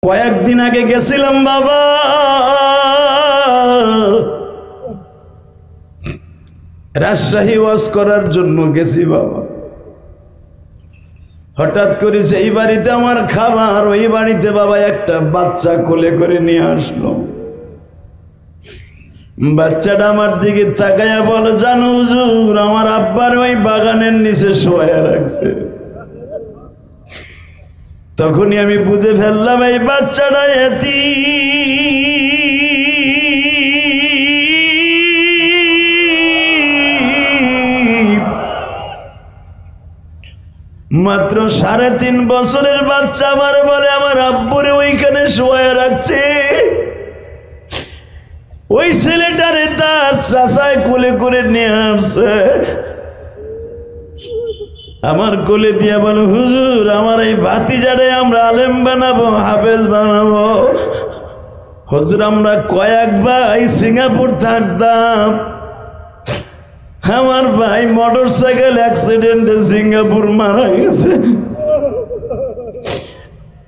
কয়েকদিন আগে গেছিলাম বাবা, রাজশাহী ওয়াজ করার জন্য গেছি বাবা। হঠাৎ করে সেই বাড়িতে আমার খাবার, ওই বাড়িতে বাবা একটা বাচ্চা কোলে করে নিয়ে আসলো। বাচ্চাটা আমার দিকে তাকাইয়া বলে, জানো হুজুর, আমার আব্বার ওই বাগানের নিচে শোয়া রাখছে। তখনই আমি বুঝে ফেললাম এই বাচ্চাটা এতিম। মাত্র 3.5 বছরের বাচ্চা আমার বলে আমার আব্বুরে ওইখানে শোয়া রাখছে। ওই ছেলেটারে তার চাচায় কোলে করে নিয়ে আসছে। আমার কোলে দিয়া বলো, হুজুর, আমার এই ভাতিজারে আমরা আলেম বানাবো, হাফেজ বানাবো। হুজুর, আমরা কয়েক ভাই সিঙ্গাপুর থাকতাম, আমার ভাই মোটরসাইকেল অ্যাক্সিডেন্টে সিঙ্গাপুর মারা গেছে।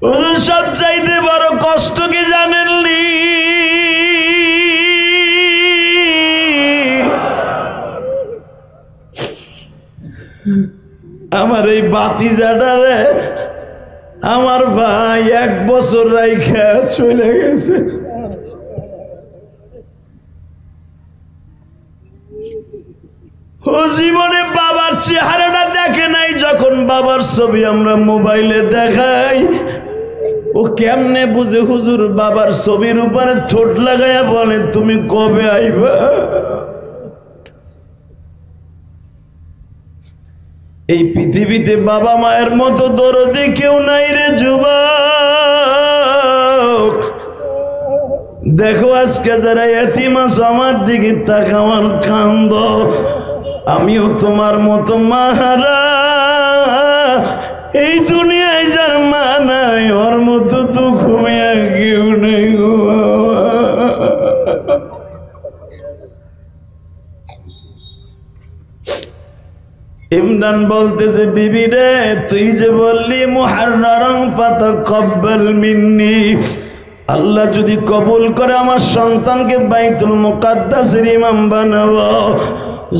হুজুর, সব চাইতে বড় কষ্ট কি জানেননি? আমার এই ভাতিজাটারে আমার ভাই 1 বছর রাইখা চলে গেছে। ও জীবনে বাবার চেহারাটা দেখে নাই। যখন বাবার ছবি আমরা মোবাইলে দেখাই, ও কেমনে বুঝে হুজুর? বাবার ছবির উপরে ঠোঁট লাগাইয়া বলে, তুমি কবে আইবা? এই পৃথিবীতে বাবা মায়ের মতো দরদি কেউ নাই রে যুবক। দেখো আজকে যারা এতিম আছে আমার দিকে তাকাওয়ার কান্দ। আমিও তোমার মতো মাহারা, এই দুনিয়ায় যার মা নাই ওর মতো দুঃখ মেয়া কেউ নেই গো। ইমরান বলতেছে, বিবি রে, তুই যে বললি মুহাররারান ফাতাকাব্বাল মিন্নি, আল্লাহ যদি কবুল করে আমার সন্তানকে বাইতুল মুকাদ্দাসের ইমাম বানাবো।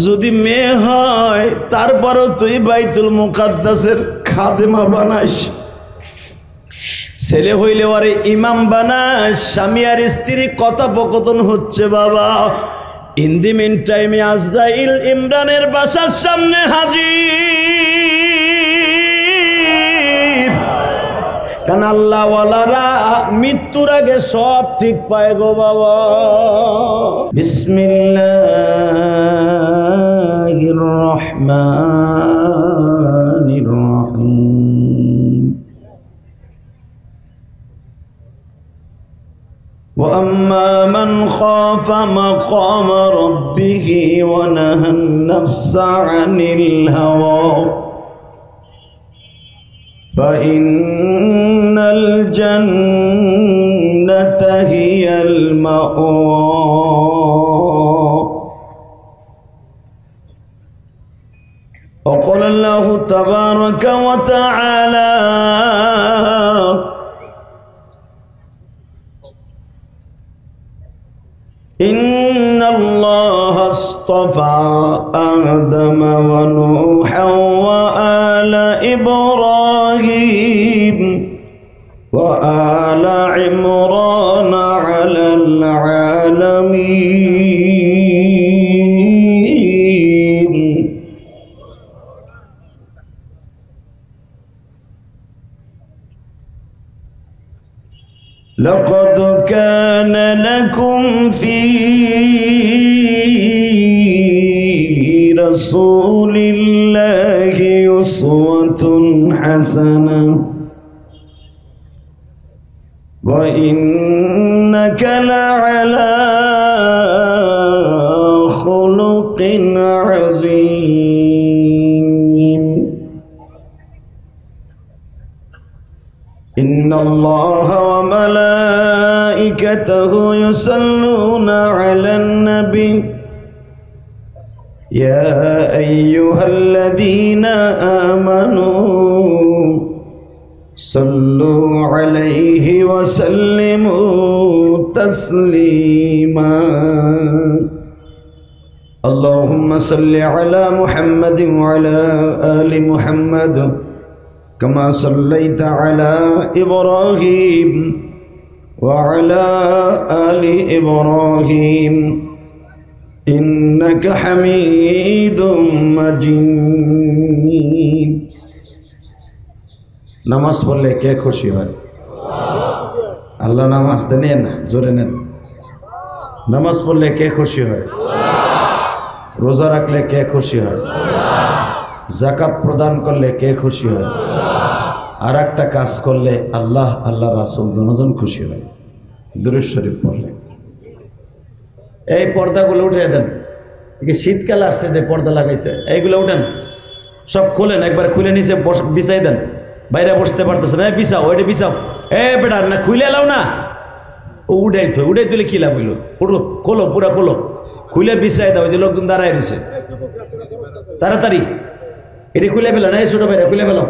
যদি মেয়ে হয় তারপরও তুই বাইতুল মুকাদ্দাসের খাদেমা বানাস। ছেলে হইলে ওরে ইমাম বানাস। স্বামী আর স্ত্রী কথোপকথন হচ্ছে বাবা। ইন দি মিন টাইমে আজরাইল ইমরানের বাসার সামনে হাজির। কারণ আল্লাহ ওয়ালারা মৃত্যুর আগে সব ঠিক পায় গো বাবা। বিসমিল্লাহির রহমানির রহিম। وأما من خاف مقام ربه ونهى النفس عن الهوى فإن الجنة هي المأوى. وقال الله تبارك وتعالى إن الله اصطفى آدم ونوحا وآل إبراهيم وآل عمران على العالمين. لقد كان لكم في رسول الله أسوة حسنة وإنك لعلى خلق عظيم. إن الله وملائكته يصلون على النبي يا أيها الذين آمنوا صلوا عليه وسلموا تسليما اللهم صل على محمد وعلى آل محمد كما صليت على إبراهيم وعلى آل إبراهيم إنك حميد مجيد নামাজ পড়লে কে খুশি হয়? আল্লাহ। নামাজ তো নেন না, জোরে নেন। নামাজ পড়লে কে খুশি হয়? রোজা রাখলে কে খুশি হয়? যাকাত প্রদান করলে কে খুশি হয়? আর একটা কাজ করলে আল্লাহ আল্লাহ রাসূল দুজন খুশি হয়। দুরূদ শরীফ পড়লে। এই পর্দাগুলো উঠিয়ে দেন। শীতকাল আসছে, যে পর্দা লাগাইছে এইগুলো উঠেন, সব খুলেন, একবার খুলে নিচে বিছাই দেন। বাইরে বসতে পারতেছে না, বিছাও, ওইটা বিছাও। বেটা না খুলে এলাও না, ও উঠাই তুলে কি লাভ হইল? উঠো, খোলো, পুরা খোলো, খুলে বিছাই দাও। ওই যে লোকজন দাঁড়ায় দিছে, তাড়াতাড়ি এটি খুলে ফেলো না, এই ছোট বাইরে খুলে ফেলো,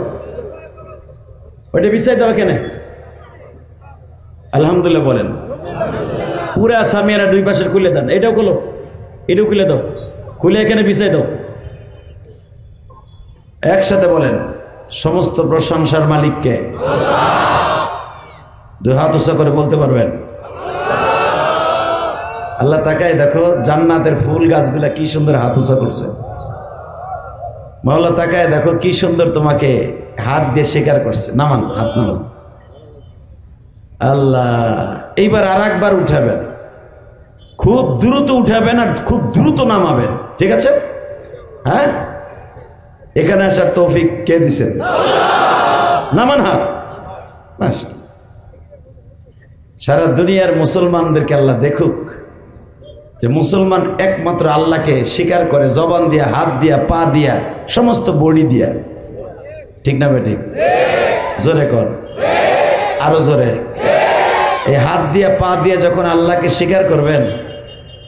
ওইটা বিছাই দাও। কেন? আলহামদুলিল্লাহ বলেন। পুরা সামিয়ানা দুই পাশের খুলে দেন, এটাও খোলো, এটাও খুলে দাও, খুলে এখানে বিছাই দাও। একসাথে বলেন, সমস্ত প্রশংসার মালিককে। দুই হাত উঁচা করে বলতে পারবেন? আল্লাহ তাকায় দেখো, জান্নাতের ফুল গাছগুলা কি সুন্দর হাত উঁচা করছে। মাওলা তাকায় দেখো কি সুন্দর তোমাকে হাত দিয়ে স্বীকার করছে। নামান, হাত নামান। আল্লাহ, এইবার আর একবার উঠাবেন, খুব দ্রুত উঠাবেন আর খুব দ্রুত নামাবেন, ঠিক আছে? হ্যাঁ, এখানে আসার তৌফিক কে দিছেন? নামান হাত। সারা দুনিয়ার মুসলমানদেরকে আল্লাহ দেখুক যে মুসলমান একমাত্র আল্লাহকে স্বীকার করে, জবান দিয়া, হাত দিয়া, পা দিয়া, সমস্ত বডি দিয়া। ঠিক না বেঠিক? জোরে কর, আরো জোরে। এই হাত দিয়া, পা দিয়া যখন আল্লাহকে স্বীকার করবেন,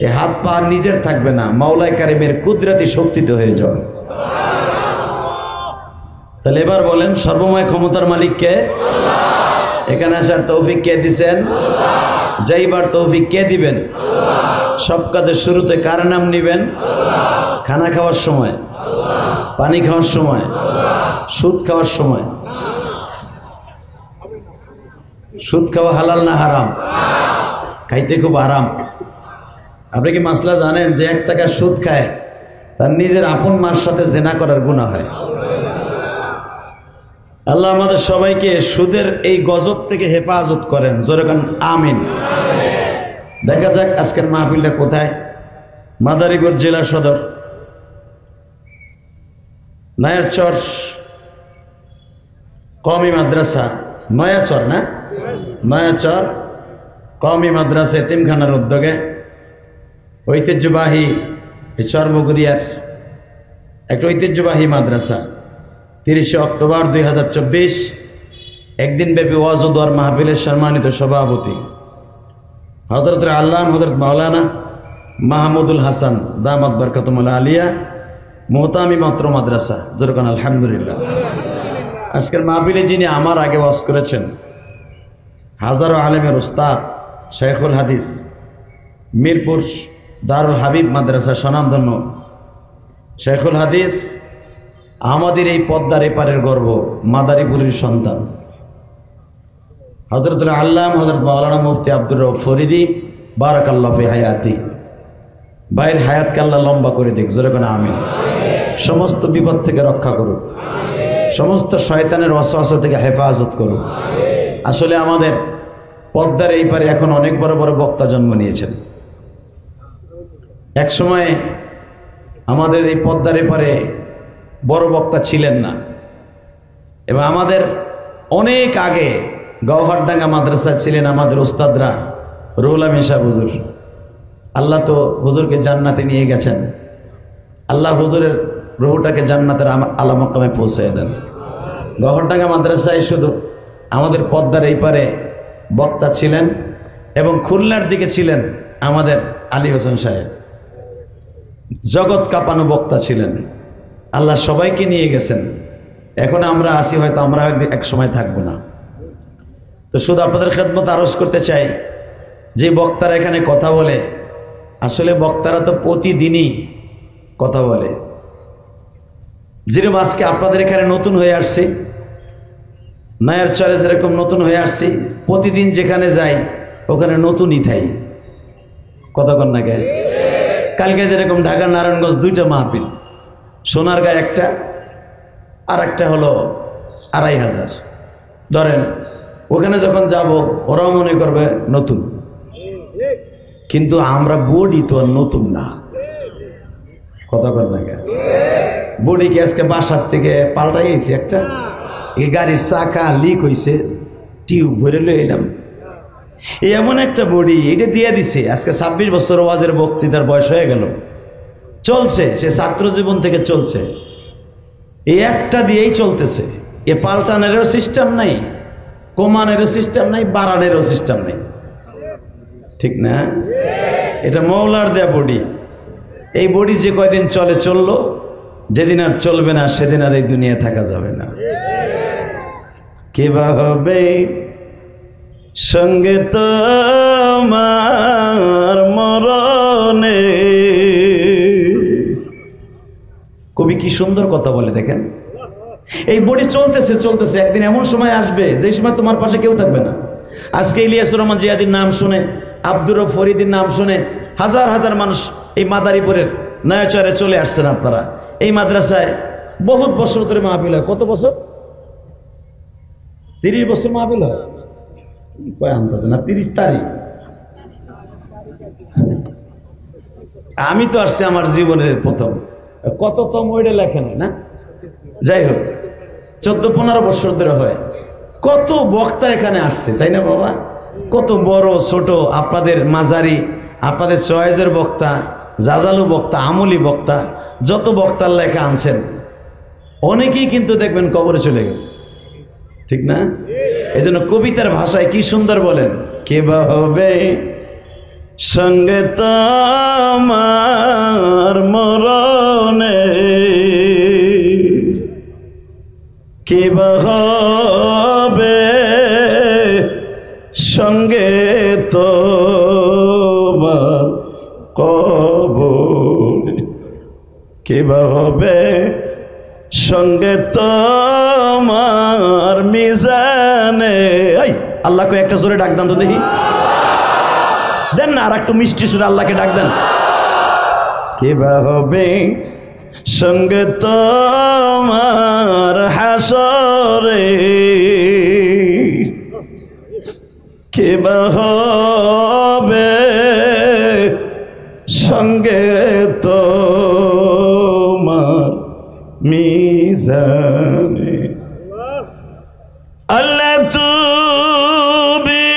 এই হাত পা নিজের থাকবে না, মাওলাই কারিমের কুদরতি শক্তিতে হয়ে যাবে। তাহলে এবার বলেন, সর্বময় ক্ষমতার মালিক কে? এখানে আসার তৌফিক কে দিছেন? যাইবার তৌফিক কে দিবেন? সব কাজের শুরুতে কার নাম নিবেন? খানা খাওয়ার সময়, পানি খাওয়ার সময়, সুদ খাওয়ার সময়। সুদ খাওয়া হালাল না হারাম? খাইতে খুব আরাম। আপনি কি মাসলা জানেন যে 1 টাকা সুদ খায় তার নিজের আপন মার সাথে জেনা করার গুনাহ হয়? আল্লাহ আমাদের সবাইকে সুদের এই গজব থেকে হেফাজত করেন। জোরে কান আমিন। দেখা যাক আজকের মাহফিলটা কোথায়। মাদারীপুর জেলা সদর, নয়াচর কওমি মাদ্রাসা, নয়াচর না, নয়াচর কওমি মাদ্রাসা এতিমখানার উদ্যোগে ঐতিহ্যবাহী চরমুগুরিয়ার একটা ঐতিহ্যবাহী মাদ্রাসা 30 অক্টোবর 2024 একদিন ব্যাপী ওয়াজ ও দোয়ার মাহফিলের সম্মানিত সভাপতি হযরত আল্লামা হযরত মাওলানা মাহমুদুল হাসান দামাত বরকাতুল আলিয়া মোহতামি মাত্র মাদ্রাসা। যেরকম আলহামদুলিল্লাহ। আজকের মাহফিলে যিনি আমার আগে ওয়াজ করেছেন, হাজারো আলেমের উস্তাদ শেখুল হাদিস, মিরপুর দারুল হাবিব মাদ্রাসা স্বনামধন্য শেখুল হাদিস, আমাদের এই পদ্মার এপারের গর্ব, মাদারীপুরের সন্তান হযরত আল্লামা হযরত মাওলানা মুফতি আব্দুর রউফ ফরিদি বারাকাল্লাহু ফি হায়াতি। ভাইয়ের হায়াতকে আল্লাহ লম্বা করে দিক। জোরে বলেন আমিন। সমস্ত বিপদ থেকে রক্ষা করুক, সমস্ত শয়তানের ওয়াসওয়াসা থেকে হেফাজত করুক। আসলে আমাদের পদ্মার এই পারে এখন অনেক বড় বড় বক্তা জন্ম নিয়েছেন। এক সময় আমাদের এই পদ্মার এপারে বড় বক্তা ছিলেন না, এবং আমাদের অনেক আগে গওহরডাঙ্গা মাদ্রাসায় ছিলেন আমাদের উস্তাদরা রুহুল আমিন সাহেব হুজুর। আল্লাহ তো হুজুরকে জান্নাতে নিয়ে গেছেন। আল্লাহ হুজুরের রুহটাকে জান্নাতের আলা মাকামে পৌঁছে দেন। গওহরডাঙ্গা মাদ্রাসায় শুধু আমাদের পদ্মার এই পারে বক্তা ছিলেন, এবং খুলনার দিকে ছিলেন আমাদের আলী হোসেন সাহেব, জগৎ কাঁপানো বক্তা ছিলেন। আল্লাহ সবাইকে নিয়ে গেছেন। এখন আমরা আসি, হয়তো আমরা এক সময় থাকবো না। তো শুধু আপনাদের খেদমত আরজ করতে চাই, যে বক্তারা এখানে কথা বলে, আসলে বক্তারা তো প্রতিদিনই কথা বলে। যেরকম আজকে আপনাদের এখানে নতুন হয়ে আসছি, নয়ার চরে যেরকম নতুন হয়ে আসছি, প্রতিদিন যেখানে যাই ওখানে নতুনই থাই। কথা কন না কে? কালকে যেরকম ঢাকা নারায়ণগঞ্জ 2টা মাহফিল, সোনারগাঁ একটা, আর একটা হলো 2500। ধরেন ওখানে যখন যাব ওরাও মনে করবে নতুন, কিন্তু আমরা বডি তো আর নতুন না। কথা কন না কে? বডিকে আজকে বাসার থেকে পাল্টাইছি একটা, এই গাড়ির চাকা লিক হয়েছে, টিউব ভরে লয়ে এলাম, এমন একটা বডি এটা দিয়ে দিছে। আজকে 26 বছর ওয়াজের বক্তৃতার বয়স হয়ে গেল, চলছে, সে ছাত্র জীবন থেকে চলছে, এই একটা দিয়েই চলতেছে। এ পাল্টানেরও সিস্টেম নাই, কমানেরও সিস্টেম নাই, বাড়ানেরও সিস্টেম নাই, ঠিক না? এটা মৌলার দেয়া বডি। এই বডি যে কয়দিন চলে চললো, যেদিন আর চলবে না সেদিন আর এই দুনিয়া থাকা যাবে না। কিভাবে সঙ্গে তোমার মরণে, কবি কি সুন্দর কথা বলে দেখেন। এই বডি চলতেছে চলতেছে, একদিন এমন সময় আসবে যে সময় তোমার পাশে কেউ থাকবে না। আজকে ইলিয়াসুর রহমান জিয়াদির নাম শুনে, আব্দুর রব ফরিদির নাম শুনে হাজার হাজার মানুষ এই মাদারীপুরের নয়াচরে চলে আসছেন। আপনারা এই মাদ্রাসায় বহুত বছর ধরে মাহফিল হয়। কত বছর? 30 বছর মাহফিল হয়। কয় আনতে না 30 তারিখ। আমি তো আসছি আমার জীবনের প্রথম, কততম ওইটা লেখেন না, যাই হোক 14-15 বছর ধরে হয়। কত বক্তা এখানে আসছে, তাই না বাবা? কত বড় ছোট, আপনাদের মাঝারি, আপনাদের চয়েজের বক্তা, জাজালু বক্তা, আমলি বক্তা, যত বক্তার লেখা আনছেন, অনেকেই কিন্তু দেখবেন কবরে চলে গেছে, ঠিক না? এই জন্য কবিতার ভাষায় কি সুন্দর বলেন, কে বা হবে সঙ্গে তোমার মরণে, কে বা হবে সঙ্গে তোমার কবরে, কে বা হবে সঙ্গে তোমার মিজানে। এই আল্লাহকে একটা জোরে ডাক দেন তো দেখি, দেন না, আর একটু মিষ্টি সুরে আল্লাহকে ডাক দেন। কে বা হবে সঙ্গে তোমার হাসরে, কে বা হবে সঙ্গে তোমার মিজানে। আল্লাহ তুমি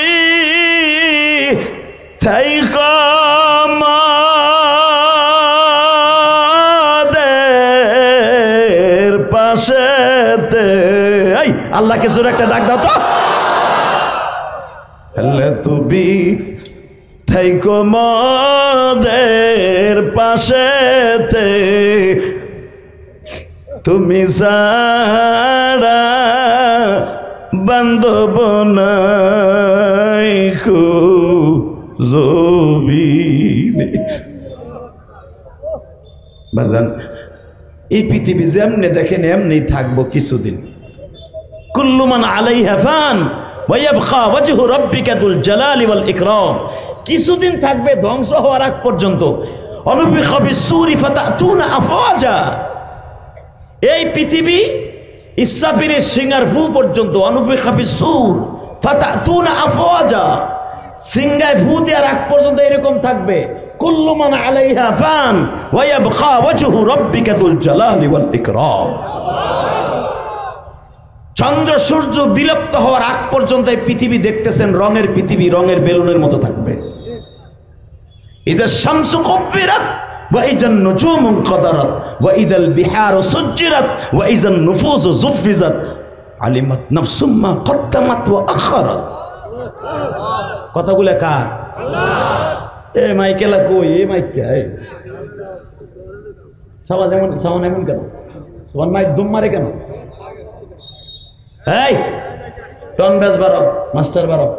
থাইকা আমাদের পাশেতে। এই আল্লাহকে জোরে একটা ডাক দাও তো। আল্লাহ তুমি থাইকা আমাদের পাশেতে, তুমি সারা বান্ধব নাই জমিনে। বাজান, এই পৃথিবী যেমনি দেখেন এমনি থাকবো কিছুদিন। কুল্লু মান আলাইহা ফান ওয়া ইয়াবকা ওয়াজহু রাব্বিকা যুল জালালি ওয়াল ইকরাম। কিছুদিন থাকবে, ধ্বংস হওয়ার আগ পর্যন্ত। অনুফিখা বিসসূরি ফাতাতুনা আফওয়াজা। এই পৃথিবী ইসরাফিলের সিঙ্গার ফু পর্যন্ত, অনুফিখা বিসসূর ফাতাতুনা আফওয়াজা, সিঙ্গায় ফু দেওয়ার আগ পর্যন্ত এরকম থাকবে। কুল্লু মান আলাইহা ফান ওয়া ইয়াবকা ওয়াজহু রাব্বিকা যুল জালালি ওয়াল ইকরাম। চন্দ্র সূর্য বিলুপ্ত হওয়ার আগ পর্যন্ত এই পৃথিবী দেখতেছেন রঙের পৃথিবী, রঙের বেলুনের মতো থাকবে। ইযা শামসু কুব্বিরাত ওয়া ইযান নুজুমু কাদারাত ওয়া ইযাল বিহারু সুজ্জিরাত ওয়া ইযান নুফুসু যুফফিজাত আলিমাত নাফসুম মা কদ্দামাত ওয়া আখারাত। কথাগুলো কার? আল্লাহ। এ মাইকেলা কই? এ মাইক কে? সাওয়াজ এমন কেন? তোমার মাইক দুম মারে কেন? এই টন ব্যাস বাড়াও, মাস্টার বাড়াও,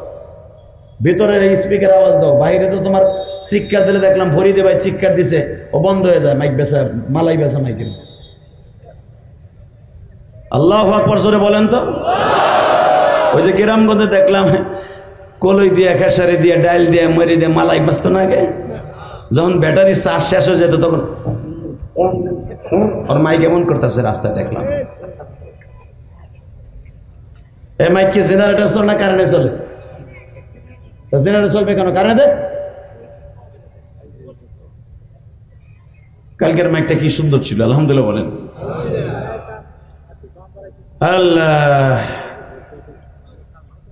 ভিতরের স্পিকার আওয়াজ দাও, বাইরে তো তোমার চিৎকার দিলে দেখলাম ভরিদে ভাই চিৎকার দিছে, ও বন্ধ হয়ে যায়, মাইক বেচা মালাই বেচা মাইকে। আল্লাহু আকবার জোরে বলেন তো। ওই যে গ্রামগঞ্জে দেখলাম কলই দিয়ে খেসারি দিয়ে ডাইল দিয়ে মরি দিয়ে মালাই বাঁচত না আগে, যখন ব্যাটারির চার্জ শেষ হয়ে যেত তখন ওর মাইক এমন করতেছে রাস্তায় দেখলাম। এই মাইক কি জেনারেটর চলে না কারেন্টে চলে? জেনারেটর চলবে কেন? কারেন্টে। কালকের মাইকটা কি সুন্দর ছিল, আলহামদুলিল্লাহ বলেন। আল্লাহ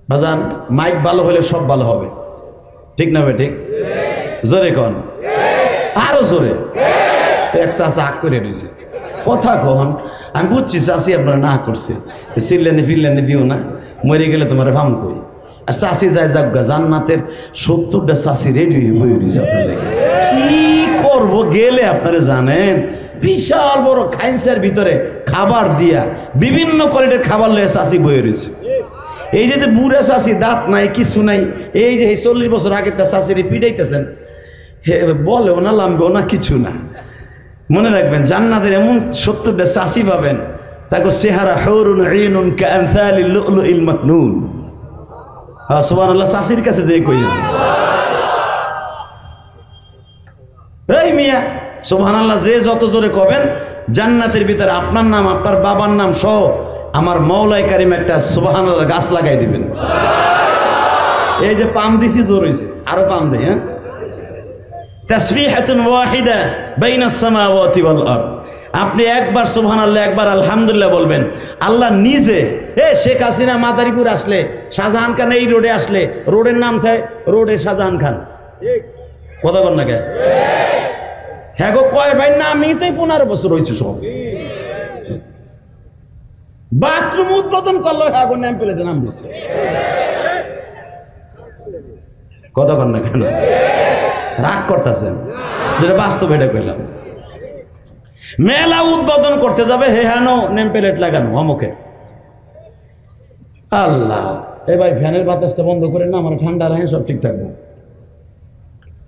বাজান, মাইক ভালো হলে সব ভালো হবে, ঠিক না? ঠিক জোরে কন, আরো জোরে। এক চাষা হাক করে রয়েছে, কথা কন। আমি বুঝছি চাষি আপনারা না করছে, চিল্লানি ফিল্লানি দিও না, মরে গেলে তোমার ভাম কই। আর চাষি যায় যাজ্ঞা, জান্নাতের 70টা চাষি রেডি হয়ে রয়েছে আপনার। কি করব গেলে আপনারা জানেন, বিশাল বড় খাইন্সের ভিতরে খাবার দিয়া বিভিন্ন কোয়ালিটির খাবার লয়ে চাষি বয়ে রয়েছে। এই যে বুড়া চাষি, দাঁত নাই কিছু নাই, এই যে 40 বছর আগে তার চাষির পিটাইতেছেন, বলেও না লামবেও না কিছু না। মনে রাখবেন জান্নাতের এমন 70টা চাষি পাবেন, তাকে চেহারা হুরুন ঈনুন কাআমসালিল লুলুইল মাকনুন। হ্যাঁ সুবহানাল্লাহ, চাষির কাছে যে কই এই মিয়া সুবহানাল্লাহ, যে যত জোরে কবেন জান্নাতের ভিতরে আপনার নাম আপনার বাবার নাম সহ আমার মওলাই কারিম একটা সুবহানাল্লাহ গাছ লাগাই দিবেন। এই যে পাম দিছি জোর হইছে, আরো পাম দেই। হ্যাঁ, তাসবিহাতুন ওয়াহিদা বাইনাস সামাওয়াতি ওয়াল আরদ। আপনি একবার সুবহানাল্লাহ একবার আলহামদুলিল্লাহ বলবেন, আল্লাহ নিজে শেখ হাসিনা মাদারীপুর আসলে, শাহজাহান খান এই রোডে আসলে, রোডের নাম থাকে রোডে শাহজাহান খান, কথা বল না কে? হ্যাঁ গো কয় ভাই না, আমি তো 15 বছর হয়েছে সব। বাথরুম উদ্বোধন করলো, হ্যাঁ গো নাম পেলেছে, নাম দিচ্ছে, কথা বল না কেন? রাগ করতেছেন, যেটা বাস্তব এটা কইলাম। মেলা উদ্বোধন করতে যাবে, হে হানো নেম প্লেট লাগানো অমুকে। আল্লাহ, এ ভাই ফ্যানের বাতাসটা বন্ধ করে না, আমার ঠান্ডা রাখে, সব ঠিক থাকবো।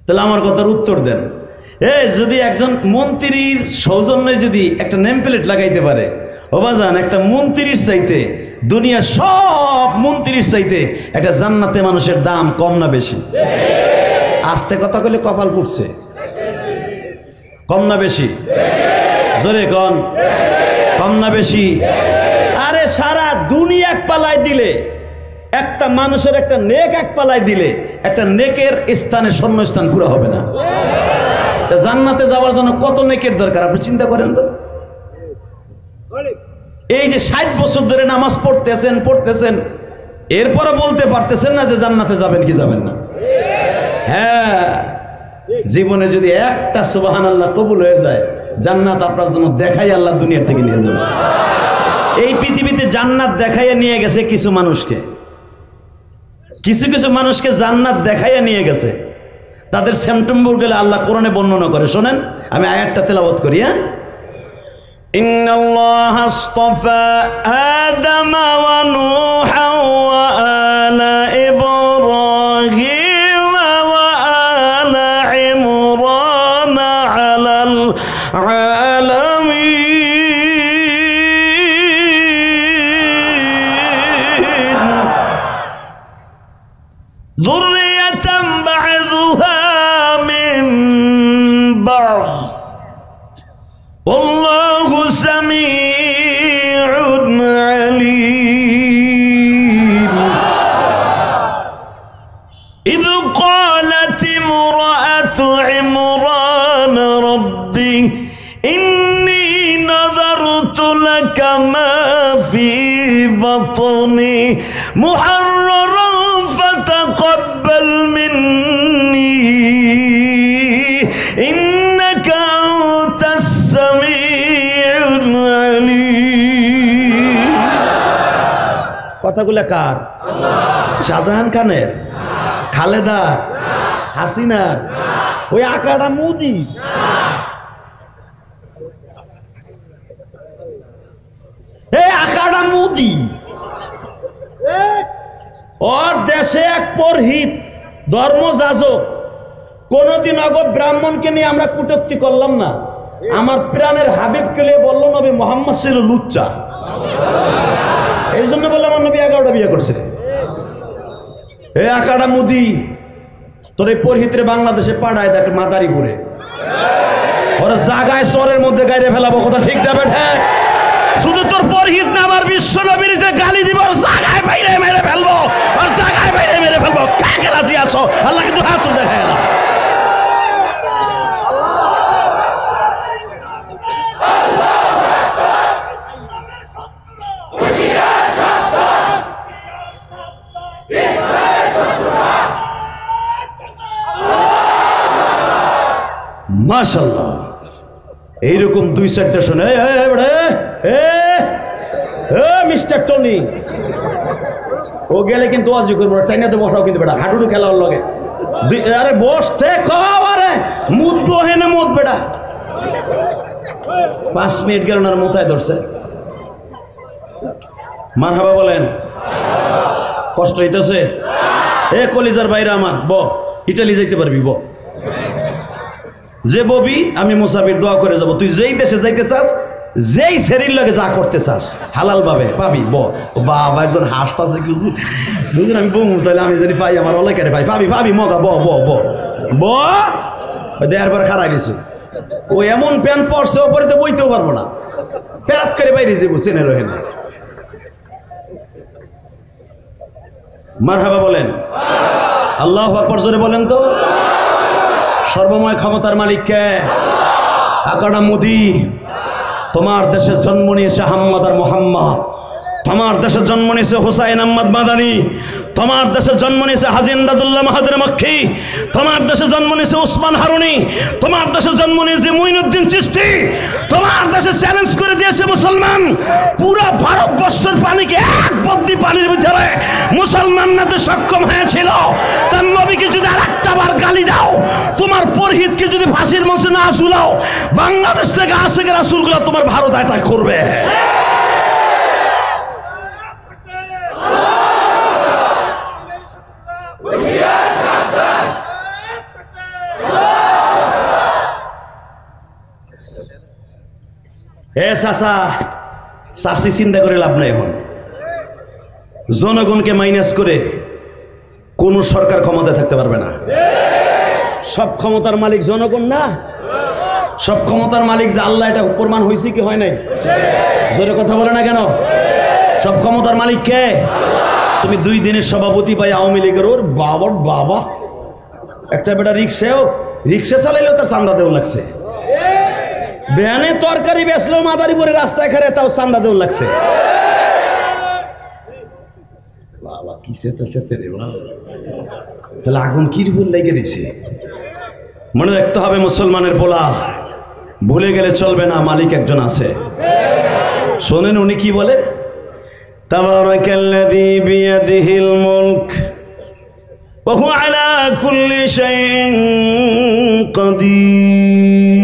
তাহলে আমার কথার উত্তর দেন। যদি একজন মন্ত্রীর সৌজন্যে যদি একটা নেম প্লেট লাগাইতে পারে, ও বাজান, একটা মন্ত্রীর চাইতে দুনিয়া সব মন্ত্রীর চাইতে একটা জান্নাতে মানুষের দাম কম না বেশি? আস্তে কথা কইলে কপাল পুড়ছে, কম না বেশি? জোরে কন, কম না বেশি? আরে সারা দুনিয়া এক পালায় দিলে, একটা মানুষের একটা নেক এক পালায় দিলে, একটা নেকের স্থানে শূন্যস্থান পুরো হবে না। জান্নাতে যাওয়ার জন্য কত নেকের দরকার আপনি চিন্তা করেন তো। এই যে 60 বছর ধরে নামাজ পড়তেছেন, এরপরে বলতে পারতেছেন না যে জান্নাতে যাবেন কি যাবেন না? হ্যাঁ, জীবনে যদি একটা সুবহানাল্লাহ কবুল হয়ে যায়, জান্নাত আপনার জন্য দেখাই আল্লাহ দুনিয়া থেকে নিয়ে যাবে। এই পৃথিবীতে জান্নাত দেখাইয়া নিয়ে গেছে কিছু মানুষকে, কিছু কিছু মানুষকে জান্নাত দেখাইয়া নিয়ে গেছে। তাদের সেপ্টেম্বর গেলে আল্লাহ কোরআনে বর্ণনা করে, শোনেন, আমি আয়াতটা তেলাওয়াত করি। হ্যাঁ, ইন্নাল্লাহা আসতাফা আদম ওয়া নূহা ওয়া আলা ইব্রাহিম ওয়া আলা ইমরান আলাল আলামিন যুররিয়াতাম বা'যুহা মিন বা'দ والله سميع عليم إذ قالت امرأة عمران ربي إني نذرت لك ما في بطني محررا فتقبل مني إنك أنت السميع العليم। কথাগুলো কার? শাহজাহান খানের, খালেদা, হাসিনা, ওই আকাটা মুদি? এই আকাটা মুদি ওর দেশে এক পুরোহিত ধর্মযাজক, কোনদিন আগে ব্রাহ্মণকে নিয়ে আমরা কটূক্তি করলাম না। আমার প্রাণের হাবিবকে নিয়ে বললো নবী মোহাম্মদ ছিল লুচ্চা, এই জন্য বললাম আমার নবী 11টা বিয়ে করছে। এ আকাড়া মুদি, তোর এই পুরোহিতরে বাংলাদেশে পাঠায় দেখ মাদারীপুরে, ওরা জাগায় চরের মধ্যে গাইরে ফেলাবো, কথা ঠিক না বেঠে? শুধু তোর পুরোহিত না, আমার বিশ্ব নবীর যে গালি দিব জাগায় বাইরে মেরে ফেলবো, আর জাগায় বাইরে মেরে ফেলবো। কাকে রাজি আসো? আল্লাহ কিন্তু হাত দেখায় না। মাশাআল্লাহ, এইরকম 2-4টা শোনে। মিস্টার টনি, ও গেলে কিন্তু আজ করবো টাইনাতে বসাও কিন্তু বেটা, হাডুডু খেলা ওর লগে। আরে বসতে খাওয়ারে মুদ বহে না মুদ বেটা। 5 মিনিট গেল না, মুথায় ধরছে। মারহাবা বলেন, কষ্ট হইতেছে? এ কলিজার বাইরে আমার, ব ইটালি যাইতে পারবি, ব যে ববি আমি মুসাফির দোয়া করে যাব। তুই যেই দেশে যাইতে চাস, যেই শরীর লাগে যা করতে চাস হালাল ভাবে পাবি। বাবা একজন হাসতাছে কি বুঝুন, আমি বমু তাহলে আমি যদি পাই আমার অলেকারে পাই, পাবি পাবি মগা। ব ব ব ব দেয়ার পর খারাই দিছে। ও এমন প্যান্ট পরছে, ওপরে তো বইতেও পারবো না, প্যারাত করে বাইরে যাবো, চেনে রহে না। মারহাবা বলেন, আল্লাহু আকবার জোরে বলেন তো। সর্বময় ক্ষমতার মালিক কে? আকাড়া মোদি। তোমার দেশে জন্ম নিয়েছে আহমদ আর মোহাম্মদ, তোমার দেশে জন্ম নিয়েছে হুসাইন আহমদ মাদানী, তোমার দেশে জন্ম নিয়েছে হাজী ইমদাদুল্লাহ মাহাদির মক্কি, তোমার দেশে জন্ম নিয়েছে উসমান হারুনি, তোমার দেশে জন্ম নিয়েছে মুইনুদ্দিন চিশতি, তোমার দেশে চ্যালেঞ্জ করে দিয়েছে মুসলমান। পুরো ভারতবর্ষের পানিকে এক বদ্রি পানির ভিতরে মুসলমান নাতে সক্ষম হয়েছিল। তার নবীকে যদি আর একটা বার গালি দাও, তোমার পুরোহিতকে যদি ফাঁসির মঞ্চে না ঝুলাও, বাংলাদেশ থেকে আশিকের রাসূলগুলো তোমার ভারত অ্যাটাক করবে। চাষি চিন্তা করে লাভ নাই। এখন জনগণকে মাইনাস করে কোন সরকার ক্ষমতায় থাকতে পারবে না। সব ক্ষমতার মালিক জনগণ না, সব ক্ষমতার মালিক যে আল্লাহ, এটা প্রমাণ হয়েছে কি হয় নাই? জোরে কথা বলে না কেন? সব ক্ষমতার মালিক কে? তুমি 2 দিনের সভাপতি পাই আওয়ামী লীগের, ওর বাবার বাবা একটা বেটা রিক্সা চালাইলেও তার চান্দা দেওয়া লাগছে। বেহানে তরকারি বেচলো মাদারীপুরে রাস্তায় খারে, তাও চান্দা দেওয়া লাগছে। বাবা কি সেতে রে, তাহলে আগুন কি লেগে রয়েছে। মনে রাখতে হবে মুসলমানের পোলা, ভুলে গেলে চলবে না, মালিক একজন আছে। শোনেন উনি কি বলে, তাবারাকাল্লাযী বিয়াদিহিল মুলক ওয়া হুয়া আলা কুল্লি শাইইন কাদির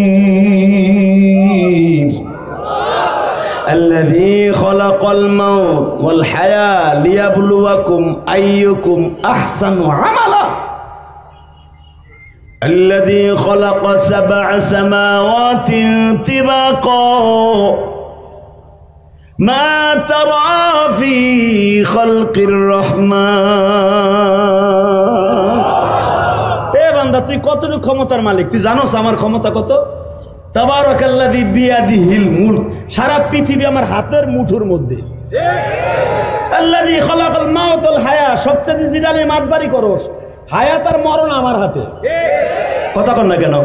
الذي خلق الموت والحياة ليبلوكم أيكم أحسن عملا الذي خلق 7 سماوات طباقا ما ترى في خلق الرحمن এ বান্দা, তুই কতটুকু ক্ষমতার মালিক তুই জানোস? আমার ক্ষমতা কত? তাবারাকাল্লাযী বিয়াদিহিল মুলক, সারা পৃথিবী আমার হাতের মুঠোর মধ্যে। আল্লাযী খালাকাল মাউত ওয়াল হায়া, সবচেয়ে যেটা নিয়ে মাতবাড়ি করস, হায়াত আর মরণ আমার হাতে। কথা কর না কেন?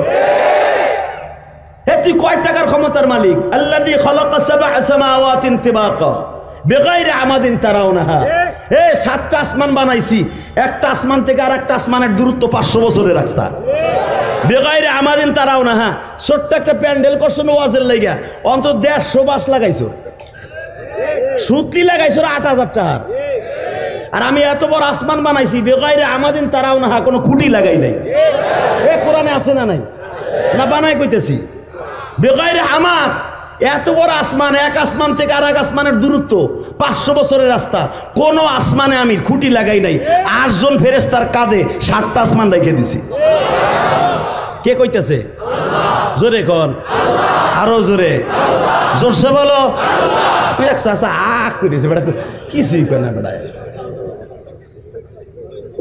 হে তুই কয় টাকার ক্ষমতার মালিক? আল্লাযী খালাকা 7 সামাওয়াতিন তিবাকা বিগাইরি আমাদিন তারাউনাহা। 7টা আসমান বানাইছি, একটা আসমান থেকে আর একটা আসমানের দূরত্ব 500 বছরের রাস্তা। বেগাইরে আমাদিন তারাও না। হ্যাঁ, ছোট্ট একটা প্যান্ডেল করছো ওয়াজের লাইগা, অন্তত 150 বাস লাগাইছো, সুতলি লাগাইছো 8000 টাকার। আর আমি এত বড় আসমান বানাইছি, বেগাইরে আমাদিন তারাও না, কোনো খুঁটি লাগাই নাই। এ কোরআনে আছে না নাই? না বানাই কইতেছি। বেগাইরে আমাদ, এত বড় আসমান, এক আসমান থেকে আর এক আসমানের দূরত্ব 500 বছরের রাস্তা, কোন আসমানে আমি খুঁটি লাগাই নাই, 8 জন ফেরেশতার কাঁধে 7টা আসমান রেখে দিছি। কে কইতেছে? জোরে কোন, আরো জোরে, জোরসে বলো। কিছুই কয় না বেড়ায়,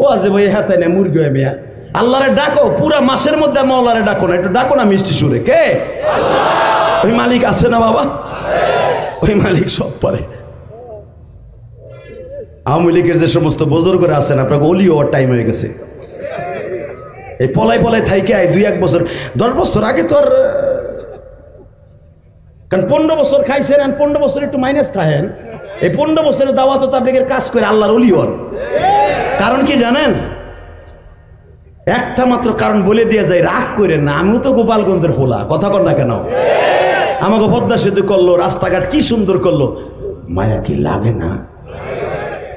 ও আছে ভাই হাতে না মুরগি হয় মিয়া। আল্লাহরে ডাকো, পুরা মাসের মধ্যে মাওলারে ডাকো না, একটু ডাকো না মিষ্টি সুরে। কে? ওই মালিক আছে না বাবা, ওই মালিক সব পারে। আওয়ামী লীগের যে সমস্ত বুজুর্গরা আছেন, আপনাকে ওলি হওয়ার টাইম হয়ে গেছে। এই পলাই পলাই থাইকে 2-1 বছর 10 বছর আগে তো আর, কারণ 15 বছর খাইছেন, 15 বছর একটু মাইনাস খায়েন, এই 15 বছরের দাওয়াত তাবলীগের কাজ করে আল্লাহর ওলি হন। কারণ কি জানেন? একটা মাত্র কারণ বলে দিয়ে যায়, রাগ করেন না, আমিও তো গোপালগঞ্জের ফোলা, কথা কর না কেন? আমাকে পদ্মা সেতু করলো, রাস্তাঘাট কি সুন্দর করলো, মায়া কি লাগে না?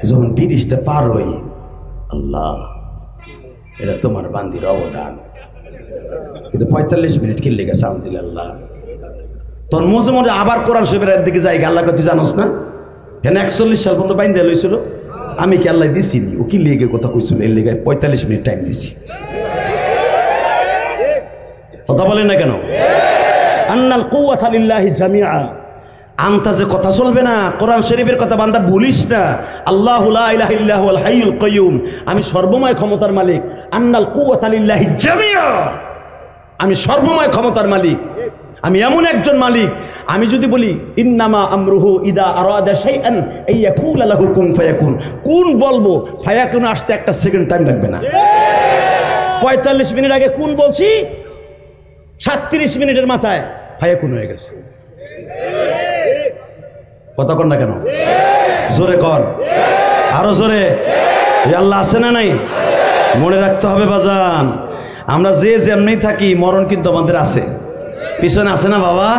যখন 30টা পার হই, আল্লাহ এটা তোমার বান্দির অবদান, কিন্তু 45 মিনিট কি লেগে সাল দিল আল্লাহ। তোর মাঝে মাঝে আবার কোরআন শরীফের দিকে যাই, আল্লাহ তুই জানোস না এখানে 41 সাল পর্যন্ত বাইন দেওয়া হয়েছিল, আমি কি আল্লাহ দিছিনি? ও কি লেগে কথা কইছিল, এর লেগে 45 মিনিট টাইম দিছি। কথা বলেন না কেন? আন্নাল কুওয়াতা লিল্লাহি জামিআন, আন্তাজে কথা চলবে না, কোরআন শরীফের কথা বান্দা ভুলিস না। আল্লাহু লা ইলাহা ইল্লা হুয়াল হাইয়ুল কাইয়ুম, আমি সর্বময় ক্ষমতার মালিক। আন্নাল কুওয়াতা লিল্লাহি জামিআন, আমি সর্বময় ক্ষমতার মালিক, আমি এমন একজন মালিক। আমি যদি বলি ইন্নামা আমরুহু ইদা আরাদা শাইআন আইয়াকুলা লাহু কুন ফায়াকুন, কুন বলবো, ফায়াকুন আসতে 1 সেকেন্ড টাইম লাগবে না। 45 মিনিট আগে কুন বলছি, 37 মিনিটের মাথায় ফায়াকুন হয়ে গেছে। কথা কর না কেন? জোরে কর, আরো জোরে। আল্লাহ আছে না নাই? মনে রাখতে হবে বাজান, আমরা যে যেমনি থাকি, মরণ কিন্তু আমাদের আছে, পিছনে আছে না বাবা?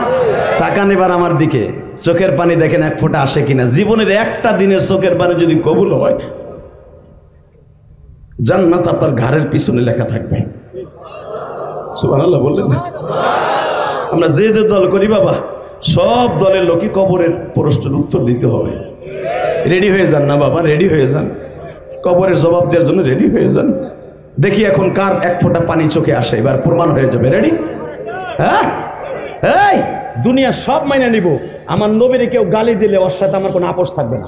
তাকান এবার আমার দিকে, চোখের পানি দেখেন 1 ফোঁটা আসে কিনা। জীবনের একটা দিনের চোখের পানি যদি কবুল হয়, জান্নাত আপনার ঘাড়ের পিছনে লেখা থাকবে। সুবহানাল্লাহ বললেন না? আমরা যে যে দল করি বাবা, সব দলের লোকই কবরের প্রশ্নের উত্তর দিতে হবে। রেডি হয়ে যান না বাবা, রেডি হয়ে যান, কবরের জবাব দেওয়ার জন্য রেডি হয়ে যান। দেখি এখন কার 1 ফোঁটা পানি চোখে আসে, এবার প্রমাণ হয়ে যাবে। রেডি? হ্যাঁ, এই দুনিয়া সব মাইনা নিব, আমার নবীরে কেউ গালি দিলে ওর সাথে আমার কোনো আপোষ থাকবে না।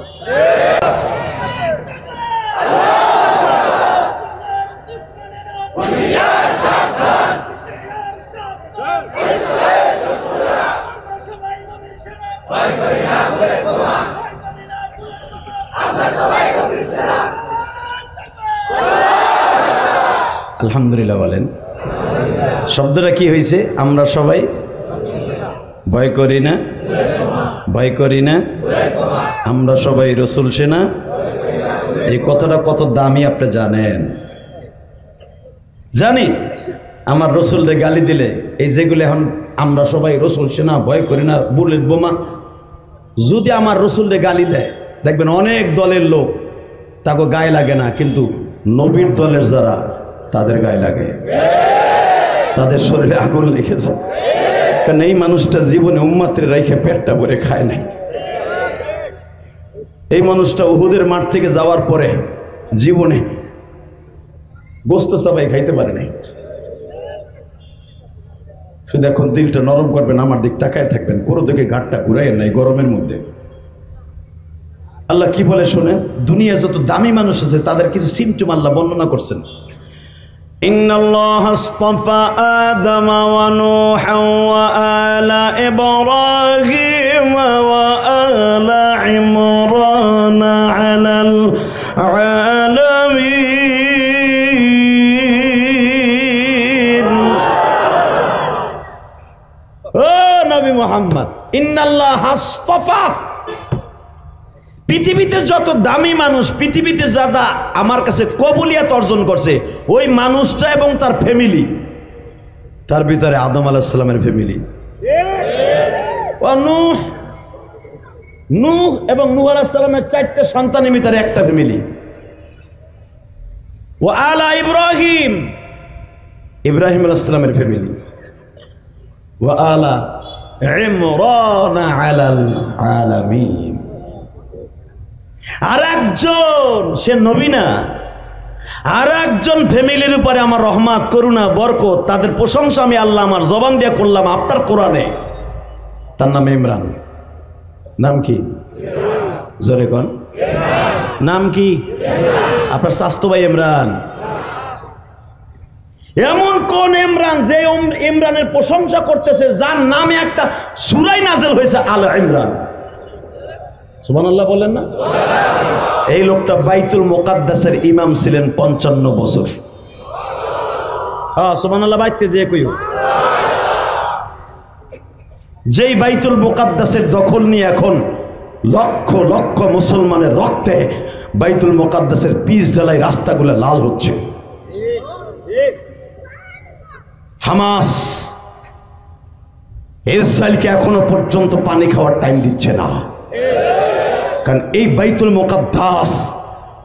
আলহামদুলিল্লাহ বলেন। শব্দটা কি হয়েছে? আমরা সবাই ভয় করি না, ভয় করি না, আমরা সবাই রসুল সেনা। এই কথাটা কত দামি আপনি জানেন? জানি। আমার রসুলরে গালি দিলে, এই যেগুলো এখন আমরা সবাই রসুল সেনা, ভয় করি না, বুলেট বোমা, যদি আমার রসুলরে গালি দেয়, দেখবেন অনেক দলের লোক তাকে গায়ে লাগে না, কিন্তু নবীর দলের যারা, তাদের গায়ে লাগে, তাদের শরীরে আগুন লেগেছে। কারণ এই মানুষটা জীবনে উম্মাতের রাইখে পেটটা ভরে খায় নাই। এই মানুষটা উহুদের মাঠ থেকে যাওয়ার পরে জীবনে গোস্ত সবাই খাইতে পারে নাই। শুধু এখন দিলটা নরম করবেন, আমার দিক তাকায় থাকবেন, কোনো দিকে ঘাটটা ঘুরাইয়েন নাই গরমের মধ্যে। আল্লাহ কি বলে শোনেন, দুনিয়া যত দামি মানুষ আছে তাদের কিছু সিমটম আল্লাহ বর্ণনা করছেন। ইন্নাল্লাহা আসতাফা আদম ওয়া নূহা ওয়া আলা ইব্রাহিম ওয়া আলা ইমরান আলাল আলামিন। ও নবী মুহাম্মদ, ইন্নাল্লাহা আসতাফা, পৃথিবীতে যত দামি মানুষ, পৃথিবীতে যারা আমার কাছে কবুলিয়াত অর্জন করছে, ওই মানুষটা এবং তার ফ্যামিলি, তার ভিতরে আদম আলাইহিস সালামের ফ্যামিলি, নূহ এবং নূহ আলাইহিস সালামের 4টা সন্তানের ভিতরে একটা ফ্যামিলি, ও আলা ইব্রাহিম, ইব্রাহিম আলাইহিস সালামের ফ্যামিলি, ও আলা ইমরান আলাল আলামিন। আর একজন, সে নবী না, আর একজন ফ্যামিলির উপরে আমার রহমত, করুণা, বরকত, তাদের প্রশংসা আমি আল্লাহ আমার জবান দিয়ে করলাম আপনার কোরআনে। তার নাম ইমরান। নাম কি? জোরে কোন নাম কি? আপনার স্বাস্থ্য ভাই ইমরান। এমন কোন ইমরান যে ইমরানের প্রশংসা করতেছে, যার নামে একটা সূরা নাযিল হয়েছে আল ইমরান। সুবহানাল্লাহ বলেন না? এই লোকটা বাইতুল মুকাদ্দাসের ইমাম ছিলেন 55 বছর। সুবহানাল্লাহ বাইতে যে কইও। যেই বাইতুল মুকাদ্দাসের দখল নিয়ে এখন লক্ষ লক্ষ মুসলমানের রক্তে বাইতুল মুকাদ্দাসের পিচ ঢালাই রাস্তাগুলো লাল হচ্ছে। হামাস ইসরায়েলকে এখনো পর্যন্ত পানি খাওয়ার টাইম দিচ্ছে না, কারণ এই বাইতুল মুকাদ্দাস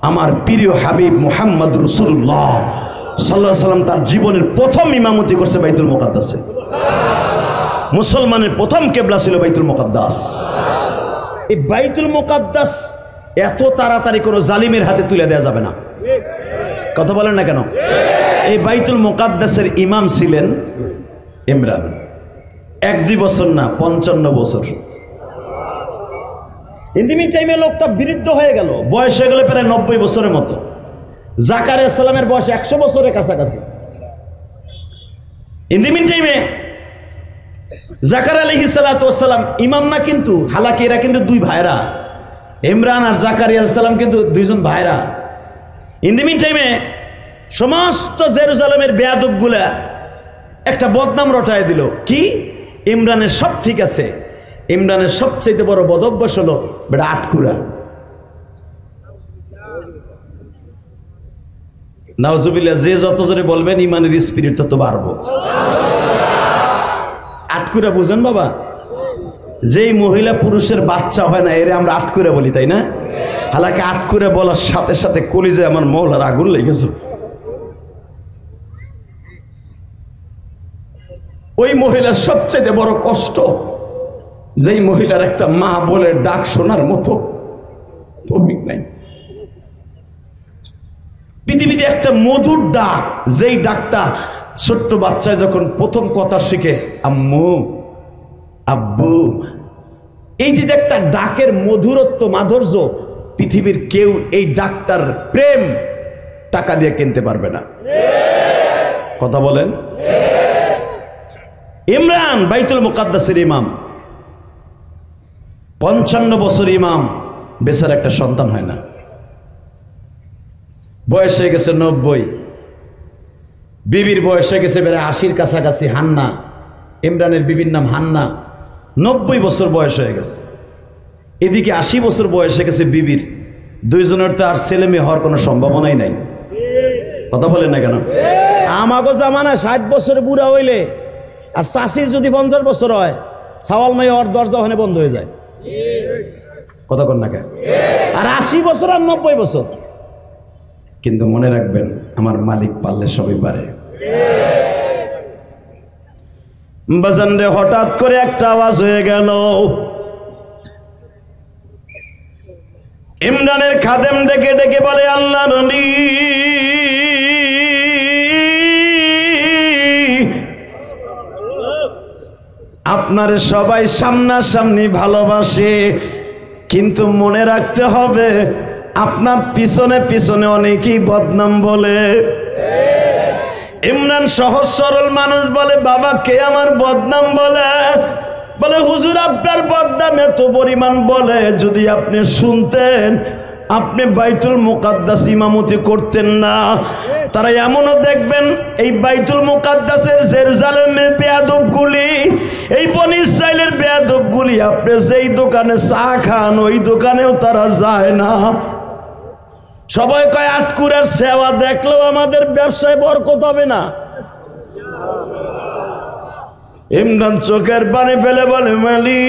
আমার প্রিয় হাবিব মুহাম্মদ রাসূলুল্লাহ সাল্লাল্লাহু আলাইহি সাল্লাম তার জীবনের প্রথম ইমামতি করছে বাইতুল মুকাদ্দাসে। মুসলমানের প্রথম কিবলা ছিল বাইতুল মুকাদ্দাস। এই বাইতুল মুকাদ্দাস এত তাড়াতাড়ি কোনো জালিমের হাতে তুলে দেওয়া যাবে না। কথা বলেন না কেন? এই বাইতুল মুকাদ্দাসের ইমাম ছিলেন ইমরান। 1-2 বছর না, 55 বছর। ইন্দিমিন টাইমে লোকটা বৃদ্ধ হয়ে গেল, বয়স হয়ে গেল প্রায় 90 বছরের মতো। জাকারিয়া সালামের বয়স 100 বছরের কাছাকাছি। ইন্দিমিন টাইমে জাকারিয়া আলাইহিস সালাতু ওয়াস সালাম ইমাম না, কিন্তু হালাকি এরা কিন্তু 2 ভাইরা, ইমরান আর জাকারিয়া আলাইহিস সালাম কিন্তু 2 জন ভাইরা। ইন্দিমিন টাইমে সমস্ত জেরুজালেমের বেয়াদবগুলা একটা বদনাম রটায় দিল। কি? ইমরানের সব ঠিক আছে, ইমরানের সবচেয়ে বড় বদভ্যাস হলো বেটা আটকুরা। নাউজুবিল্লাহ। যে যত জোরে বলবেন ইমানের স্পিরিট তত বাড়বো। আটকুরা বুঝেন বাবা? যেই মহিলা পুরুষের বাচ্চা হয় না এরে আমরা আটকুরা বলি, তাই না? হালাকি আটকুরা বলার সাথে সাথে কলিজায় আমার মৌলার আগুন লেগেছে। ওই মহিলার সবচেয়ে বড় কষ্ট, যেই মহিলার একটা মা বলে ডাক শোনার মতো তৌফিক নাই। পৃথিবীতে একটা মধুর ডাক, যেই ডাকটা ছোট্ট বাচ্চায় যখন প্রথম কথা শিখে আম্মু আব্বু, এই যে একটা ডাকের মধুরত্ব, মাধুর্য, পৃথিবীর কেউ এই ডাকটার প্রেম টাকা দিয়ে কিনতে পারবে না। কথা বলেন? ইমরান বাইতুল মুকাদ্দাসের ইমাম, 55 বছর ইমাম, বেচার একটা সন্তান হয় না। বয়স হয়ে গেছে 90, বিবির বয়স হয়ে গেছে প্রায় 80-র কাছাকাছি। হান্না, ইমরানের বিবির নাম হান্না। 90 বছর বয়স হয়ে গেছে, এদিকে 80 বছর বয়স হয়ে গেছে বিবির। 2 জনের তো আর ছেলে মেয়ে হওয়ার কোনো সম্ভাবনাই নাই। কথা বলেন না কেন? আমাগো জামানা 60 বছরে বুড়া হইলে আর চাষির যদি 50 বছর হয়, সাওয়াল মাই ওর দরজা ওখানে বন্ধ হয়ে যায়। কথা কন না কেন? আর 80 বছর আর 90 বছর। কিন্তু মনে রাখবেন, আমার মালিক পারলে সবই পারে। বাজান রে, হঠাৎ করে একটা আওয়াজ হয়ে গেল। ইমরানের খাদেম ডেকে ডেকে বলে, আল্লাহ নবী, আপনারে সবাই সামনাসামনি ভালোবাসে, কিন্তু মনে রাখতে হবে আপনার পিছনে পিছনে অনেকেই বদনাম বলে। ইমরান সহজ সরল মানুষ, বলে বাবা কে আমার বদনাম বলে? বলে হুজুর আপনার বদনাম এত পরিমাণ বলে, যদি আপনি শুনতেন আপনি বাইতুল মুকাদ্দাস ইমামতি করতেন না। তারা এমনও দেখবেন এই বাইতুল মুকাদ্দাসের জেরুজালেমের বেয়াদবগুলি, এই বনি ইসরাইলের বেয়াদবগুলি, আপনি যেই দোকানে চা খান ওই দোকানেও তারা যায় না। সবাই কয় আটকুরার সেবা দেখলেও আমাদের ব্যবসায় বরকত হবে না। ইমরান চোখের পানি ফেলে বলে, মালিক,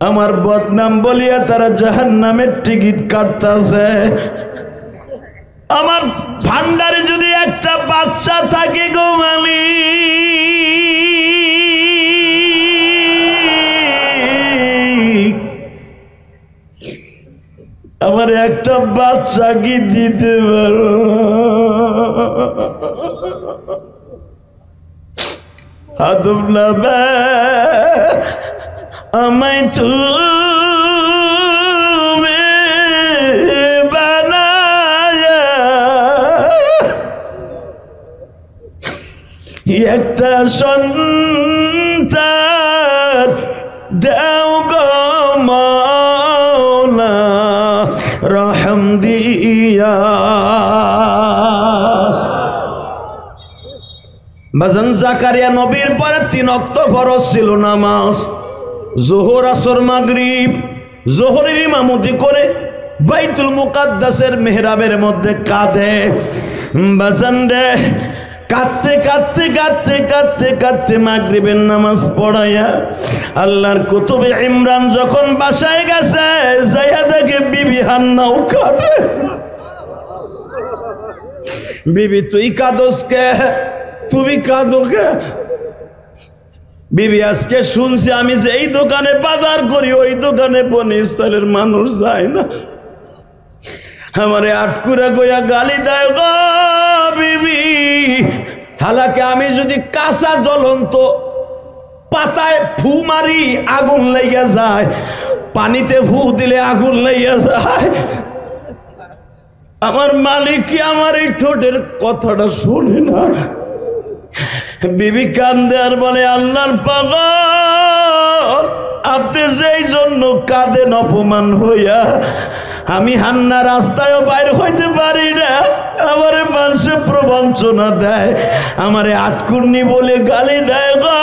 আমার বদনাম বলিয়া তারা জাহান্নামের টিকিট কাটতেছে। আমার ভান্ডারে যদি একটা বাচ্চা থাকে গো মালিক, আমার একটা বাচ্চা কি দিতে পারো? আদম নামে আমায় তুমি বানায়া একটা সন্তান দাও গো মাওলা রহম দিয়া। বাজান জাকারিয়া নবীর পরে 3 ওয়াক্ত ফরজ ছিল নামাজ, যোহর আসর মাগরিব। যোহরের ইমামতি করে বাইতুল মুকাদ্দাসের মেহরাবের মধ্যে কাঁদে। বাজান রে কাঁদতে কাঁদতে কাঁদতে কাঁদতে কাঁদতে মাগরিবের নামাজ পড়াইয়া আল্লাহর কুতুবে ইমরান যখন বাসায় গেছে, যাইয়া দেখে বিবি হান্নাও কাঁদে। বিবি তুই কাঁদোস কে? তুমি কাঁদো কে? বিবি আজকে শুনছি আমি যে এই দোকানে বাজার করি, ওই দোকানে বনি ইসরায়েলের মানুষ যায় না, আমারে আটকুরা কইয়া গালি দেয় গো বিবি। হালাকে আমি যদি কাঁচা জ্বলন্ত পাতায় ফু মারি আগুন লেগে যায়, পানিতে ফু দিলে আগুন লেগে যায়। আমার মালিক কি আমার এই ঠোঁটের কথাটা শোনে না? বিবি কান্দে আর বলে, আল্লাহর পাগল, আপনি যেই জন্য কাঁদেন অপমান হইয়া, আমি হান্না রাস্তায়ও বাইর হইতে পারি না, আমারে মানুষে প্রবঞ্চনা দেয়, আমারে আটকুর্নি বলে গালি দেয় গো।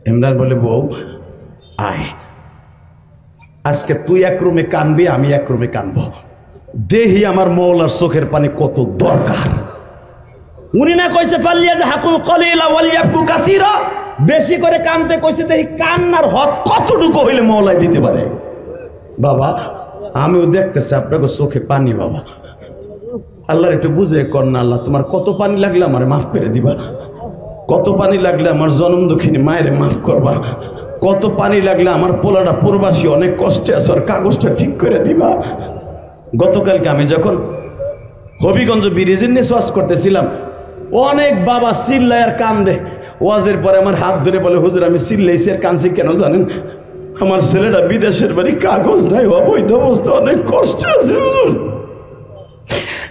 ইমরান বলে, বউ আয়, আজকে তুই এক রুমে কানবি, আমি এক রুমে কানবো, দেহি আমার মওলার চোখের পানি কত দরকার। উনি না কইছে ফালিয়া যাহাকু কলিলা ওয়ালিয়াবকু কাসীরা, বেশি করে কানতে কইছে, দেখি কান্নার হদ কতটুকু হইলে মওলাই দিতে পারে। বাবা আমিও দেখতেছি আপনাকে চোখে পানি, বাবা আল্লাহর একটু বুঝে কর না, আল্লাহ তোমার কত পানি লাগলে আমারে মাফ করে দিবা, কত পানি লাগলে আমার জনম দুঃখিনী মায়েরে মাফ করবা, কত পানি লাগলে আমার পোলাটা প্রবাসী অনেক কষ্টে আছে, আর কাগজটা ঠিক করে দিবা। গতকালকে আমি যখন হবিগঞ্জ ব্রিজের নিয়ে ওয়াজ করতেছিলাম, অনেক বাবা চিল্লায় আর কান্দে। ওয়াজের পরে আমার হাত ধরে বলে, হুজুর আমি চিল্লাইছি আর কাঁদছি কেন জানেন? আমার ছেলেটা বিদেশের বাড়ি, কাগজ নাই, অবৈধ অবস্থা, অনেক কষ্ট আছে হুজুর।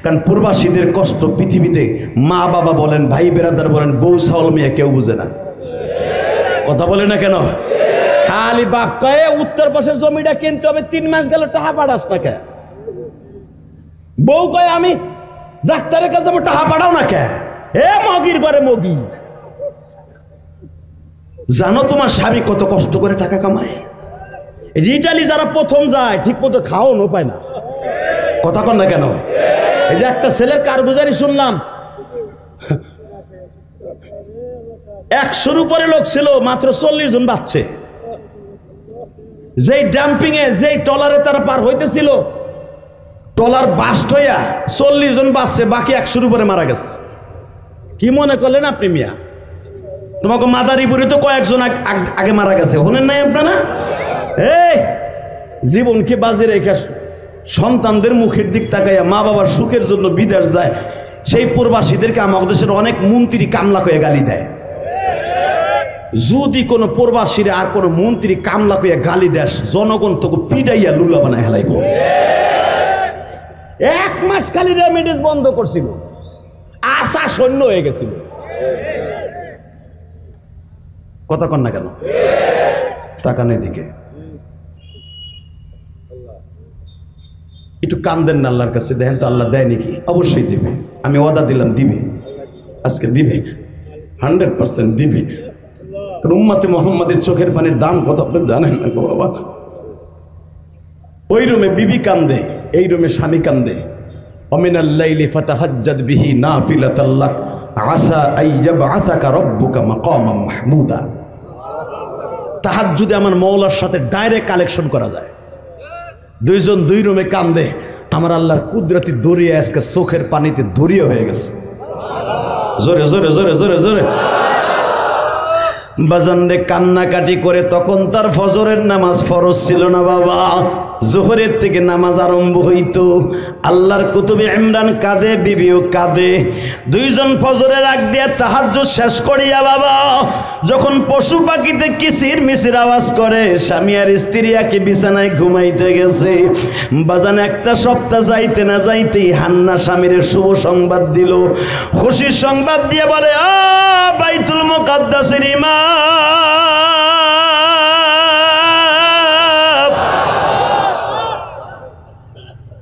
কারণ প্রবাসীদের কষ্ট পৃথিবীতে মা বাবা বলেন, ভাই বেরাদার বলেন, বউ ছাওয়াল মেয়ে কেউ বুঝে না। কথা বলে না কেন? খালি বাপ কয়ে উত্তর পাশের জমিটা কিনতে হবে, 3 মাস গেল টাকা পাঠাস না কে? বউ কয়ে আমি ডাক্তারের কাছে যাবো, টাকা পাঠাও না কে? এ মগির ঘরে মগি। জানো তোমার স্বামী কত কষ্ট করে টাকা কামায়? এই যে ইটালি যারা প্রথম যায় ঠিক মতো খাওয়ানো পায় না। কথা কন না কেন? এই যে একটা ছেলের কারগুজারি শুনলাম, 100-র উপরে লোক ছিল, মাত্র 40 জন বাঁচছে। যেই ডাম্পিং এ, যেই ট্রলারে তারা পার হইতেছিল, ট্রলার বাস্ট হইয়া 40 জন বাঁচছে, বাকি 100-র উপরে মারা গেছে। কি মনে করলেন আপনি মিয়া? তোমাকে মাদারীপুরে তো কয়েকজন আগে মারা গেছে, হলেন নাই আপনারা? এই জীবনকে বাজে রেখে সন্তানদের মুখের দিক তাকাইয়া মা বাবার সুখের জন্য বিদেশ যায়, সেই প্রবাসীদেরকে আমাদের দেশের অনেক মন্ত্রী কামলা কয়ে গালি দেয়। যদি কোনো প্রবাসীরা আর কোনো মন্ত্রী কামলা কয়ে গালি দেয়, জনগণ তোকে পিটাইয়া লুলা বানায় হেলাইব। 1 মাস খালি রেমিডিস বন্ধ করছিল, আশা শূন্য হয়ে গেছিল। কথা কন না কেন? তাকানের দিকে একটু কান্দেন না আল্লাহর কাছে, দেখেন তো আল্লাহ দেয় নাকি? অবশ্যই দিবে, আমি ওয়াদা দিলাম দিবে, আজকে দিবে, 100% দিবে। উম্মতে মুহাম্মাদের চোখের পানির দাম কত আপনি জানেন না গো বাবা। ওই রুমে বিবি কান্দে, এই রুমে স্বামী কান্দে। অমিনাল লাইলি ফাতাহাজ্জাদ বিহি নাফিলাতাল লাক আসা আইয়াবআসাকা রাব্বুকা মাকামান মাহমুদা। তাহাজ্জুদে আমার মওলার সাথে ডাইরেক্ট কালেকশন করা যায়। দুইজন দুই রুমে কান্দে, আমার আল্লাহর কুদরতি দরিয়া আজকে চোখের পানিতে দরিয়া হয়ে গেছে। জোরে জোরে জোরে জোরে জোরে বাজানরে কান্নাকাটি করে। তখন তার ফজরের নামাজ ফরজ ছিল না বাবা, জোহরের থেকে নামাজ আরম্ভ হইতো। আল্লাহর কুতুবে ইমরান কাঁদে, বিবিও কাঁদে। দুইজন ফজরের আগ দিয়ে তাহাজ্জুদ শেষ করিয়া বাবা যখন পশু পাখিতে কিচির মিচির আওয়াজ করে, স্বামী আর স্ত্রী একে বিছানায় ঘুমাইতে গেছে। বাজান একটা সপ্তাহ যাইতে না যাইতেই হান্না স্বামীর শুভ সংবাদ দিল, খুশির সংবাদ দিয়ে বলে, আ বাইতুল মুকাদ্দাসের ইমাম,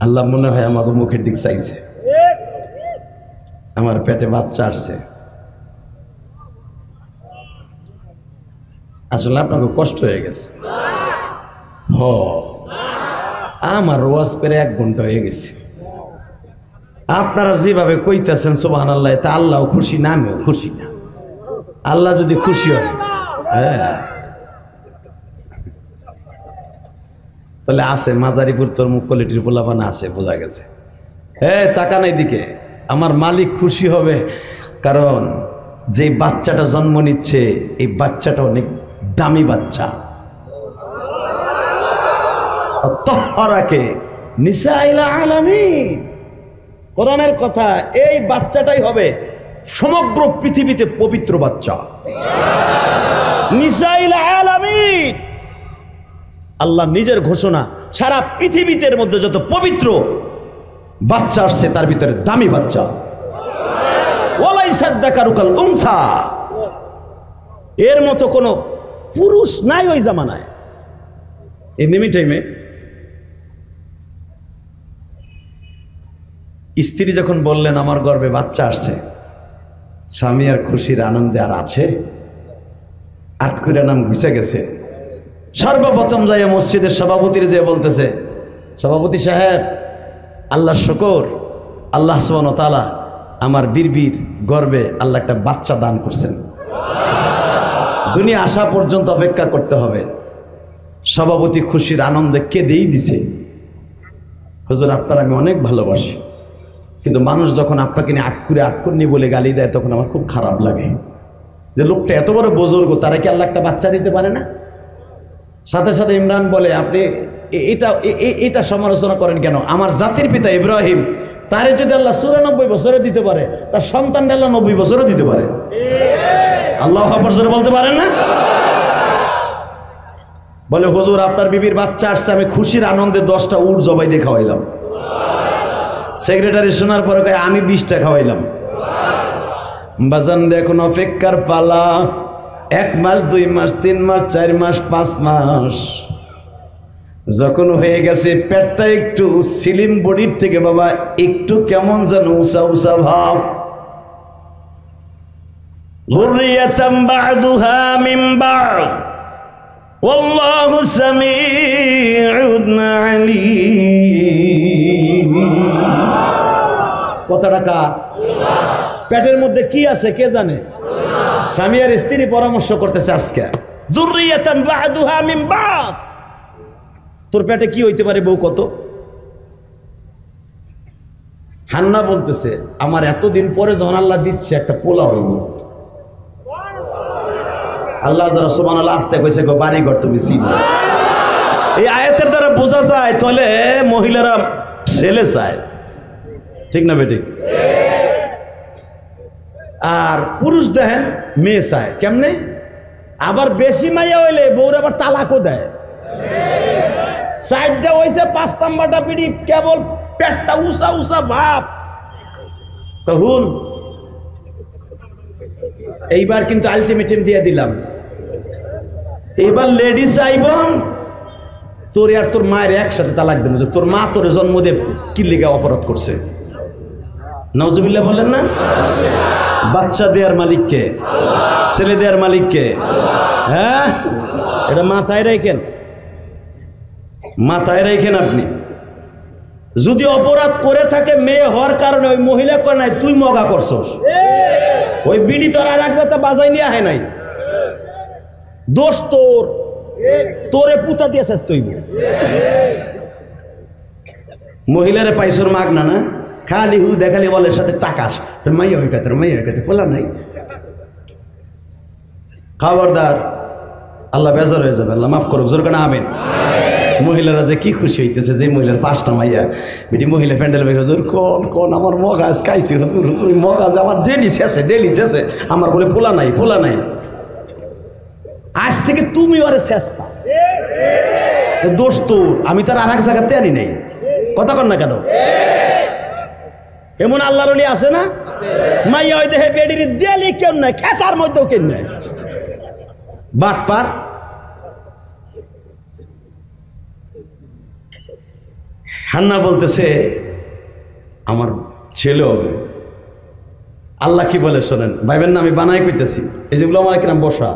আল্লাহ মনে হয় আমাকে মুখের দিক চাইছে, আমার পেটে বাচ্চা আসছে। আসলে আপনাকে কষ্ট হয়ে গেছে। আমার ওয়াজ পেরে 1 ঘন্টা হয়ে গেছে। আপনারা যেভাবে কইতেছেন সুবহানাল্লাহ, তা আল্লাহ খুশি না, আমিও খুশি না। আল্লাহ যদি খুশি হয়, হ্যাঁ, তাহলে আছে মাজারিপুর তোর মুখ কোয়ালিটির পোলাপানা আছে, বোঝা গেছে। হ্যাঁ, তাকান এইদিকে, আমার মালিক খুশি হবে, কারণ যে বাচ্চাটা জন্ম নিচ্ছে এই বাচ্চাটা অনেক দামি বাচ্চা। তাহরাকে নিসাইল আলামিন, কোরআনের কথা, এই বাচ্চাটাই হবে সমগ্র পৃথিবীতে পবিত্র বাচ্চা। নিসাইল আলামিন, আল্লাহ নিজের ঘোষণা, সারা পৃথিবীতে মধ্যে যত পবিত্র বাচ্চা আসছে তার ভিতরে দামি বাচ্চা। ওয়ালাইসা যাকারুকাল উনসা, এর মতো কোনো পুরুষ নাই ওই জামানায়। এই নিমি টাইমে স্ত্রী যখন বললেন আমার গর্ভে বাচ্চা আসছে, স্বামী আর খুশির আনন্দে আর আছে, আটকুরা নাম ঘুষে গেছে। সর্বপ্রথম যাইয়া মসজিদের সভাপতির যে বলতেছে, সভাপতি সাহেব, আল্লাহ শুকর, আল্লাহ সুবহানাহু ওয়া তাআলা আমার বীরবীর গর্ভে আল্লাহ একটা বাচ্চা দান করছেন, দুনিয়া আসা পর্যন্ত অপেক্ষা করতে হবে। সভাপতি খুশির আনন্দে কেঁদেই দিছে, হুজুর আপনার আমি অনেক ভালোবাসি, কিন্তু মানুষ যখন আপনাকে নিয়ে আটকুরে বলে গালি দেয় তখন আমার খুব খারাপ লাগে যে লোকটা এত বড় বুজুর্গ, তারা কি আল্লাহ একটা বাচ্চা দিতে পারে না? সাথে সাথে ইমরান বলে, আপনি এটা সমালোচনা করেন কেন? আমার জাতির পিতা ইব্রাহিম, তারে যদি আল্লাহ 94 বছরে দিতে পারে, তার সন্তানটা আল্লাহ 90 বছরে দিতে পারে। আল্লাহু আকবার জোরে বলতে পারেন না? বলে হুজুর আপনার বিবির বাচ্চা আসছে, আমি খুশির আনন্দে 10টা উট জবাই দিয়ে খাওয়াইলাম। সেক্রেটারি শোনার পরে কয় আমি 20টা খাওয়াইলাম। বাজান এখন অপেক্ষার পালা, 1 মাস 2 মাস 3 মাস 4 মাস 5 মাস যখন হয়ে গেছে, পেটটা একটু সিলিম বডির থেকে বাবা একটু কেমন যেন উঁচা উঁচা ভাব। যুররিয়াতাম বা'দুহা মিন বা'দ ওয়াল্লাহু সামিউন আলীম। কত টাকা পেটের মধ্যে কি আছে কে জানে? স্বামী আর স্ত্রী পরামর্শ করতেছে আজকে, যুররিয়াতান বা'দুহা মিন বা'দ, তোর পেটে কি হইতে পারে বউ কত? হান্না বলতেছে আমার এতদিন পরে যখন আল্লাহ দিচ্ছে একটা পোলা হইব। আল্লাহ যারা সুবহানাল্লাহ আস্তে কইছে গো বাড়ি ঘর তুমি চিনো। এই আয়াতের দ্বারা বোঝা যায় তাহলে মহিলারা ছেলে চায়, ঠিক না বেটি? আর পুরুষ দেখেন মেয়ে চায়। কেমনে? আবার বেশি মাইয়া হইলে বউর আবার তালাকও দেয়। 4টা হয়েছে 5 নাম্বারটা পিড়ি কেবল পেটটা উঁচা উঁচা ভাব। তখন এইবার কিন্তু আলটিমেটাম দিয়ে দিলাম, এইবার লেডিস আইবন তোর আর তোর মায়ের একসাথে তালাক দেব, তোর মা তোর জন্ম দিয়ে কি লিগা অপরাধ করছে। নাউজুবিল্লাহ বলেন না? বাচ্চা দেওয়ার মালিককে, ছেলে দেওয়ার মালিককে। হ্যাঁ, এটা মাথায় রাখেন, মাথায় রাখেন। আপনি যদি অপরাধ করে থাকে মেয়ে হওয়ার কারণে, ওই মহিলা করে নাই, তুই মগা করছস, ওই বিড়ি তোর আর একদাতে বাজাই নিয়ে আহে নাই, দোষ তোর, তোরে পুতা দিয়েছিস তুই। মহিলারে পাইছর মাগ না না খালি হু দেখালি বলে সাথে টাকাস তোর মাইয়া ওই কাতে মাইয়া ওই কাতে পোলা নাই। খবরদার, আল্লাহ বেজার হয়ে যাবে, আল্লাহ মাফ করুক, জোর কেন আমিন। মহিলারা যে কি খুশি হইতেছে যে মহিলার 5টা মাইয়া বেটি মহিলা প্যান্ডেল বের হুজুর কোন কোন আমার মগাজ খাইছি মগাজ আমার ডেলি শেষে আমার বলে পোলা নাই পোলা নাই। আজ থেকে তুমি ওরে চেষ্টা দোষ তোর, আমি তার আর এক জায়গাতে আনি নাই। কথা কর না কেন? এমন আল্লাহর ওলি আছে না? মাইয়া ওই দেহে বেডির ডেলি কেউ নাই, খেতার মধ্যেও কেউ নাই, বাটপার। হান্না বলতেছে আমার ছেলে হবে। আল্লাহ কি বলে শোনেন, ভাইবেন না আমি বানাই কইতেছি, এই যেগুলো আমার কিরাম বসা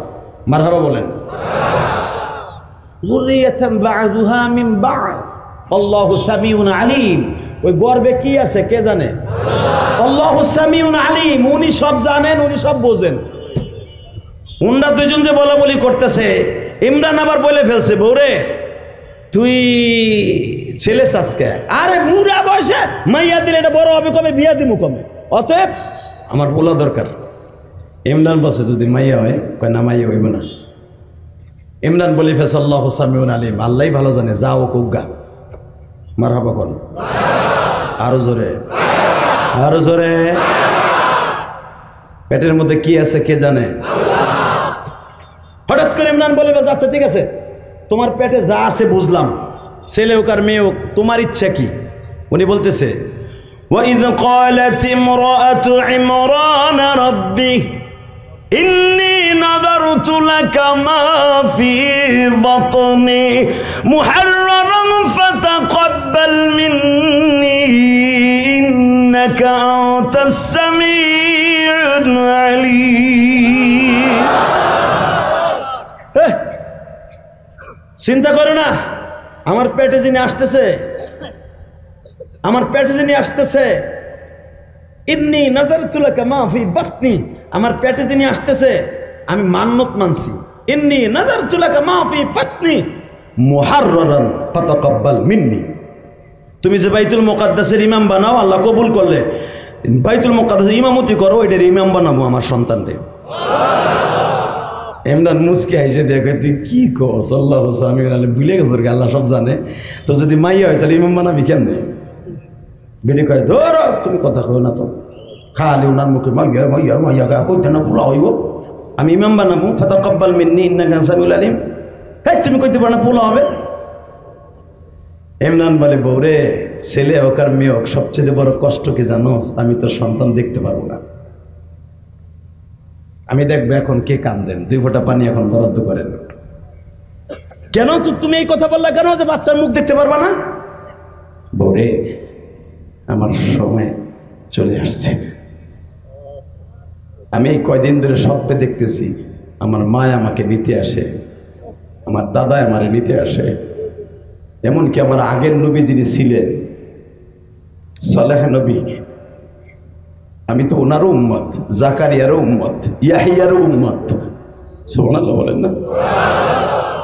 মারহাবা বলেন। যুররিয়াতাম বা'দুহা মিন বা'দ আল্লাহু সামিউন আলিম। ওই গর্বে কি আছে কে জানে? আল্লাহু সামিউন আলিম, উনি সব জানেন, উনি সব বোঝেন। উনরা দুইজন যে বলা বলি করতেছে, ইমরান আবার বলে ফেলছে বউরে তুই ছেলে চাষকে, আরে বুড়া বয়সে মাইয়া দিলে এটা বড় হবে কবে, বিয়া দিমু কবে, অতএব আমার বলা দরকার। ইমরান বলছে যদি মাইয়া হয়, কয় না মাইয়া হইব না। ইমরান বলে ফেলছে আল্লাহু সামিউন আলিম, আল্লাহই ভালো জানে, যাও কুগা। মারহাবা কোন, আরো জোরে আরো জোরে। পেটের মধ্যে কি আছে কে জানে? হঠাৎ করে ইমরান বলে আচ্ছা ঠিক আছে, তোমার পেটে যা আছে বুঝলাম, ছেলে হোক আর মেয়ে হোক, তোমার ইচ্ছা কি? উনি বলতেছে وَإِذْ قَالَتِ امْرَأَةُ عِمْرَانَ رَبِّ إِنِّي نَذَرْتُ لَكَ مَا فِي بَطْنِي مُحَرَّرًا فَتَقَبَّلْ مِنِّي إِنَّكَ أَنْتَ السَّمِيعُ الْعَلِيمُ। চিন্তা করো না, আমার পেটে যিনি আসতেছে, আমার পেটে যিনি আসতেছে, ইন্নী নাযারতু লাকা মা ফি বাতনি, আমার পেটে যিনি আসতেছে আমি মান্নত মানছি, ইন্নী নাযারতু লাকা মা ফি বাতনি মুহাররারান ফাতাকাব্বাল মিন্নি। তুমি যে বাইতুল মুকাদ্দাসের ইমাম বানাও, আল্লাহ কবুল করলে বাইতুল মুকাদ্দাসের ইমামতি করো, এটার ইমাম বানাবো আমার সন্তানকে। ইমরান মুস্কি হাইসে দেখে তুই কি কস, আল্লাহু সামিউন আলিম, ভুলে গেছ আল্লাহ সব জানে, তো যদি মাইয়া হয় তাহলে ইমাম বানাবি কেমনে? বেটি কয় ধর তুমি কথা কও না তো, খালি ওনার মুখে মাইয়া মাইয়া মাইয়া কইতে না পোলা হইব, আমি ইমাম বানাবো, ফাতাকাব্বাল মিন্নি ইন্নাকা আনতা সামিউল আলিম। হ্যাঁ তুমি কইতে পারো না পোলা হবে? ইমরান বলে বউরে ছেলে হোক আর মেয়ে হোক, সবচেয়ে বড় কষ্ট কি জানো? আমি তো সন্তান দেখতে পারবো না, আমি দেখবো এখন কে কান্দেন, 2 ফোঁটা পানি এখন বরাদ্দ করেন। কেন তুমি এই কথা বললা কেন যে বাচ্চার মুখ দেখতে পারবা না? বউরে আমার সময় চলে আসছে, আমি এই কয়দিন ধরে স্বপ্নে দেখতেছি আমার মা আমাকে নিতে আসে, আমার দাদা আমারে নিতে আসে, এমনকি আমার আগের নবী যিনি ছিলেন সালেহ নবী, আমি তো ওনারও উম্মত, জাকারিয়ারও উম্মত, ইয়াহিয়ারও উম্মত। সুবহানাল্লাহ বলেন না?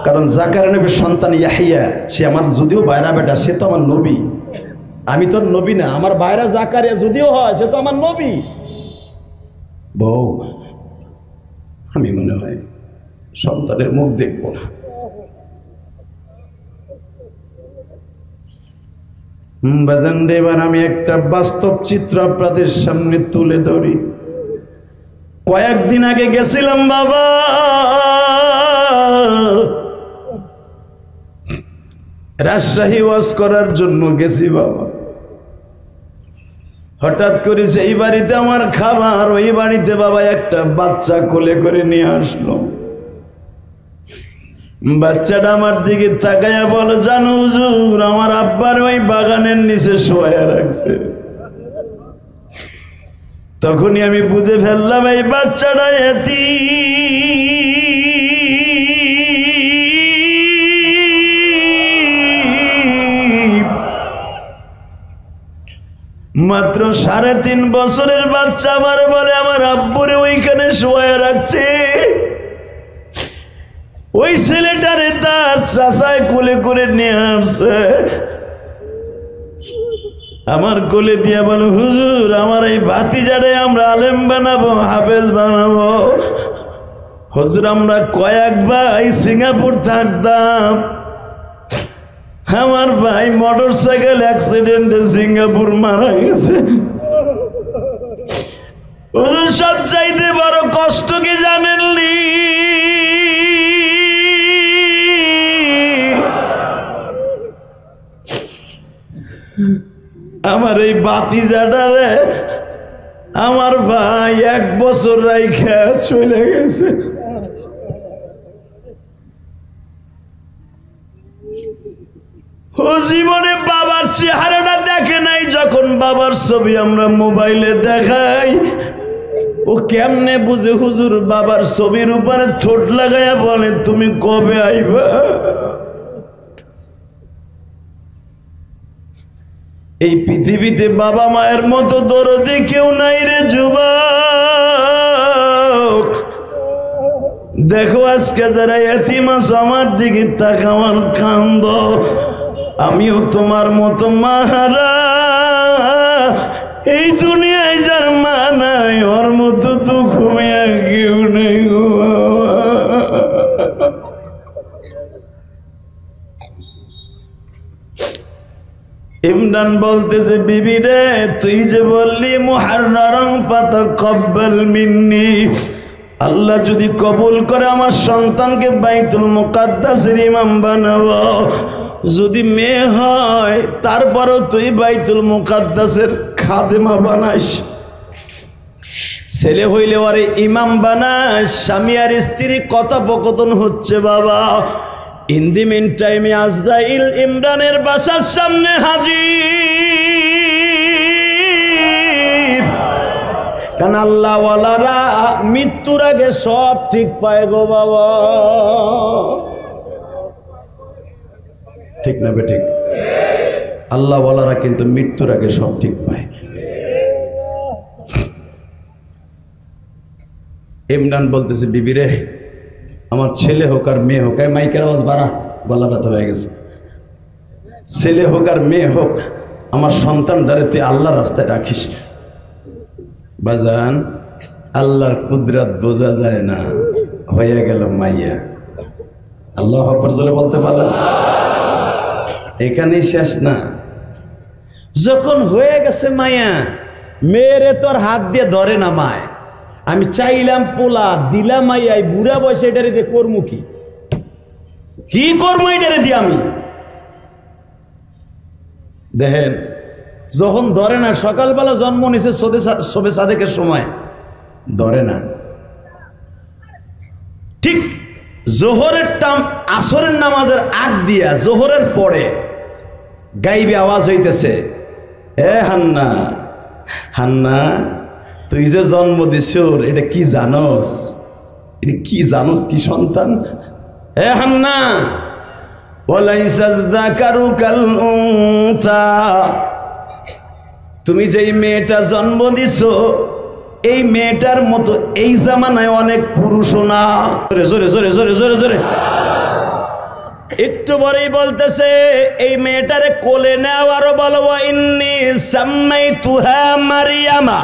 কারণ জাকারিয়া নবীর সন্তান ইয়াহিয়া, সে আমার যদিও বাইরা বেটা, সে তো আমার নবী, আমি তো নবী না। আমার বাইরা জাকারিয়া যদিও হয়, সে তো আমার নবী। বউ আমি মনে হয় সন্তানের মুখ দেখবো না। বাজান এবার আমি একটা বাস্তব চিত্র আপনাদের সামনে তুলে ধরি। কয়েকদিন আগে গেছিলাম বাবা, রাজশাহী ওয়াজ করার জন্য গেছি বাবা। হঠাৎ করে সেই বাড়িতে আমার খাবার, ওই বাড়িতে বাবা একটা বাচ্চা কোলে করে নিয়ে আসলো। বাচ্চাটা আমার দিকে তাকাইয়া বল, জানো হুজুর আমার আব্বার ওই বাগানের নিচে শোয়া রাখছে। তখনই আমি বুঝে ফেললাম এই বাচ্চাটা এতিম। মাত্র 3.5 বছরের বাচ্চা আমার বলে আমার আব্বুরে ওইখানে শোয়া রাখছে। ওই ছেলেটারে তার চাচায় কোলে করে নিয়ে আসছে। আমার কোলে দিয়া বলো, হুজুর আমার এই ভাতিজারে আমরা আলেম বানাবো, হাফেজ বানাবো। হুজুর আমরা কয়েক ভাই সিঙ্গাপুর থাকতাম, আমার ভাই মোটরসাইকেল অ্যাক্সিডেন্টে সিঙ্গাপুর মারা গেছে। হুজুর সব চাইতে বড় কষ্ট কি জানেননি? আমার এই ভাতিজাটারে আমার ভাই 1 বছর রাইখা চলে গেছে। ও জীবনে বাবার চেহারাটা দেখে নাই, যখন বাবার ছবি আমরা মোবাইলে দেখাই ও কেমনে বুঝে হুজুর বাবার ছবির উপরে ঠোঁট লাগাইয়া বলে তুমি কবে আইবা। এই পৃথিবীতে বাবা মায়ের মতো দরদে কেউ নাই রে যুবক। দেখো আজকে যারা এতিম আছো আমার দিকে তাকাও, কান্দ। আমিও তোমার মতো মাহারা, এই দুনিয়ায় যার মা নাই ওর মতো দুঃখ কেউ নেই গো। ইমরান বলতেছে, বিবি রে তুই যে বললি মুহাররারান ফাতাকাব্বাল মিন্নি, আল্লাহ যদি কবুল করে আমার সন্তানকে বাইতুল মুকাদ্দাসের ইমাম বানাবো, যদি মেয়ে হয় তারপরও তুই বাইতুল মুকাদ্দাসের খাদেমা বানাস, ছেলে হইলে ওরে ইমাম বানাস। স্বামী আর স্ত্রী কথোপকথন হচ্ছে বাবা। ইন দি মিন টাইমে আজরাইল ইমরানের বাসার সামনে হাজির। কারণ আল্লাহ ওয়ালারা মৃত্যুর আগে সব ঠিক পায় গো বাবা, ঠিক না বেঠিক? আল্লাহ ওয়ালারা কিন্তু মৃত্যুর আগে সব ঠিক পায়। ইমরান বলতেছে, বিবি রে আমার ছেলে হোক আর মেয়ে হোক, মাইকের আওয়াজ বাড়া, গলা ব্যথা হয়ে গেছে, ছেলে হোক আর মেয়ে হোক আমার সন্তানটারে তুই আল্লাহর রাস্তায় রাখিস। বাজান আল্লাহর কুদরত বোঝা যায় না, হয়ে গেল মাইয়া। আল্লাহ আকবার জোরে বলতে পারলেন? এখানেই শেষ না, যখন হয়ে গেছে মাইয়া, মেয়েরে তোর হাত দিয়ে ধরে না মায়। আমি চাইলাম পোলা, দিলাম মাইয়া, বুড়া বয়সে এটারে দিয়ে করবো কি করবো এটারে দিয়ে আমি? দেখেন যখন ধরে না, সকালবেলা জন্ম নিছে শবে সাদেকের সময় ধরে না, ঠিক জোহরের আসরের নামাজের আগ দিয়া জোহরের পরে গাইবে আওয়াজ হইতেছে, এ হান্না হান্না তুই যে জন্ম দিছ এটা কি জানোস? এটা কি জানোস? কি সন্তান? এ হান্না ওয়ালাইসা যাকারু কাল উনসা, তুমি যেই মেয়েটা জন্ম দিছ এই মেয়েটার মতো এই জামানায় অনেক পুরুষও না। জোরে জোরে জোরে জোরে জোরে একটু পরেই বলতেছে, এই মেয়েটারে কোলে নাও, আরো বলো ইন্নী সাম্মাইতুহা মারইয়ামা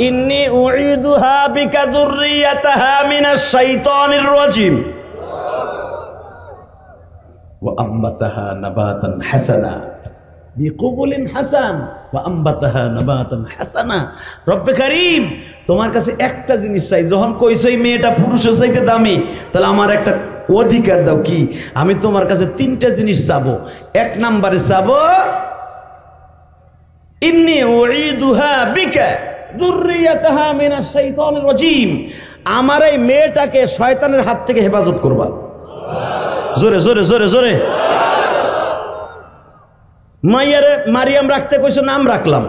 ইন্নী উঈদুহা বিকা যুররিয়াতাহা মিনাশ শাইতানির রাজিম ওয়া আম্বাতাহা নাবাতান হাসানা বিকবুলিন হাসান ওয়া আম্বাতাহা নাবাতান হাসানা। রব্বে কারীম তোমার কাছে একটা জিনিস চাই, যখন কইছো এই মেয়েটা পুরুষের চাইতে দামি, তাহলে আমার একটা অধিকার দাও। কি? আমি তোমার কাছে 3টা জিনিস চাবো। 1 নম্বরে চাবো ইন্নী উঈদুহা বিকা যুররিয়াতাহা মিনাশ শাইতানির রাজিম, আমার এই মেয়েটাকে শয়তানের হাত থেকে হেফাজত করবা। জোরে জোরে জোরে জোরে। মাইয়ারে মারিয়াম রাখতে কইছো, নাম রাখলাম।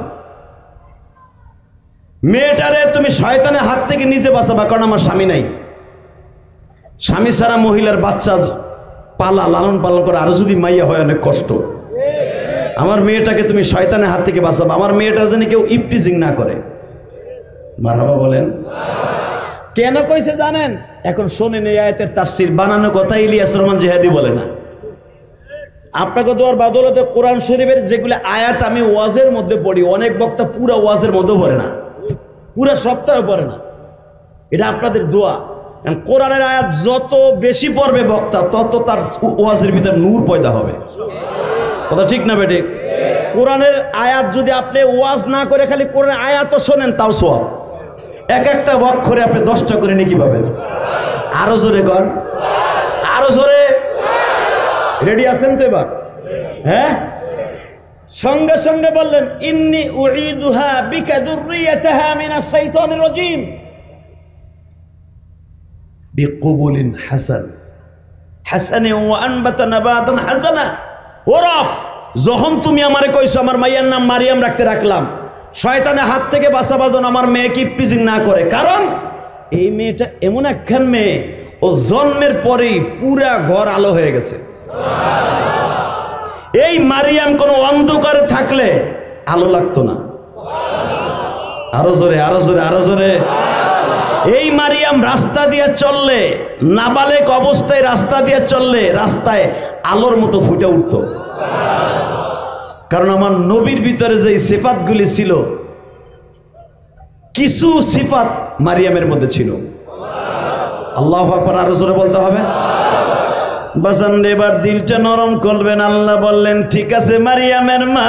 মেয়েটারে তুমি শয়তানের হাত থেকে নিজে বাঁচাবা, কারণ আমার স্বামী নাই। স্বামী ছাড়া মহিলার বাচ্চা পালা লালন পালন করে, আরো যদি মাইয়া হয় অনেক কষ্ট। আমার মেয়েটাকে তুমি শয়তানের হাত থেকে বাঁচাবা, আমার মেয়েটার যেন কেউ ইফটিজিং না করে। মারহাবা বলেন। কেন কইছে জানেন? এখন শোনেন এই আয়াতের তাফসীর, বানানো কথা ইলিয়াস রহমান জিহাদি বলে না। আপনাকে দোয়ার বাদলতে কোরআন শরীফের যেগুলো আয়াত আমি ওয়াজের মধ্যে পড়ি, অনেক বক্তা পুরা ওয়াজের মধ্যে পড়ে না, পুরা সপ্তাহে পড়ে না। এটা আপনাদের দোয়া। কোরআনের আয়াত যত বেশি পড়বে বক্তা, তত তার ওয়াজের ভিতরে নূর পয়দা হবে। কথা ঠিক না বেঠিক? কোরআনের আয়াত যদি আপনি ওয়াজ না করে খালি কোরআনের আয়াতও শোনেন, তাও সওয়াব। এক একটা অক্ষরে আপনি 10টা করে নেকি পাবেন। আরো জোরে কর, আরো জোরে। রেডি আছেন তো এবার? হ্যাঁ, সঙ্গে সঙ্গে বললেন ইন্নী উঈদুহা বিকা যুররিয়াতাহা মিনাশ শাইতানির রাজীম বিকবুলিন হাসান হাসানে ওয়া আনবাতা নাবাতান হাসানা। ও রব, যখন তুমি আমারে কইছো আমার মাইয়ার নাম মারিয়াম রাখতে, রাখলাম। শয়তানের হাত থেকে বাঁচাবার জন্য আমার মেয়েকে ইপটিজিং না করে, কারণ এই মেয়েটা এমন একখান মেয়ে, ও জন্মের পরেই পুরা ঘর আলো হয়ে গেছে। এই মারিয়াম কোনো অন্ধকারে থাকলে আলো লাগতো না। আরো জোরে, আরো জোরে, আরো জোরে। এই মারিয়াম রাস্তা দিয়ে চললে, নাবালেক অবস্থায় রাস্তা দিয়ে চললে রাস্তায় আলোর মতো ফুটে উঠত। কারণ আমার নবীর ভিতরে যে সিফাতগুলি ছিল, কিছু সিফাত মারিয়ামের মধ্যে ছিল। আল্লাহু আকবার, আরো জোরে বলতে হবে। বাজান এবার দিলটা নরম করবেন। আল্লাহ বললেন ঠিক আছে মারিয়ামের মা,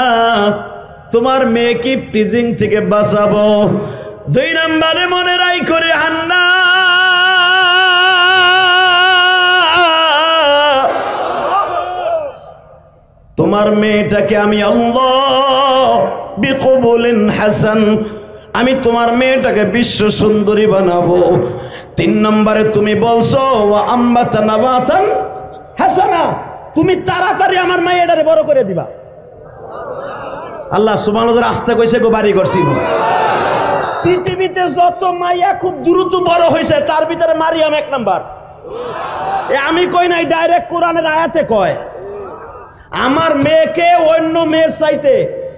তোমার মেয়েকে টিজিং থেকে বাঁচাবো। 2 নম্বরে মনে রাই করে হান্না, তোমার মেয়েটাকে আমি আল্লাহ বিকবুলিন হাসান, আমি তোমার মেয়েটাকে বিশ্ব সুন্দরী বানাবো। 3 নম্বরে তুমি বলছো ওয়া আম্বাতা নাবাতান হাসানা, তুমি তাড়াতাড়ি আমার মেয়েটারে বড় করে দিবা। আল্লাহ সুবহানাহু আস্তে কইছে গো, বাড়ি করছিল। পৃথিবীতে যত মাইয়া খুব দ্রুত বড় হয়েছে, তার ভিতরে মারিয়াম 1 নাম্বার। আমি কই নাই, ডাইরেক্ট কোরআনের আয়াতে কয় আমার মেয়েকে অন্য মেয়ের চাইতে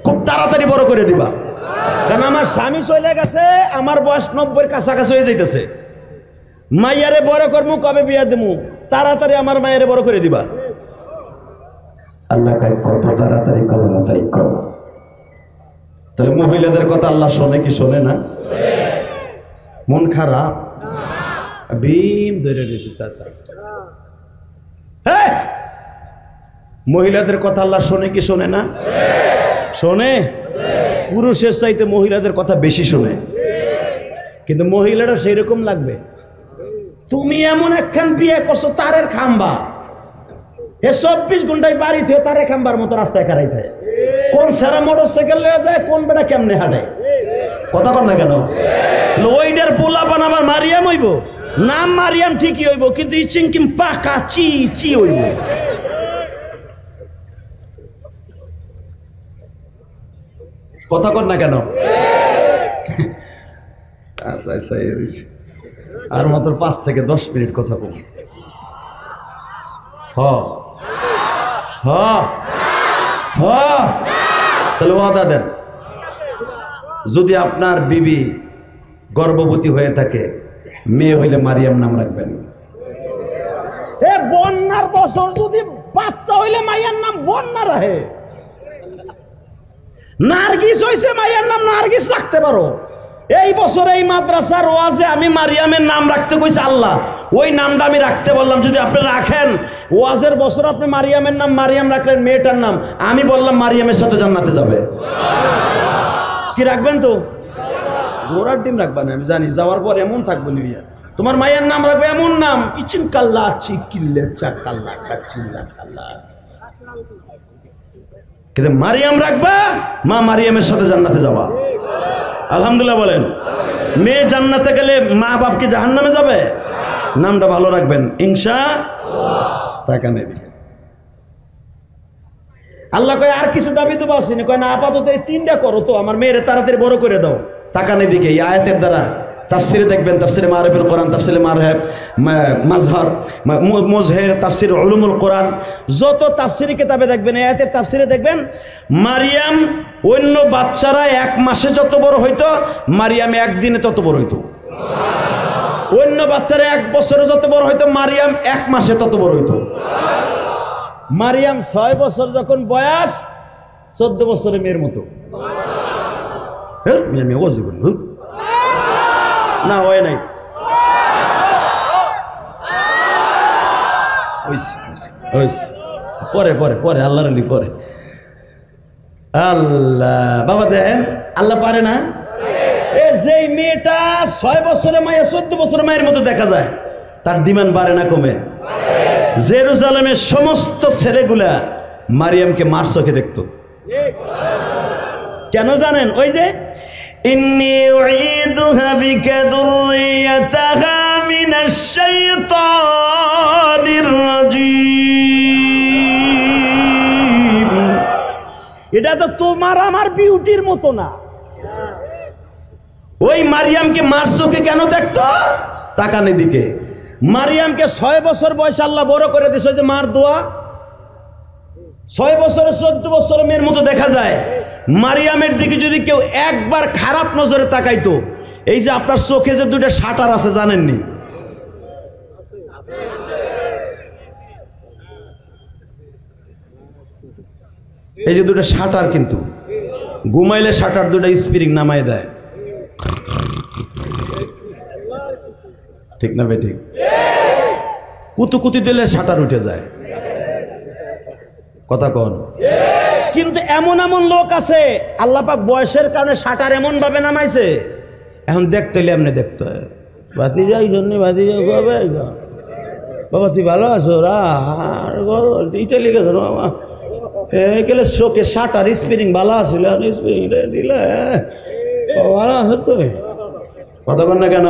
খুব তাড়াতাড়ি বড় করে দিবা। কারণ আমার স্বামী চলে গেছে, আমার বয়স 90-এর কাছাকাছি হয়ে যাইতেছে। মাইয়ারে বড় করবো, কবে বিয়া দেবো, তাড়াতাড়ি আমার মায়েরে বড় করে দিবা। আল্লাহ কত তাড়াতাড়ি করো না তাই করো। তাহলে মহিলাদের কথা আল্লাহ শোনে কি শোনে না? মন খারাপ ভীম ধরে রয়েছে চাচা। হ্যাঁ, মহিলাদের কথা আল্লাহ শোনে কি শোনে না? শোনে। পুরুষের চাইতে মহিলাদের কথা বেশি শোনে, কিন্তু মহিলারা সেই রকম লাগবে। তুমি এমন একখান বিয়ে করছো তারের খাম্বা, এ 24 ঘন্টায় বাড়িতে তারে খাম্বার মতো রাস্তায় খারাইতে, কোন সারা মোটর সাইকেল লয়ে যায়, কোন বেটা কেমনে হাঁটে। কথা কর না কেন? ওইটার পোলা বানাবার মারিয়াম হইব, নাম মারিয়াম ঠিকই হইব, কিন্তু ইচিংকিম পাকা চি চি হইব। কথা কর না কেন? আর মাত্র 5 থেকে 10 মিনিট কথা বল। তাহলে ওয়াদা দেন, যদি আপনার বিবি গর্ভবতী হয়ে থাকে, মেয়ে হইলে মারিয়াম নাম রাখবেন। বন্যার বছর যদি বাচ্চা হইলে মাইয়ার নাম বন্যা রাখে। নার্গিস হইছে, মাইয়ার নাম নার্গিস রাখতে পারো। এই বছর এই মাদ্রাসার ওয়াজে আমি মারিয়ামের নাম রাখতে কইছি আল্লাহ, ওই নামটা আমি রাখতে বললাম। যদি আপনি রাখেন, ওয়াজের বছর আপনি মারিয়ামের নাম মারিয়াম রাখলেন, মেয়েটার নাম আমি বললাম মারিয়ামের সাথে জান্নাতে যাবে। কি রাখবেন? তো ঘোড়ার ডিম রাখবা না, আমি জানি যাওয়ার পর এমন থাকবো নিয়া। তোমার মায়ের নাম রাখবে এমন নাম, ইচিন কাল্লা চিকিল্লে চাকাল্লা কাচিল্লা কাল্লা, কিন্তু মারিয়াম রাখবা, মা মারিয়ামের সাথে জান্নাতে যাবা। আলহামদুলিল্লাহ বলেন। মেয়ে জান্নাতে গেলে মা বাপ কি জাহান্নামে যাবে? নামটা ভালো রাখবেন ইনশাআল্লাহ। টাকা নেবে আল্লাহ কয় আর কিছু দাবি তো আসেনি, কয় না আপাতত এই 3টা করো, তো আমার মেয়েরে তাড়াতাড়ি বড় করে দাও। তাকানের দিকে এই আয়াতের দ্বারা তাফসিরে দেখবেন, তাফসিরে মারিফুল কোরআন, তাফসিরে মারহাব, মাজহার, মুজহির, তাফসির উলুমুল কোরআন, যত তাফসিরি কিতাবে দেখবেন, এই আয়াতের তাফসিরে দেখবেন মারিয়াম অন্য বাচ্চারা 1 মাসে যত বড় হইতো, মারিয়াম 1 দিনে তত বড় হইতো। অন্য বাচ্চারা 1 বছরে যত বড় হইতো, মারিয়াম 1 মাসে তত বড় হইতো। মারিয়াম 6 বছর যখন বয়স 14 বছরের মেয়ের মতো। না হয় নাই, পরে পরে পরে আল্লাহর আলী পরে। আল্লাহ বাবা দেন আল্লাহ পারে না? যে মেয়েটা 6 বছরের মায়ের 14 বছরের মায়ের মতো দেখা যায়, তার ডিমান্ড বাড়ে না কমে? জেরুজালেমের সমস্ত ছেলেগুলা মারিয়ামকে মার চোখে দেখতো। কেন জানেন? ওই যে ইন্নী উঈদুহা বিকা যুররিয়াতাহা মিনাশ শাইতানির রাজীম। এটা তো তোমার আমার বিউটির মতো না। ওই মারিয়ামকে মার চোখে কেন দেখতো? তাকানে দিকে। মারিয়ামকে 6 বছর বয়সে আল্লাহ বড় করে দিয়েছে, যে মার দোয়া। 6 বছরে 14 বছর মেয়ের মতো দেখা যায়। মারিয়ামের দিকে যদি কেউ একবার খারাপ নজরে তাকাইতো, এই যে আপনার চোখে যে 2টা শাটার আছে জানেননি? এই যে 2টা শাটার, কিন্তু ঘুমাইলে শাটার 2টা স্প্রিং নামাই দেয়, ঠিক না ভাই? ঠিক। কুতুকুতি দিলে শাটার উঠে যায়, কথা কন। কিন্তু এমন এমন লোক আছে আল্লাহ পাক বয়সের কারণে শাটার এমন ভাবে নামাইছে, এখন দেখতে হইলে এমনি দেখতে হয়। ভাতিজা এই জন্য ভাতিজা বাবা তুই ভালো আছো? ইটা লিখে ধরো বাবা গেলে চোখে শাটার স্প্রিং ভালো আছিল, স্প্রিং দিলে ভালো আছে তো, কথা কন না কেন?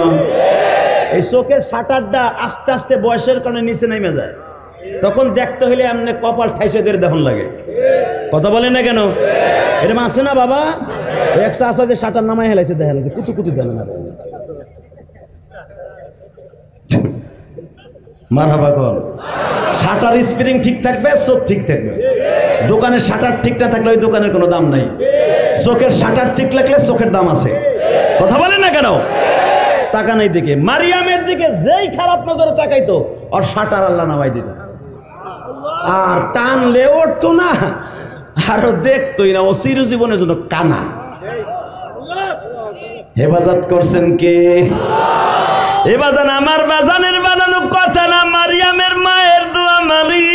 এই চোখের শাটারটা আস্তে আস্তে বয়সের কারণে নিচে নেমে যায়, তখন দেখতে হইলে এমনি কপাল ঠাইসে দিয়ে দেখুন লাগে, কথা বলে না কেন? এরকম আছে না বাবা? একশো আসা যে শাটার নামাই হেলাইছে, দেখা যাচ্ছে কুতু কুতু দেন না। মারহাবা কর। শাটার স্প্রিং ঠিক থাকবে, চোখ ঠিক থাকবে। দোকানের শাটার ঠিক না থাকলে ওই দোকানের কোনো দাম নাই। চোখের শাটার ঠিক লাগলে চোখের দাম আছে, কথা বলেন না কেন? তাকানোর দিকে মারিয়ামের দিকে যেই খারাপ নজরে তাকাইতো, আর শাটার আল্লাহ নামাই দিত, আর টানলে উঠতো না, আরো দেখতোই না। ও চিরজীবনের জন্য কানা। হেফাজত করছেন কে? এবাজান আমার বাজানের বানানো কথা না, মারিয়ামের মায়ের দোয়া মারি।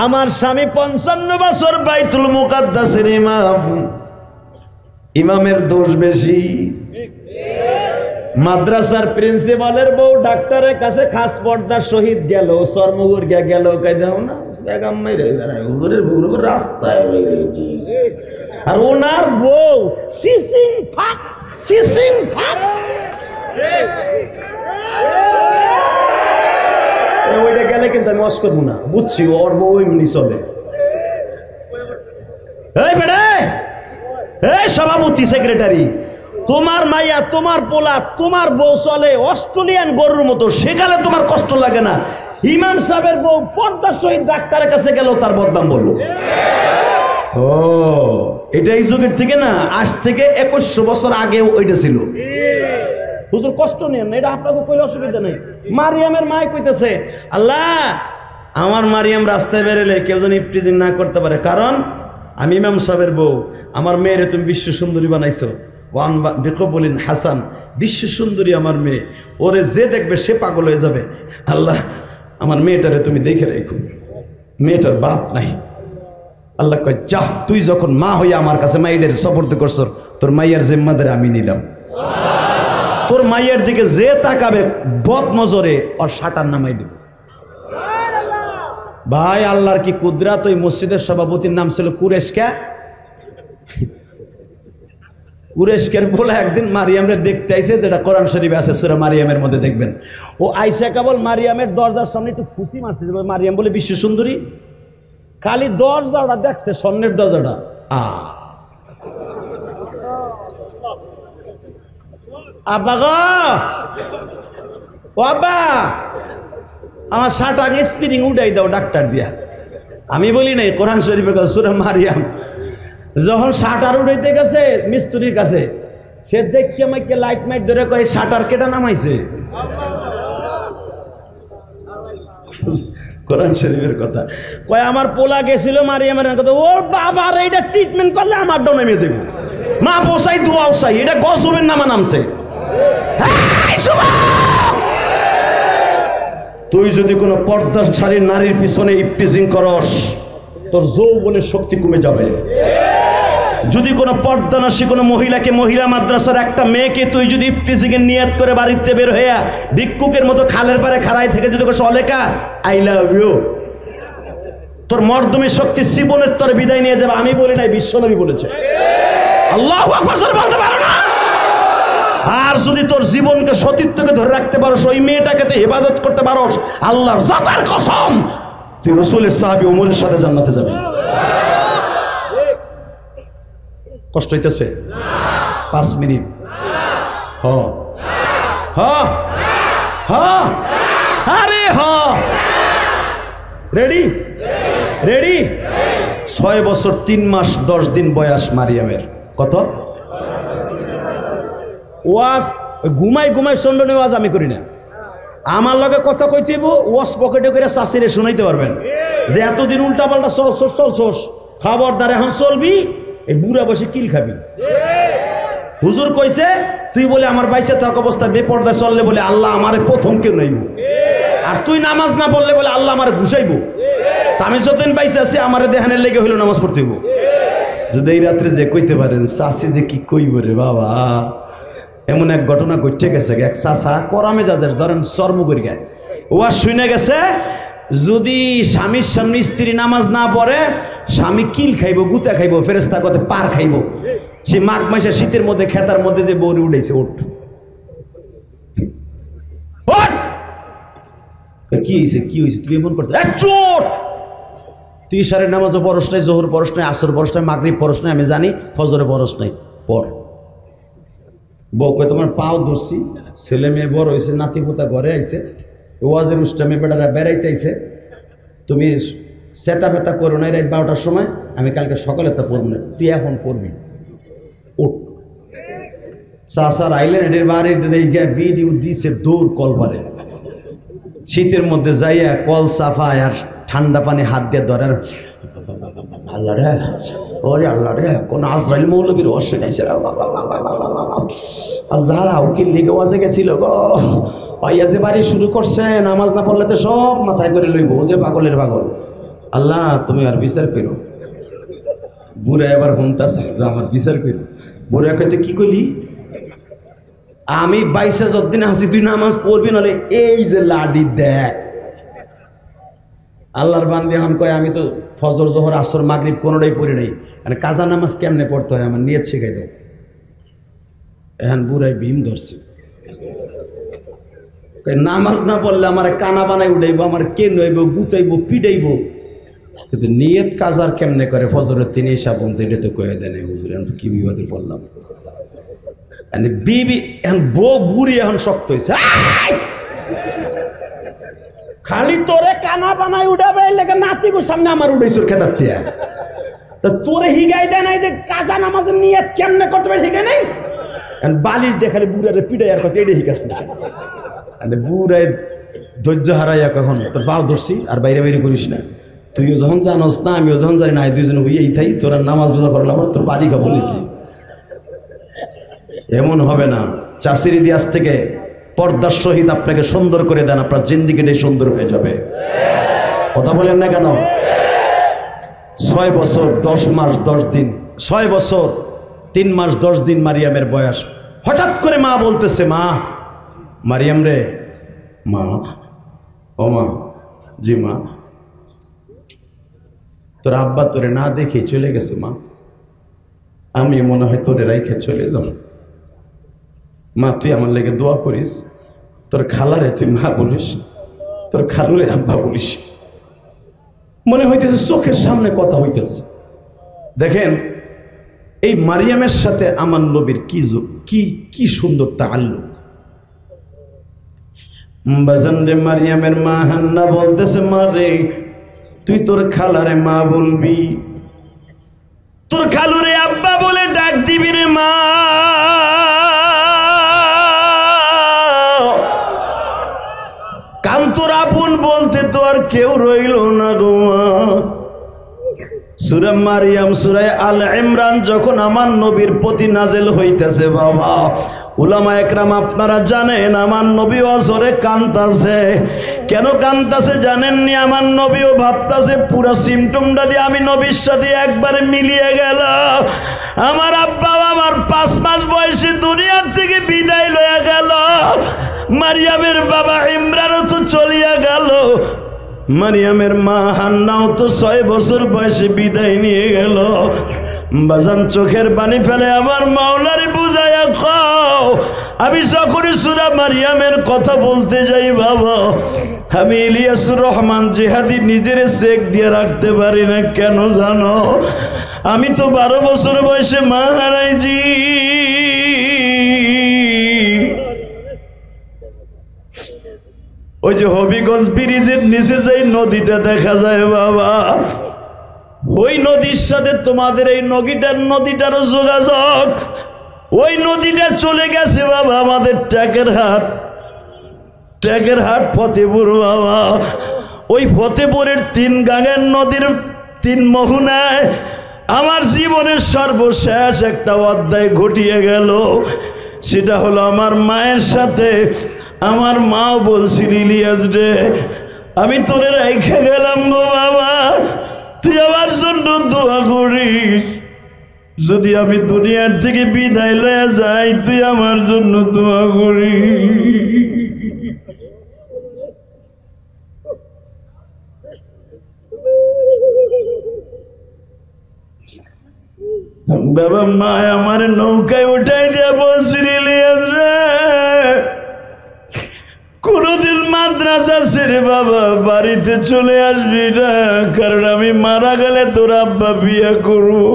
আমার স্বামী 55 বছর বাইতুল মুকাদ্দাসের ইমাম, ইমামের দোষ বেশি। মাদ্রাসার প্রিন্সিপালের বউ ডাক্তারের কাছে খাস পর্দা শহীদ গেল, চর্মগুর গেল, কাইদাও না বেগম মেরে হুজুরের বউ রাস্তায় আর ওনার বউ সিসিং ফাক সিসিং ফাক। ওইটা গেলে কিন্তু আমি ওয়াশ করবো না, বুঝছি ওর বউ এমনি চলে। এই বেড়ে, এই সভাপতি সেক্রেটারি, তোমার মাইয়া তোমার পোলা তোমার বউ চলে অস্ট্রেলিয়ান গরুর মতো, সেখানে তোমার কষ্ট লাগে না। ইমাম সাহেবের বউ পর্দার সহিত ডাক্তারের কাছে গেল, তার বদনাম বলবো? ও এটা এই যুগের থেকে না, আজ থেকে 2100 বছর আগেও ওইটা ছিল। হুজুর কষ্ট নেন না, এটা আপনাকে কোনো অসুবিধা নেই। মারিয়ামের মায় কইতেছে, আল্লাহ আমার মারিয়াম রাস্তায় বেরোলে কেউ যেন ইফতিজিং না করতে পারে, কারণ আমি ইমাম সাহেবের বউ, আমার মেয়েরে তুমি বিশ্ব সুন্দরী বানাইছো। ওয়ান বিকবুলিন হাসান, বিশ্ব সুন্দরী আমার মেয়ে, ওরে যে দেখবে সে পাগল হয়ে যাবে। আল্লাহ আমার মেয়েটারে তুমি দেখে রেখো, মেয়েটার বাপ নাই। আল্লাহ কয়, যা তুই যখন মা হইয়া আমার কাছে মাইয়ের সপর্দ করছ, তোর মাইয়ার জিম্মাদার আমি নিলাম। তোর মাইয়ের দিকে যে তাকাবে বদ নজরে ওর শাটার নামাই দেব। ভাই আল্লাহর কি কুদরাত! ওই মসজিদের সভাপতির নাম ছিল কুরেশকা। কুরেশকের বলে একদিন মারিয়ামরে দেখতে আইসে, যেটা কোরআন শরীফে আছে সূরা মারিয়ামের মধ্যে দেখবেন। ও আইসা কেবল মারিয়ামের দরজার সামনে একটু ফুসি মারছে, মারিয়াম বলে বিশ্ব সুন্দরী, খালি দরজাটা দেখছে, স্বর্ণের দরজাটা। আব্বা গো, ও আব্বা আমার শাটার স্প্রিং উঠাই দাও ডাক্তার দিয়া। আমি বলি নাই, কোরআন শরীফের কাছে সূরা মারিয়াম। যখন শাটার উঠাইতে গেছে মিস্ত্রির কাছে, সে দেখছে আমাকে লাইট মাইট ধরে কয় শাটার কেটা নামাইছে। কোরআন শরীফের কথা কয় আমার পোলা গেছিল মারিয়ামের কথা, ওর বাবার এইটা ট্রিটমেন্ট করলে আমার ডো নেমে যাবো, মা পোসাই দোয়াও চাই, এটা গজবের নামা নামছে। তুই যদি কোনো পর্দাশালী নারীর পিছনে ইপটিজিং করস, তোর যৌবনের শক্তি কমে যাবে। যদি কোনো পর্দানাসী কোনো মহিলাকে, মহিলা মাদ্রাসার একটা মেয়েকে তুই যদি ইপটিজিং এর নিয়ত করে বাড়িতে বের হইয়া ভিক্ষুকের মতো খালের পারে খাড়াই থেকে যদি অলেকা আই লাভ ইউ, তোর মর্দমের শক্তি জীবনের তোর বিদায় নিয়ে যাবে। আমি বলি নাই, বিশ্বনবী বলেছে। আল্লাহু আকবার বলতে পারো না? আর যদি তোর জীবনকে সতীত্বকে ধরে রাখতে পারোস, ওই মেয়েটাকে তুই হেফাজত করতে পারোস, আল্লাহর জাতের কসম তুই রাসূলের সাহাবী ওমরের সাথে জান্নাতে যাবি। কষ্ট হইতেছে? 5 মিনিট। আরে রেডি রেডি। 6 বছর 3 মাস 10 দিন বয়স মারিয়ামের। কত? ওয়াজ ঘুমাই ঘুমাই শুনলেন, ওয়াজ আমি করি না। আমার লগে কথা কইতেইব, ওয়াজ পকেটে করে চাষিরে শুনাইতে পারবেন যে এতদিন উল্টা পাল্টা চলছস, খবরদার এখন চলবি, এই বুড়া বসে কিল খাবি। হুজুর কইছে তুই বলে আমার বাইসে থাক অবস্থা বেপর্দায় চললে বলে আল্লাহ আমারে প্রথম কেউ নাইব, আর তুই নামাজ না পড়লে বলে আল্লাহ আমার ঘুষাইব। আমি যতদিন বাইসে আছি আমার দেহানের লেগে হইল নামাজ পড়তে হইব। যদি এই রাত্রে যে কইতে পারেন চাষি যে কি কইব রে বাবা, এমন এক ঘটনা ঘটে গেছে। এক চাষা করামে যাজের ধরেন চর্ম করি গায়, ওয়া শুনে গেছে যদি স্বামীর সামনে স্ত্রী নামাজ না পড়ে স্বামী কিল খাইব, গুতা খাইব, ফেরেস্তা কতে পার খাইব। সে মাঘ মাসে শীতের মধ্যে খেতার মধ্যে যে বৌরি উঠেছে, ওঠ কি হয়েছে কি হয়েছে তুই এমন করতে এক চোট, তুই ইশারের নামাজও পড়স নাই, জোহর পড়স নাই, আসর পড়স নাই, মাগরিব পড়স নাই, আমি জানি ফজরে পড়স নাই, পড়। বউ কয় তোমার পাও ধরছি, ছেলে মেয়ে বড় হয়েছে, নাতি পোতা ঘরে আইছে, ওয়াজের উষ্টামে বেড়ারা বেড়াইতে আইছে, তুমি চেতা ফেতা করো না রাত 12টার সময়, আমি কালকে সকালে তা পড়বো না, তুই এখন পড়বি, উঠ। চাষার আইলেন এটির বাড়ির ভিডিও দিছে দৌড় কলবারে, শীতের মধ্যে যাইয়া কল সাফায় আর ঠান্ডা পানি হাত দিয়ে ধরে, আল্লাহ রে ওরে আল্লাহ রে, কোন আজরাইল মৌলবীর অশ্বিন আইছে, আল্লাহ উকিল লিগে ওয়াজে গেছিল গো, পাইয়া যে বাড়ি শুরু করছে, নামাজ না পড়লে তো সব মাথায় করে লইব, যে পাগলের পাগল, আল্লাহ তুমি আর বিচার করো। বুড়া এবার হুমতাছে আমার বিচার করো। বুড়া কইতে কি কইলি, আমি 22 যতদিন হাসি তুই নামাজ পড়বি, নাহলে এই যে লাডি দেখ। আল্লাহর বান্দি এখন কয় আমি তো ফজর জোহর আসর মাগরিব কোনোটাই পড়ি নাই, মানে কাজা নামাজ কেমনে পড়তে হয় আমার নিয়ত শিখাই দাও। এখন বুড়াই ভীম ধরছে, নামাজ না পড়লে আমার কানা বানাই উঠাইব, আমার কে নইব, গুতাইব, পিটাইব, কিন্তু নিয়ত কাজার কেমনে করে ফজরের 3 ঈশা পর্যন্ত এটা তো কয়ে দেয় না। হুজুর এখন কি বিবাদে পড়লাম, বিবি এখন বউ বুড়ি এখন শক্ত হয়েছে, খালি তোরে কানা বানাই উঠাবে লেগে নাতি গো সামনে আমার উঠাইছর খেতার দিয়া, তা তোরে হিগাই দেয় নাই যে কাজা নামাজের নিয়ত কেমনে করতে পারে হিগাই নাই। বালিশ দেখালে বুড়ারে পিটাই আর কথা এটা হিগাস না, বুড়ায় ধৈর্য হারাইয়া কখন তোর পাও ধরছি আর বাইরে বাইরে করিস না, তুইও যখন জানোস না আমিও যখন জানি না, দুইজন হইয়াই থাই, তোরা নামাজ বোঝা করলাম তোর বাড়ি খাবো নাকি, এমন হবে না। চাষির ইতিহাস থেকে পর্দার সহিত আপনাকে সুন্দর করে দেন, আপনার জিন্দিগিটাই সুন্দর হয়ে যাবে। কথা বলেন না কেন? 6 বছর 10 মাস 10 দিন, 6 বছর 3 মাস 10 দিন মারিয়ামের বয়স। হঠাৎ করে মা বলতেছে, মা মারিয়াম রে, মা ও মা, জি মা, তোর আব্বা তোরে না দেখে চলে গেছে মা, আমি মনে হয় তোরে রাইখে চলে যাব, মা তুই আমার লেগে দোয়া করিস, তোর খালারে তুই মা বলিস, তোর খালুরে আব্বা বলিস। মনে হইতেছে চোখের সামনে কথা হইতেছে। দেখেন এই মারিয়ামের সাথে আমার নবীর কি সুন্দর তাআল্লুক। বাজান রে, মারিয়ামের মা হান্না বলতেছে, মা রে তুই তোর খালারে মা বলবি, তোর খালুরে আব্বা বলে ডাক দিবি রে মা। বলতে তো আর কেউ রইল না গো মা। সূরা মারিয়াম সূরা আল ইমরান যখন আমার নবীর প্রতি নাযিল হইতেছে বাবা, উলামা একরাম আপনারা জানেন আমার নবী অজরে কাঁদতাছে। কেন কাঁদতাছে জানেননি? আমার নবীও ভাবতাছে পুরো সিমটমটা দিয়ে আমি নবীর সাথে একবারে মিলিয়ে গেল। আমার আব্বা আমার 5 মাস বয়সে দুনিয়ার থেকে বিদায় লইয়া গেল, মারিয়ামের বাবা ইমরানও তো চলিয়া গেল, মারিয়ামের মা হান্নাও তো 6 বছর বয়সে বিদায় নিয়ে গেল। বাজান চোখের পানি ফেলে আমার মাওলারে বুঝাইয়া খাও। আমি যখনই সূরা মারিয়ামের কথা বলতে যাই বাবা, আমি ইলিয়াসুর রহমান জিহাদি নিজের চেক দিয়ে রাখতে পারি না। কেন জানো? আমি তো 12 বছর বয়সে মা হারাইছি। ওই যে হবিগঞ্জ ব্রিজের নিচে যেই নদীটা দেখা যায় বাবা, ওই নদীর সাথে তোমাদের এই নদীটারও যোগাযোগ। ওই নদীটা চলে গেছে বাবা আমাদের টেকেরহাট ফতেপুর বাবা। ওই ফতেপুরের 3 গাঙের নদীর 3 মোহনায় আমার জীবনের সর্বশেষ একটা অধ্যায় ঘটিয়ে গেল। সেটা হলো আমার মায়ের সাথে। আমার মাও বলছিল, ইলিয়াস রে আমি তোরে রেখে গেলাম গো বাবা, তুই আমার জন্য দোয়া করিস। যদি আমি দুনিয়ার থেকে বিদায় লয়ে যাই তুই আমার জন্য দোয়া করিস। বাবা মা আমার নৌকায় উঠাই দিয়া বলছিল, ইলিয়াস রে কোনদিন মাদ্রাসা ছেড়ে বাবা বাড়িতে চলে আসবি না, কারণ আমি মারা গেলে তোর আব্বা বিয়ে করবো।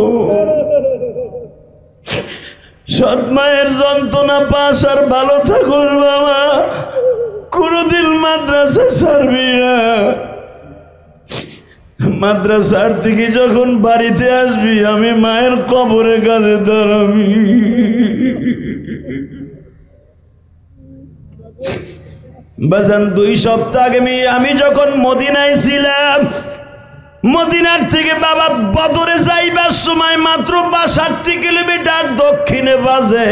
সৎ মায়ের যন্ত্রণা পাস আর ভালো থাকুন বাবা, কোনদিন মাদ্রাসা ছাড়বি না। মাদ্রাসার থেকে যখন বাড়িতে আসবি আমি মায়ের কবরের কাছে দাঁড়াবি। বাজান 2 সপ্তাহ আগে আমি যখন মদিনায় ছিলাম, মদিনার থেকে বাবা বদরে যাইবার সময় মাত্র 62 কিলোমিটার দক্ষিণে বাজে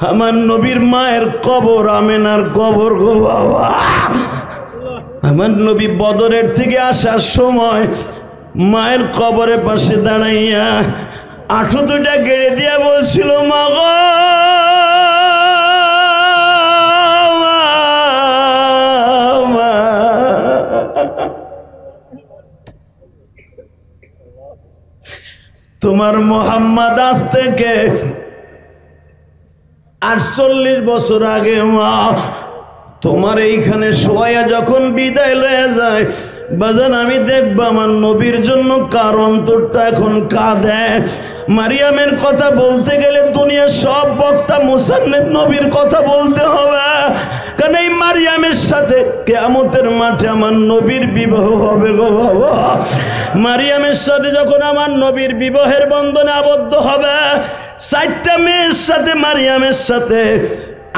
আমার নবীর মায়ের কবর, আমেনার কবর গো বাবা। আমার নবী বদরের থেকে আসার সময় মায়ের কবরের পাশে দাঁড়াইয়া 8 গেড়ে দিয়া বলছিল, মা গো তোমার মোহাম্মদ আজ থেকে 48 বছর আগে মা তোমার এইখানে শোয়া যখন বিদায় লয়ে যায় বাজান, আমি দেখব আমার নবীর জন্য কার অন্তরটা এখন কাঁদে। মারিয়ামের কথা বলতে গেলে দুনিয়ার সব বক্তা মুসান্নিফ নবীর কথা বলতে হবে, কারণ এই মারিয়ামের সাথে কিয়ামতের মাঠে আমার নবীর বিবাহ হবে গো বাবা। মারিয়ামের সাথে যখন আমার নবীর বিবাহের বন্ধনে আবদ্ধ হবে, 4টা মেয়ের সাথে, মারিয়ামের সাথে,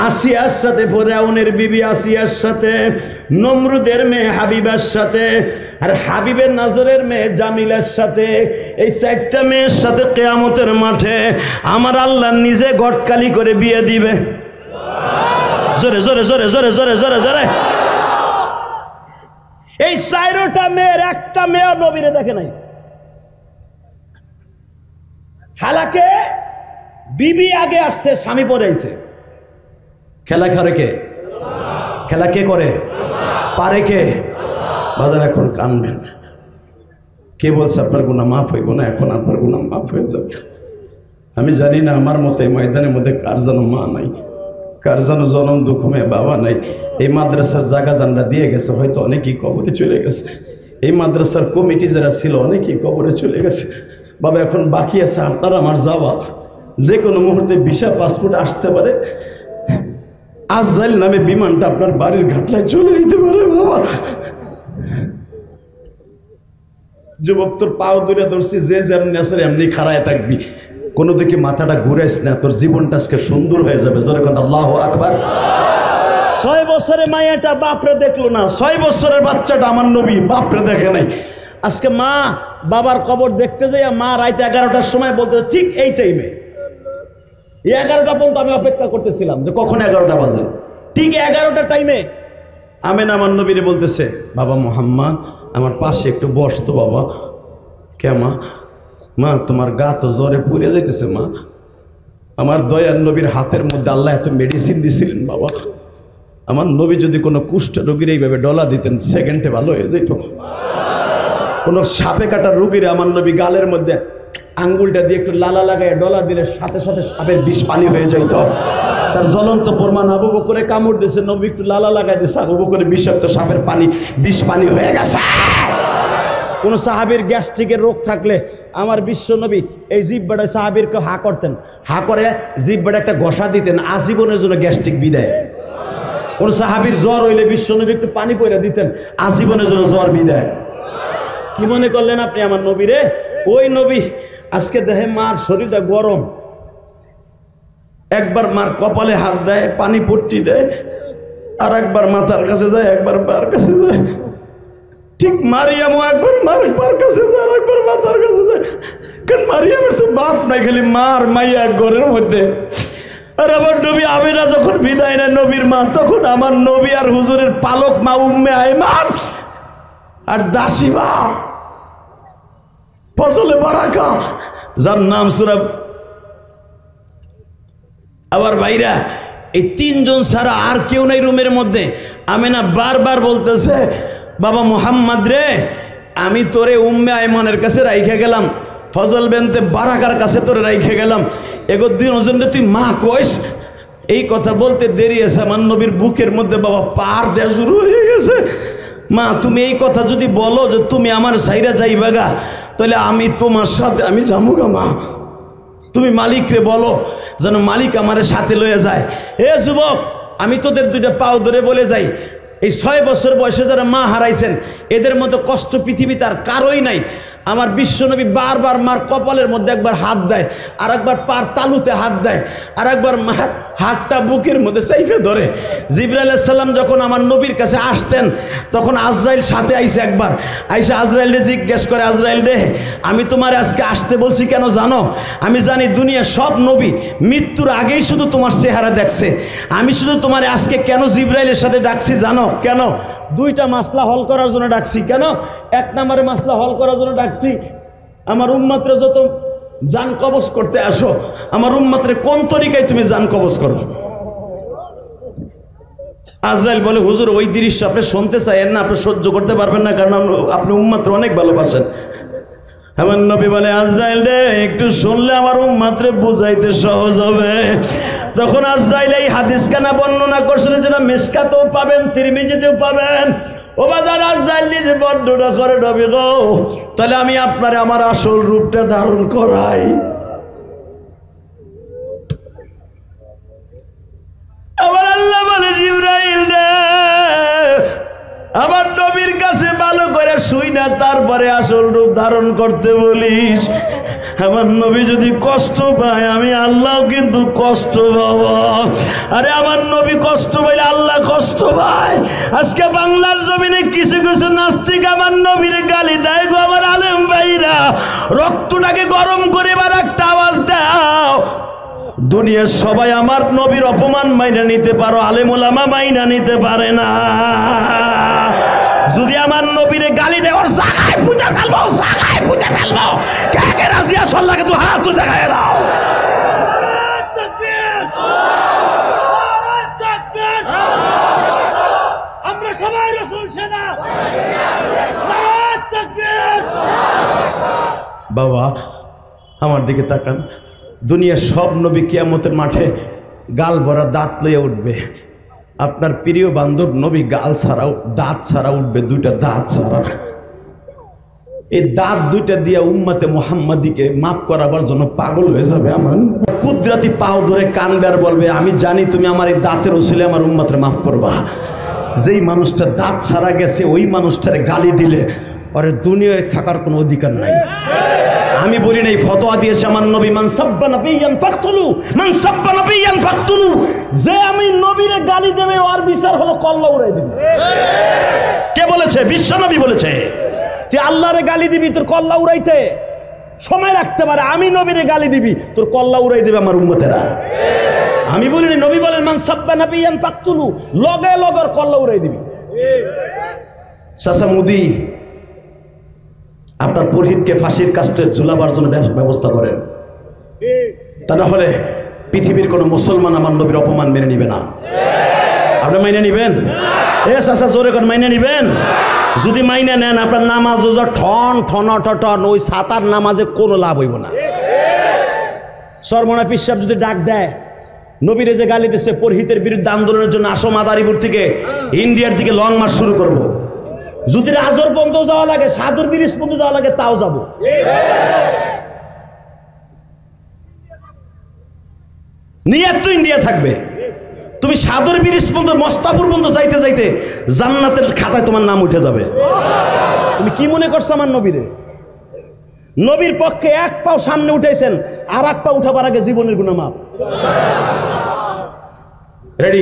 আসিয়ার সাথে, ফেরাউনের বিবি আসিয়ার সাথে, নমরুদের মেয়ে হাবিবার সাথে, আর হাবিবের নাজরের মেয়ে জামিলার সাথে, এই 4টা মেয়ের সাথে কিয়ামতের মাঠে আমার আল্লাহ নিজে গটকালি করে বিয়ে দিবে। জোরে জোরে জোরে জোরে জোরে জোরে জোরে। এই 4টা মেয়ের একটা মেয়ে নবীরে দেখে নাই। হালাকে বিবি আগে আসছে, স্বামী পরে আইছে। খেলা করে কে? খেলা কে করে? পারে কে? বাজার এখন কানবেন, কে বলছে আপনার গুনাহ মাফ হইব না? এখন আপনার গুনাহ মাফ হয়ে যাবে। আমি জানি না আমার মতো এই ময়দানের মধ্যে কার যেন মা নাই, কার যেন জনম দুঃখমে বাবা নাই। এই মাদ্রাসার জায়গা জানরা দিয়ে গেছে, হয়তো অনেকেই কবরে চলে গেছে। এই মাদ্রাসার কমিটি যারা ছিল অনেকেই কবরে চলে গেছে। বাবা এখন বাকি আছে আপনার আমার যাওয়া। যে কোনো মুহূর্তে ভিসা পাসপোর্ট আসতে পারে, আজরাইল নামে বিমানটা আপনার বাড়ির ঘাটলায় চলে যেতে পারে বাবা। যুবক তোর পাও দূরে ধরছি, যে যেমনি আসলে এমনি খাড়ায় থাকবি, কোনো দিকে মাথাটা ঘুরাইস না, তোর জীবনটা আজকে সুন্দর হয়ে যাবে। জোরে কথা আল্লাহু আকবার। 6 বছরের মাইয়াটা বাপরে দেখলো না, 6 বছরের বাচ্চাটা আমার নবী বাপরে দেখে নাই। আজকে মা বাবার কবর দেখতে যাই, মা রাত 11টার সময় বলতে ঠিক এই টাইমে 11টা পর্যন্ত আমি অপেক্ষা করতেছিলাম যে কখন 11টা বাজে। ঠিক 11টা টাইমে আমেনা আমার নবীরে বলতেছে, বাবা মুহাম্মদ আমার পাশে একটু বসতো বাবা। কে মা? মা তোমার গা তো জ্বরে পুড়ে যাইতেছে মা। আমার দয়ার নবীর হাতের মধ্যে আল্লাহ এত মেডিসিন দিছিলেন বাবা, আমার নবী যদি কোনো কুষ্ঠ রোগীর এইভাবে ডলা দিতেন সেকেন্ডে ভালো হয়ে যেত। কোনো সাপে কাটা রোগীর আমার নবী গালের মধ্যে আঙ্গুলটা দিয়ে একটু লালা লাগায় ডলা দিলে সাথে সাথে সাপের বিষ পানি হয়ে যাইত। তার জ্বলন্ত প্রমাণ আবু বকরে কামড় দিয়েছে, নবী একটু লালা লাগাই দিয়েছে, আবু বকরে বিষাক্ত সাপের পানি বিষ পানি হয়ে গেছে। কোন সাহাবীর গ্যাস্ট্রিকের রোগ থাকলে আমার বিশ্ব নবী এই জিহ্বাটা সাহাবীরকে হা করতেন, হা করে জিহ্বাটা একটা ঘষা দিতেন, আজীবনের জন্য গ্যাস্ট্রিক বিদায়। কোন সাহাবীর জ্বর হইলে বিশ্ব নবী একটু পানি পয়রা দিতেন, আজীবনের জন্য জ্বর বিদায়। কি মনে করলেন আপনি আমার নবীরে? ওই নবী আজকে দেখে মার শরীরটা গরম, একবার মার কপালে হাত দেয়, পানি পট্টি দেয়, আর একবার মাথার কাছে যায়, একবার পার কাছে যায়। ঠিক মারিয়ামও একবার মার পার কাছে যায়, আর একবার মাথার কাছে যায়। কারণ মারিয়ামের তো বাপ নাই, খালি মার মাইয়া ঘরের মধ্যে। আর আমার নবী আমিনা যখন বিদায় নেয় নবীর মা, তখন আমার নবী আর হুজুরের পালক মা উম্মে আইমান আর দাসী মা ফজলে বারাকা, যার নাম সুরা। আবার ভাইরা এই 3 জন ছাড়া আর কেউ নাই রুমের মধ্যে। আমিনা বারবার বলতেছে, বাবা মুহাম্মদ রে, আমি তোরে উম্মে আইমানের কাছে রাইখে গেলাম, ফজল বেনতে বারাকার কাছে তোরে রাইখে গেলাম, এগো দুজন তুই মা কইস। এই কথা বলতে দেরি আছে, আমার নবীর বুকের মধ্যে বাবা পার দেয়া শুরু হয়ে গেছে। মা তুমি এই কথা যদি বলো যে তুমি আমার সাইরা যাইবা গা, তাহলে আমি তোমার সাথে আমি যাবো গা। মা তুমি মালিকরে বলো যেন মালিক আমার সাথে লয়ে যায়। এ যুবক, আমি তোদের 2টা পাও ধরে বলে যাই, এই 6 বছর বয়সে যারা মা হারাইছেন এদের মতো কষ্ট পৃথিবী তার কারোই নাই। আমার বিশ্বনবী বারবার মার কপালের মধ্যে একবার হাত দেয়, আর একবার পার তালুতে হাত দেয়, আর একবার মার হাতটা বুকের মধ্যে সাইফে ধরে। জিবরাইল আলাইহিস সালাম যখন আমার নবীর কাছে আসতেন তখন আজরাইল সাথে আইসে, একবার আইসা আজরাইলরে জিজ্ঞেস করে, আজরাইল রে আমি তোমার আজকে আসতে বলছি কেন জানো? আমি জানি দুনিয়ার সব নবী মৃত্যুর আগেই শুধু তোমার চেহারা দেখছে, আমি শুধু তোমার আজকে কেন জিবরাইলের সাথে ডাকছি জানো? কেন? 2টা মাসলা হল করার জন্য ডাকছি। কেন? 1 নম্বরে মাসলা হল করার জন্য ডাকছি, আমার উম্মতরে যত জান কবজ করতে আসো, আমার উম্মতরে কোন তরিকায় তুমি জান কবজ করো? আজরাইল বলে, হুজুর ওই দৃশ্য আপনি শুনতে চাইেন না, আপনি সহ্য করতে পারবেন না, কারণ আপনি উম্মতরে অনেক ভালোবাসেন। আমার নবী বলে, আজরাইল রে একটু শুনলে আমার উম্মতরে বুঝাইতে সহজ হবে। তখন আজরাইল এই হাদিসখানা বর্ণনা করছিলেন, যেটা মিশকাতেও পাবেন, তিরমিজিতেও পাবেন। ও বাজার আজরাইল নিজে বর্ণনা করে, নবী গো তাহলে আমি আপনারে আমার আসল রূপটা ধারণ করাই। আমার আল্লাহ বলে, জিবরাইল রে আমার নবীর কাছে ভালো করে শুই না, তারপরে আসল রূপ ধারণ করতে বলিস। আমার নবী যদি কষ্ট পায় আমি আল্লাহ কিন্তু কষ্ট পাবো। আরে আমার নবী কষ্ট পাইলে আল্লাহ কষ্ট পায়। আজকে বাংলার জমিনে কিছু কিছু নাস্তিক আমার নবীর গালি দেয় গো। আমার আলেম ভাইরা, রক্তটাকে গরম করে এবার একটা আওয়াজ দাও। দুনিয়ার সবাই আমার নবীর অপমান মাইনা নিতে পারো, আলেম ওলামা মাইনা নিতে পারে না। যদি আমার নবীরে গালি দেওয়ার জায়গায় পুঁতে ফেলবো, জায়গায় পুঁতে ফেলবো। কে কে রাজি আছো আল্লাহকে তো হাত তুলে দেখায় দাও। আমরা সবাই রাসূল সেনা। বাবা আমার দিকে তাকান, দুনিয়ার সব নবী কিয়ামতের মাঠে গাল ভরা দাঁত লইয়া উঠবে। আপনার প্রিয় বান্ধব নবী গাল ছাড়াও দাঁত ছাড়া উঠবে, 2টা দাঁত ছাড়া। এই দাঁত 2টা দিয়া উম্মতে মুহাম্মাদিকে মাফ করাবার জন্য পাগল হয়ে যাবে। আমার কুদরতি পাও ধরে কানবে আর বলবে, আমি জানি তুমি আমার এই দাঁতের ওসিলে আমার উম্মতরে মাফ করবা। যেই মানুষটা দাঁত ছাড়া গেছে ওই মানুষটারে গালি দিলে ওরে দুনিয়ায় থাকার কোনো অধিকার নাই। আমি বলি নাই, ফতোয়া দিয়েছে আমার নবী, মান সাব্বা নাবিয়ান ফাকতুলু, মান সাব্বা নাবিয়ান ফাকতুলু। যে আমি নবীর নবীরে গালি দেবে ওর বিচার হলো কল্লা উড়াই দিবে। কে বলেছে? বিশ্বনবী বলেছে। তুই আল্লাহরে গালি দিবি তোর কল্লা উড়াইতে সময় লাগতে পারে, আমি নবীরে গালি দিবি তোর কল্লা উড়াই দেবে আমার উম্মতেরা। আমি বলিনি, নবী বলেন মান সাব্বা নাবিয়ান ফাকতুলু, লগে লগর কল্লা উড়াই দিবি। চাচা মোদি আপনার পুরোহিতকে ফাঁসির কাস্টে ঝুলাবার জন্য ব্যবস্থা করেন, তা না হলে পৃথিবীর কোন মুসলমান আমার নবীর অপমান মেনে নিবে না। আপনি মাইনে নিবেন? এ চাচা জোরে করে মাইনে নিবেন? যদি মাইনে নেন আপনার নামাজ ঠন ঠন ঠন ওই সাতার নামাজে কোনো লাভ হইব না। সরমনা পিসাব যদি ডাক দেয় নবীরে যে গালি দিচ্ছে পুরোহিতের বিরুদ্ধে আন্দোলনের জন্য আসো মাদারীপুর থেকে ইন্ডিয়ার দিকে লং মার্চ শুরু করব। যদি রাজর পর্যন্ত যাওয়া লাগে, সাদুর ব্রিজ পর্যন্ত যাওয়া লাগে, তাও যাব। নিয়ত তো ইন্ডিয়া থাকবে। তুমি সাদর ব্রিজ পর্যন্ত মস্তাপুর পর্যন্ত যাইতে যাইতে জান্নাতের খাতায় তোমার নাম উঠে যাবে। তুমি কি মনে করছো আমার নবীরে? নবীর পক্ষে এক পাও সামনে উঠেছেন, আর এক পা উঠাবার আগে জীবনের গুনাহ মাপ। Ready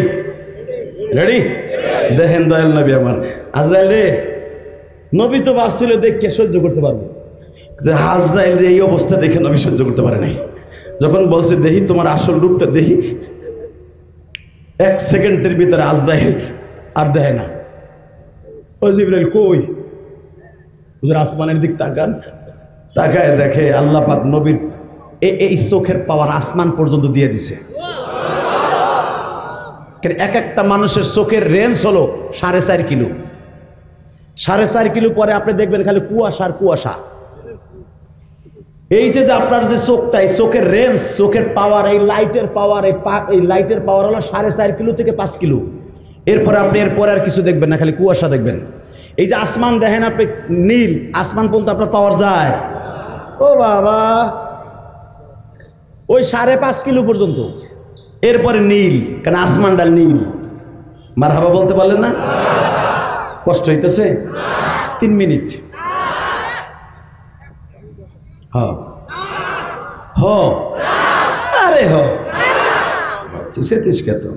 ready? দেখেন দয়াল নবী আমার আজরাইল রে, নবী তো ভাবছিল দেখে সহ্য করতে পারবো, আজরাইল রে এই অবস্থা দেখে নবী সহ্য করতে পারে নাই। যখন বলছে দেখি তোমার আসল রূপটা দেখি, এক সেকেন্ডের ভিতরে আজরাইল আর দেয় না। ও জিবরাইল কই? হুজুর আসমানের দিক তাকান, তাকায় দেখে আল্লাহ পাক নবীর এই চোখের পাওয়ার আসমান পর্যন্ত দিয়ে দিছে। এক একটা মানুষের চোখের রেঞ্জ হলো 4.5 কিলো। 4.5 কিলো পরে আপনি দেখবেন খালি কুয়াশার কুয়াশা। এই যে আপনার যে চোখটা, এই চোখের রেঞ্জ, চোখের পাওয়ার, এই লাইটের পাওয়ার, এই লাইটের পাওয়ার হলো 4.5 কিলো থেকে 5 কিলো। এরপরে আপনি এরপরে আর কিছু দেখবেন না, খালি কুয়াশা দেখবেন। এই যে আসমান দেখেন আপনি, নীল আসমান পর্যন্ত আপনার পাওয়ার যায়। ও বাবা, ওই 5.5 কিলো পর্যন্ত, এরপরে নীল, কারণ আসমানটা নীল। মারহাবা বলতে পারলেন না? কষ্ট হইতেছে? 3 মিনিট। আরে সেতিস কে তো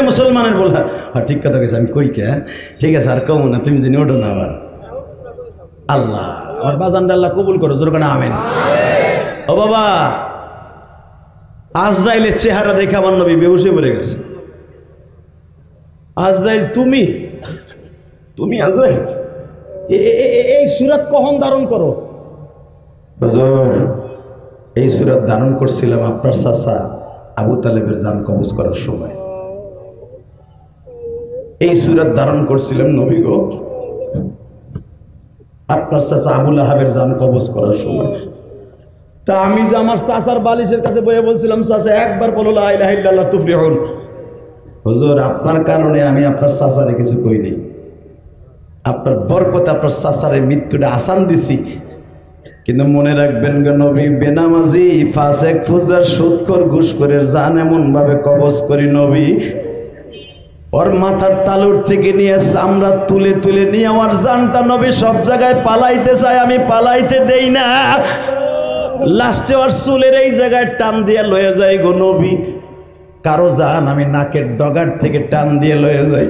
মুসলমানের বলা ঠিক কথা কেছে। আমি কই কে? ঠিক আছে আর কমো না, তুমি যিনি ওঠো না। আবার আল্লাহ আমার বাজানটা আল্লাহ কবুল করো, জোর করে আমেন। ও বাবা, আজরাইলের চেহারা দেখে আমার নবী বেহুশ হয়ে পড়ে গেছে। আজরাইল তুমি তুমি আজরাইল এই সূরাত কখন ধারণ করো? এই সূরাত ধারণ করছিলাম আপনার চাচা আবু তালেবের জান কবজ করার সময়। এই সূরাত ধারণ করছিলাম নবী গো আপনার চাচা আবু লাহাবের জান কবজ করার সময়। তা আমি যে আমার চাচার বালিশের কাছে বয়ে বলছিলাম, চাচা একবার বলো লা ইলাহা ইল্লাল্লাহ তুফলিহুন। হুজুর আপনার কারণে আমি আপনার চাচারে কিছু কই নাই, আপনার বরকতে আপনার চাচারে মৃত্যুটা আসান দিছি। কিন্তু মনে রাখবেন গো, নবী বেনামাজি, ফাসেক, ফুজার, সুদখোর, ঘুষখোরের জান এমন ভাবে কবজ করি নবী, ওর মাথার তালুর থেকে নিয়ে চামড়া তুলে তুলে নিয়ে আমার জানটা নবী সব জায়গায় পালাইতে চায়, আমি পালাইতে দেই না। লাস্টে ওর চুলের এই জায়গায় টান দিয়ে লয়ে যায় গো নবী। কারো জান আমি নাকের ডগার থেকে টান দিয়ে লয়ে যাই,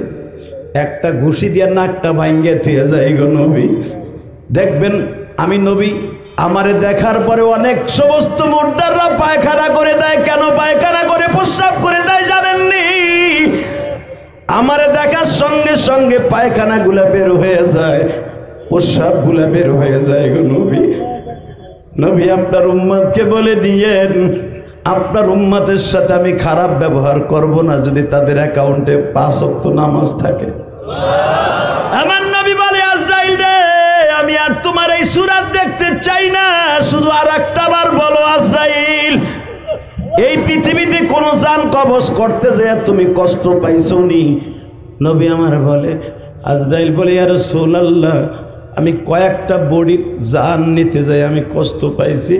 একটা ঘুষি দিয়ে নাকটা ভাঙ্গে থুয়ে যায় গো নবী। দেখবেন আমি নবী, আমারে দেখার পরে অনেক সমস্ত মুর্দাররা পায়খানা করে দেয়। কেন পায়খানা করে, প্রস্রাব করে দেয় জানেননি? আমারে দেখার সঙ্গে সঙ্গে পায়খানা গুলা বের হয়ে যায়, প্রস্রাব গুলা বের হয়ে যায় গো নবী। নবী আপনার উম্মতকে বলে দিয়েন, আপনার উম্মতের সাথে আমি খারাপ ব্যবহার করব না যদি তাদের অ্যাকাউন্টে 5 ওয়াক্ত নামাজ থাকে। আমার নবী বলে, আজরাইল রে আমি আর তোমার এই সূরাত দেখতে চাই না, শুধু আর একটা বার বলো আজরাইল, এই পৃথিবীতে কোন জান কবজ করতে যায় তুমি কষ্ট পাইছো নি? নবী আমার বলে, আজরাইল বলে, ইয়া রাসূলুল্লাহ আমি কয়েকটা বডির জান নিতে যাই আমি কষ্ট পাইছি,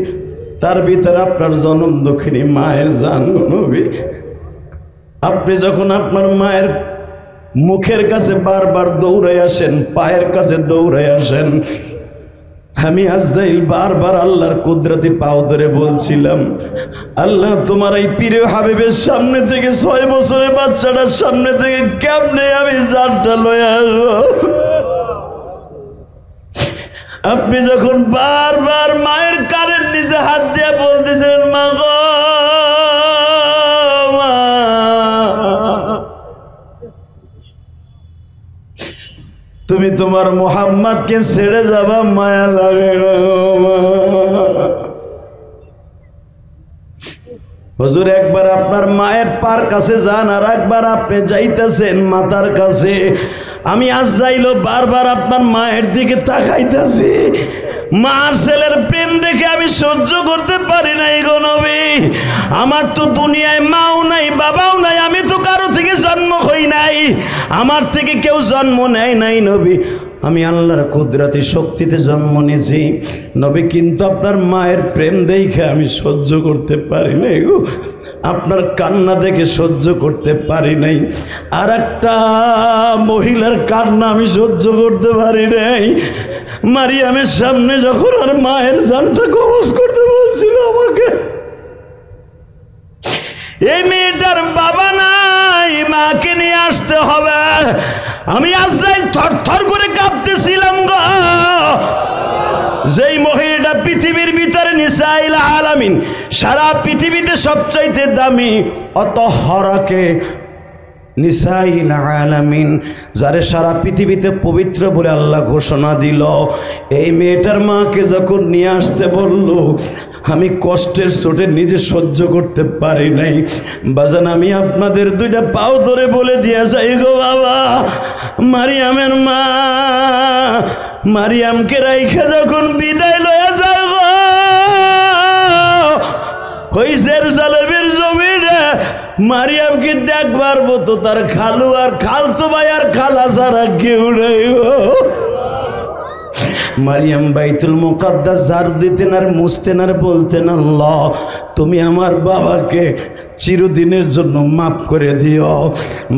তার ভিতরে আপনার জনম দক্ষিণী মায়ের জান নবী। আপনি যখন আপনার মায়ের মুখের কাছে বারবার দৌড়াই আসেন, পায়ের কাছে দৌড়াই আসেন, আমি আজরাইল বারবার আল্লাহর কুদরতি পাও ধরে বলছিলাম, আল্লাহ তোমার এই প্রিয় হাবিবের সামনে থেকে 6 বছরের বাচ্চাটার সামনে থেকে কেমনে আমি জানটা লয়ে আসবো। আপনি যখন বারবার মায়ের কানের নিচে হাত দিয়ে বলতেছেন, মা গো মা, তুমি তোমার মুহাম্মদকে ছেড়ে যাবা, মায়া লাগে না মা। হুজুর একবার আপনার মায়ের পার কাছে যান, আর একবার আপনি যাইতেছেন মাতার কাছে। আমি আজরাইল বারবার আপনার মায়ের দিকে তাকাইতেছি। মার ছেলের প্রেম দেখে আমি সহ্য করতে পারি নাই গো নবী। আমার তো দুনিয়ায় মাও নাই, বাবাও নাই, আমি তো কারো থেকে জন্ম হই নাই, আমার থেকে কেউ জন্ম নেয় নাই নবী। আমি আল্লাহর কুদরতি শক্তিতে জন্ম নিয়েছি নবী, কিন্তু আপনার মায়ের প্রেম দেখে আমি সহ্য করতে পারি নাই গো। আপনার কান্না দেখে সহ্য করতে পারি নাই। আর একটা মহিলার কান্না আমি সহ্য করতে পারি নাই। মারিয়ামের সামনে যখন আর মায়ের জানটা কবজ করতে বলছিল আমাকে, এই মেয়েটার বাবা নাই, মাকে নিয়ে আসতে হবে। আমি আজরাইল থরথর করে কাঁপতেছিলাম গো। যেই মহিলাটা পৃথিবীর ভিতরে নিসাইল আলামিন, সারা পৃথিবীতে সবচাইতে দামি, অত হরাকে নিসাইল আলামিন, যারে সারা পৃথিবীতে পবিত্র বলে আল্লাহ ঘোষণা দিল, এই মেয়েটার মাকে যখন নিয়ে আসতে বলল, আমি কষ্টের চোটে নিজে সহ্য করতে পারি নাই। বাজান আমি আপনাদের 2টা পাও ধরে বলে দিয়ে যাই গো বাবা, মারিয়ামের মা মারিয়ামকে রাইখা যখন বিদায় লয়া যায় গো, ওই জেরুজালেমের জমিনে মারিয়ামকে দেখবার মতো তার খালু আর খালতো ভাই আর খালা ছাড়া কেউ নেই গো। মারিয়াম বাইতুল মুকাদ্দাস ঝাড়ু দিতেন আর মুছতেন আর বলতেন, আল্লাহ তুমি আমার বাবাকে চিরদিনের জন্য মাফ করে দিও।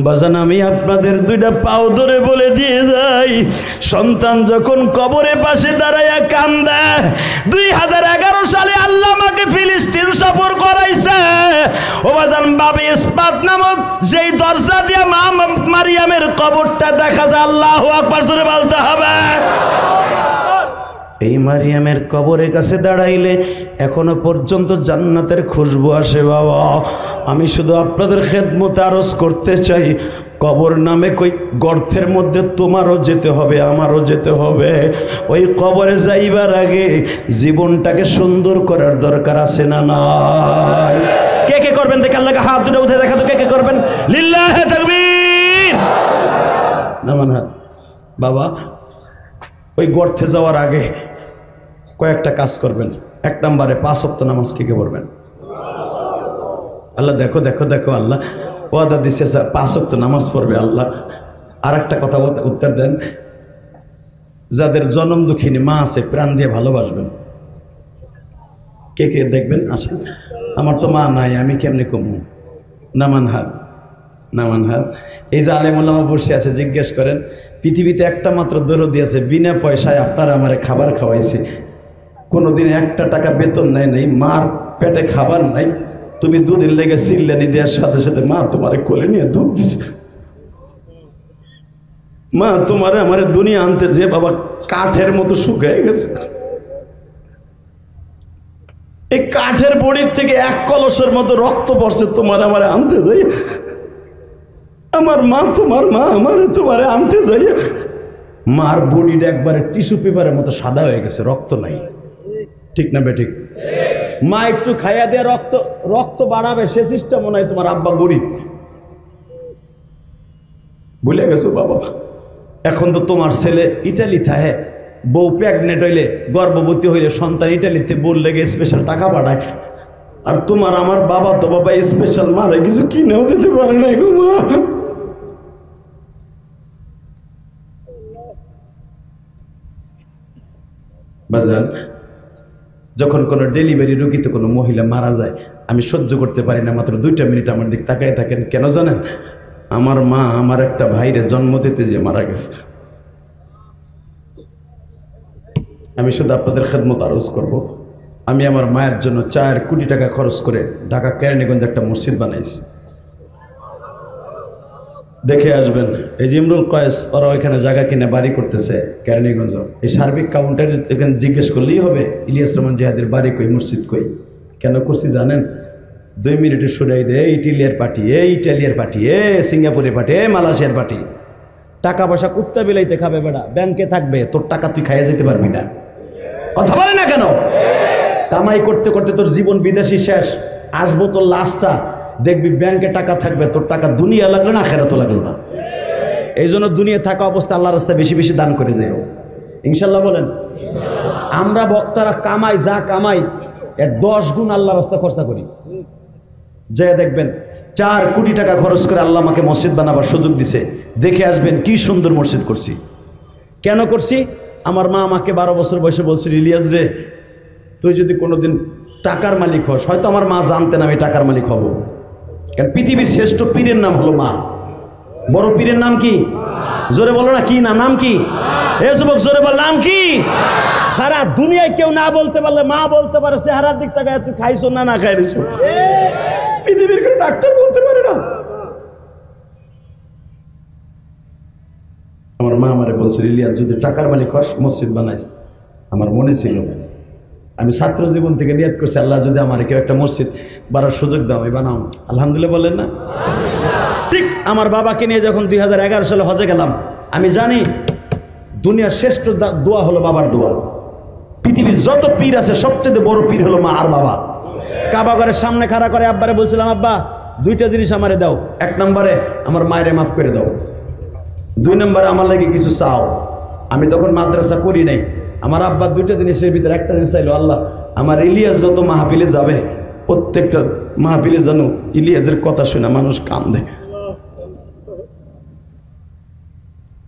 বাজান আমি আপনাদের 2টা পাও ধরে বলে দিয়ে যাই, সন্তান যখন কবরে পাশে দাঁড়াইয়া কান্দে, 2011 সালে আল্লাহ আমাকে ফিলিস্তিন সফর করাইছে। ও বাজান বাবে ইসপাত নামক যেই দরজা দিয়ে মা মারিয়ামের কবরটা দেখা যায়, আল্লাহু আকবার জোরে বলতে হবে। এই মারিয়ামের কবরের কাছে দাঁড়াইলে এখনো পর্যন্ত জান্নাতের খুশবু আসে বাবা। আমি শুধু আপনাদের খেদমতে আরজ করতে চাই, কবর নামে কই গর্তের মধ্যে তোমারও যেতে হবে, আমারও যেতে হবে। ওই কবরে যাইবার আগে জীবনটাকে সুন্দর করার দরকার আছে না নাই? কে কে করবেন দেখে আল্লাহকে হাত দুটো উঠে দেখা তো, কে কে করবেন? লিল্লাহে তাকবীর। নামান হাত। বাবা ওই গর্তে যাওয়ার আগে কয়েকটা কাজ করবেন। 1 নম্বরে 5 ওয়াক্ত নামাজ কে কে পড়বেন? আল্লাহ দেখো দেখো দেখো, আল্লাহ ওয়াদা দিছে 5 ওয়াক্ত নামাজ পড়বে আল্লাহ। আর একটা কথা উত্তর দেন, যাদের জনম দুঃখিনী মা আছে প্রাণ দিয়ে ভালোবাসবেন। কে কে দেখবেন? আসেন। আমার তো মা নাই, আমি কেমনি কমু? নামান হাত, নামান হাত। এই যে আলেমুল্লামা বসে আছে, জিজ্ঞেস করেন, পৃথিবীতে একটা মাত্র দরদি আছে বিনা পয়সায় আপনারা আমারে খাবার খাওয়াইছে, কোনোদিন 1 টাকা বেতন নেয় নাই, মার পেটে খাবার নাই, তুমি দুধের লেগে চিল্লানি দেওয়ার সাথে সাথে মা তোমারে কোলে নিয়ে দুধ দিছে। মা তোমারে আমারে দুনিয়া আনতে যে বাবা কাঠের মতো শুকিয়ে গেছে। এই কাঠের বড়ির থেকে 1 কলসের মতো রক্ত পড়ছে তোমার আমারে আনতে যাই। আমার মা তোমার মা আমারে তোমারে আনতে যাই, মার বডিটা একবারে টিস্যু পেপারের মতো সাদা হয়ে গেছে, রক্ত নাই। ঠিক না বেঠিক? মা একটু খাইয়া দিয়ে রক্ত রক্ত বাড়াবে সে সিস্টেম মনে হয় তোমার আব্বা গরিব, ভুলে গেছো বাবা। এখন তো তোমার ছেলে ইটালি থাকে, বউ প্রেগনেন্ট হইলে গর্ভবতী হইলে সন্তান ইটালিতে বল লেগে স্পেশাল টাকা পাঠায়, আর তোমার আমার বাবা তো বাবা স্পেশাল মারে কিছু কিনেও দিতে পারে না গো মা। বাজান যখন কোনো ডেলিভারি রোগীতে কোনো মহিলা মারা যায়, আমি সহ্য করতে পারি না, মাত্র 2টা মিনিট আমার দিক তাকায় থাকেন। কেন জানেন? আমার মা আমার একটা ভাইরে জন্ম দিতে যে মারা গেছে। আমি শুধু আপনাদের খেদমত আরজ করব। আমি আমার মায়ের জন্য 4 কোটি টাকা খরচ করে ঢাকা কেরানীগঞ্জে একটা মসজিদ বানাইছি, দেখে আসবেন। এই যে ইমরুল কয়েস ওরা ওইখানে জায়গা কিনে বাড়ি করতেছে কেরানীগঞ্জ। এই সার্বিক কাউন্টারে এখানে জিজ্ঞেস করলেই হবে ইলিয়াস রহমান জিহাদের বাড়ি কই, মসজিদ কই। কেন করছি জানেন? 2 মিনিটে শুনাই দে ইটালিয়ার পার্টি, ইটালিয়ার পার্টি, সিঙ্গাপুরের পার্টি, মালয়েশিয়ার পার্টি। টাকা পয়সা কুত্তা বিলাইতে খাবে বেড়া, ব্যাংকে থাকবে, তোর টাকা তুই খাইয়ে যেতে পারবি না। কথা বলে না কেন? কামাই করতে করতে তোর জীবন বিদেশি শেষ, আসবো তোর লাশটা, দেখবি ব্যাংকে টাকা থাকবে, তোর টাকা দুনিয়া লাগলো না আখেরাত লাগলো না। এই জন্য দুনিয়া থাকা অবস্থা আল্লাহর রাস্তায় বেশি বেশি দান করে যাও, ইনশাল্লাহ বলেন। আমরা বক্তারা কামাই, যা কামাই এর 10 গুণ আল্লাহর রাস্তায় খরচা করি। যে দেখবেন 4 কোটি টাকা খরচ করে আল্লাহ আমাকে মসজিদ বানাবার সুযোগ দিছে, দেখে আসবেন কি সুন্দর মসজিদ করছি। কেন করছি? আমার মা আমাকে 12 বছর বয়সে বলছিল, ইলিয়াস রে তুই যদি কোনোদিন টাকার মালিক হস, হয়তো আমার মা জানতেন আমি টাকার মালিক হব, কারণ পৃথিবীর শ্রেষ্ঠ পীরের নাম হলো মা। বড় পীরের নাম কি? জোরে বলো না, কি না নাম কি? এ যুবক জোরে বল, নাম কি? সারা দুনিয়ায় কেউ না বলতে পারলে মা বলতে পারে। চেহারার দিক থেকে তুই খাইছো না না খাইছো, পৃথিবীর কোনো ডাক্তার বলতে পারে না। আমার মা আমারে বলছিল, ইলিয়াস যদি টাকার মালিক হস মসজিদ বানাইস। আমার মনে ছিল, আমি ছাত্র জীবন থেকে নিয়ত করছি, আল্লাহ যদি আমার কেউ একটা মসজিদ বানার সুযোগ দাও আমি বানাও। আলহামদুলিল্লাহ বলেন না? ঠিক আমার বাবাকে নিয়ে যখন 2011 সালে হজে গেলাম, আমি জানি দুনিয়ার শ্রেষ্ঠ দোয়া হলো বাবার দোয়া। পৃথিবীর যত পীর আছে সবচেয়ে বড় পীর হলো মা আর বাবা। কাবা ঘরের সামনে খাড়া করে আব্বারে বলছিলাম, আব্বা 2টা জিনিস আমারে দাও। 1 নম্বরে আমার মায়েরে মাফ করে দাও, 2 নম্বরে আমার লাগে কিছু চাও। আমি তখন মাদ্রাসা করি নাই। আমার আব্বা 2টা জিনিসের ভিতরে একটা জিনিস চাইলো, আল্লাহ আমার ইলিয়াস যত মাহফিলে যাবে প্রত্যেকটা মাহফিলে যেন ইলিয়াসের কথা শুনে মানুষ কান্দে।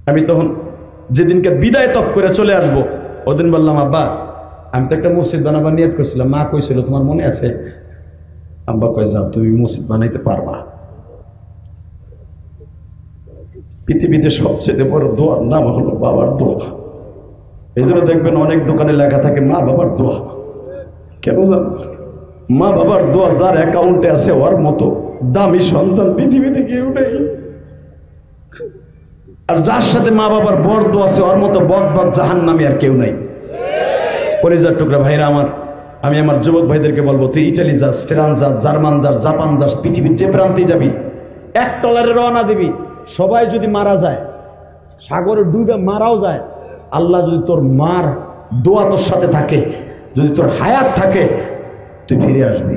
আমি তখন যেদিনকে বিদায় তপ করে চলে আসবো ওদিন বললাম, আব্বা আমি তো একটা মসজিদ বানাবার নিয়ত করছিলাম, মা কইছিল তোমার মনে আছে? আব্বা কই যাও, তুমি মসজিদ বানাইতে পারবা। পৃথিবীতে সবচেয়ে বড় দোয়ার নাম হলো বাবার দোয়া। এই জন্য দেখবেন অনেক দোকানে লেখা থাকে মা বাবার দোয়া। কেন জান? মা বাবার দোয়া যার অ্যাকাউন্টে আছে ওর মতো দামি সন্তান পৃথিবীতে কেউ নেই। আর যার সাথে মা বাবার বর দোয়া আছে ওর মতো বদ জাহান্নামী আর কেউ নাই। কলিজার টুকরা ভাইরা আমার, আমি আমার যুবক ভাইদেরকে বলবো, তুই ইটালি যাস, ফ্রান্স যাস, জার্মান যাস, জাপান যাস, পৃথিবীর যে প্রান্তে যাবি, $1 রওনা দিবি। সবাই যদি মারা যায়, সাগরে ডুবে মারাও যায়, আল্লাহ যদি তোর মার দোয়া তোর সাথে থাকে, যদি তোর হায়াত থাকে, তুই ফিরে আসবি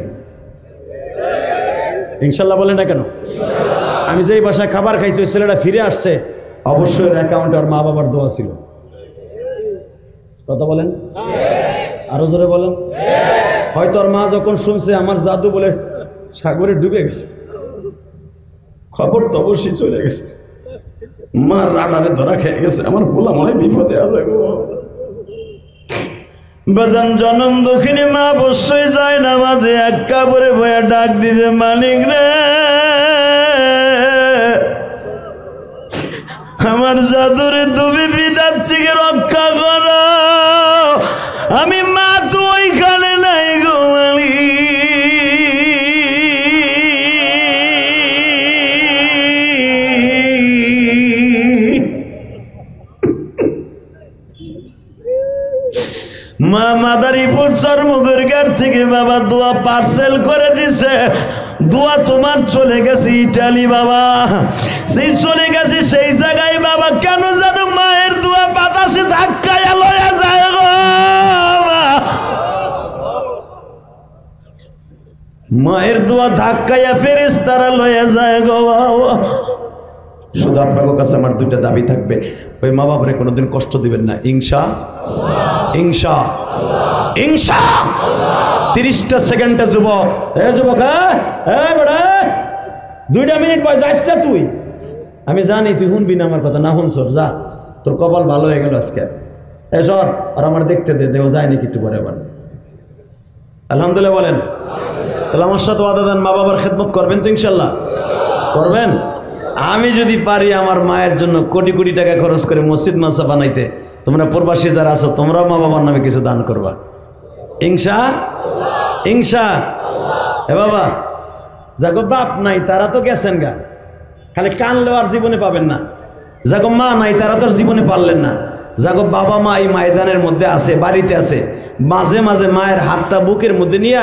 ইনশাল্লাহ। বলে না কেন? আমি যেই বাসায় খাবার খাইছি ওই ছেলেটা ফিরে আসছে, অবশ্যই ওর অ্যাকাউন্টে ওর মা বাবার দোয়া ছিল। কথা বলেন, আরো জোরে বলেন। হয়তো ওর মা যখন শুনছে আমার জাদু বলে সাগরে ডুবে গেছে, খবর তো অবশ্যই চলে গেছে, মার রাডারে ধরা খেয়ে গেছে, আমার পোলা মনে বিপদে আছে গো। বাজান জনম দক্ষিণে মা অবশ্যই যায় না, মাঝে এক কাপড়ে বয়া ডাক দিছে, মালিক রে আমার জাদুরে তুমি বিদাত থেকে রক্ষা করো, আমি মা তো ওইখানে নাই গো মালিক। মা মাদারীপুর চরমুগের ঘাট থেকে বাবা দোয়া পার্সেল করে দিছে, দোয়া তোমার চলে গেছে ইটালি বাবা, সেই চলে গেছে সেই জায়গায় বাবা। কেন জানো? মায়ের দোয়া বাতাসে ধাক্কায় লয়া যায় গো, মায়ের দোয়া ধাক্কায়া ফেরেশতারা লয়া যায় গো বাবা। শুধু আপনার কাছে আমার 2টা দাবি থাকবে, ওই মা বাবারে কোনোদিন কষ্ট দিবেন না, ইনশা 30টা সেকেন্ডে যুবক, যুবক, হ্যাঁ বেটা 2টা মিনিট বয় যাইস না তুই। আমি জানি তুই শুনবি না আমার কথা, না শুনছর, যা তোর কপাল ভালো হয়ে গেল আজকে। সর আর আমার দেখতে দে, দেও যায় নাকি একটু পরে আবার। আলহামদুলিল্লাহ বলেন। তাহলে আমার সাথে ওয়াদা দেন, মা বাবার খেদমত করবেন তো ইনশাল্লাহ? করবেন? আমি যদি পারি আমার মায়ের জন্য কোটি কোটি টাকা খরচ করে মসজিদ মাদ্রাসা বানাইতে, তোমরা প্রবাসী যারা আছো তোমরাও মা বাবার নামে কিছু দান করবা ইনশা এ বাবা, যাগো বাপ নাই তারা তো গেছেন গা, খালি কানলেও আর জীবনে পাবেন না। যাগো মা নাই তারা তো আর জীবনে পারলেন না। যাগো বাবা মা এই ময়দানের মধ্যে আছে, বাড়িতে আছে, মাঝে মাঝে মায়ের হাতটা বুকের মধ্যে নিয়ে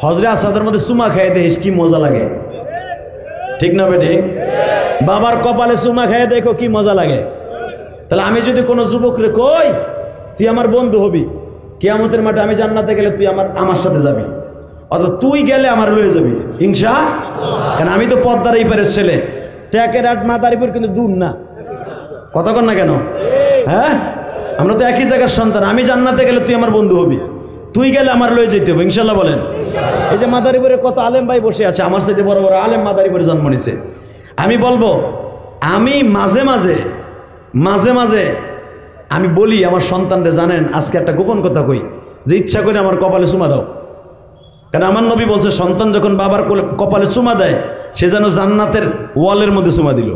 হজরে আসাদের মধ্যে চুমা খাইয়ে দেখিস কি মজা লাগে, ঠিক না বেটি? বাবার কপালে চুমা খাইয়ে দেখো কি মজা লাগে। তাহলে আমি যদি কোনো যুবকরে কই তুই আমার বন্ধু হবি, কিয়ামতের মাঠে আমি জান্নাতে গেলে তুই আমার সাথে যাবি, অথবা তুই গেলে আমার লয়ে যাবি ইনশা। কেন আমি তো পদ্মার এই পারের ছেলে, ট্যাকের আট মাদারীপুর কিন্তু দূর না, কতক্ষণ না কেন? হ্যাঁ, আমরা তো একই জায়গার সন্তান। আমি জান্নাতে গেলে তুই আমার বন্ধু হবি, তুই গেলে আমার লয়ে যেতে হবে ইনশাল্লাহ বলেন। এই যে মাদারীপুরে কত আলেম ভাই বসে আছে, আমার সাথে বড় বড় আলেম মাদারীপুরে জন্ম নিছে। আমি বলবো, আমি মাঝে মাঝে আমি বলি আমার সন্তানরা, জানেন আজকে একটা গোপন কথা কই, যে ইচ্ছা করে আমার কপালে চুমা দাও। কারণ আমার নবী বলছে সন্তান যখন বাবার কপালে চুমা দেয় সে যেন জান্নাতের ওয়ালের মধ্যে চুমা দিল।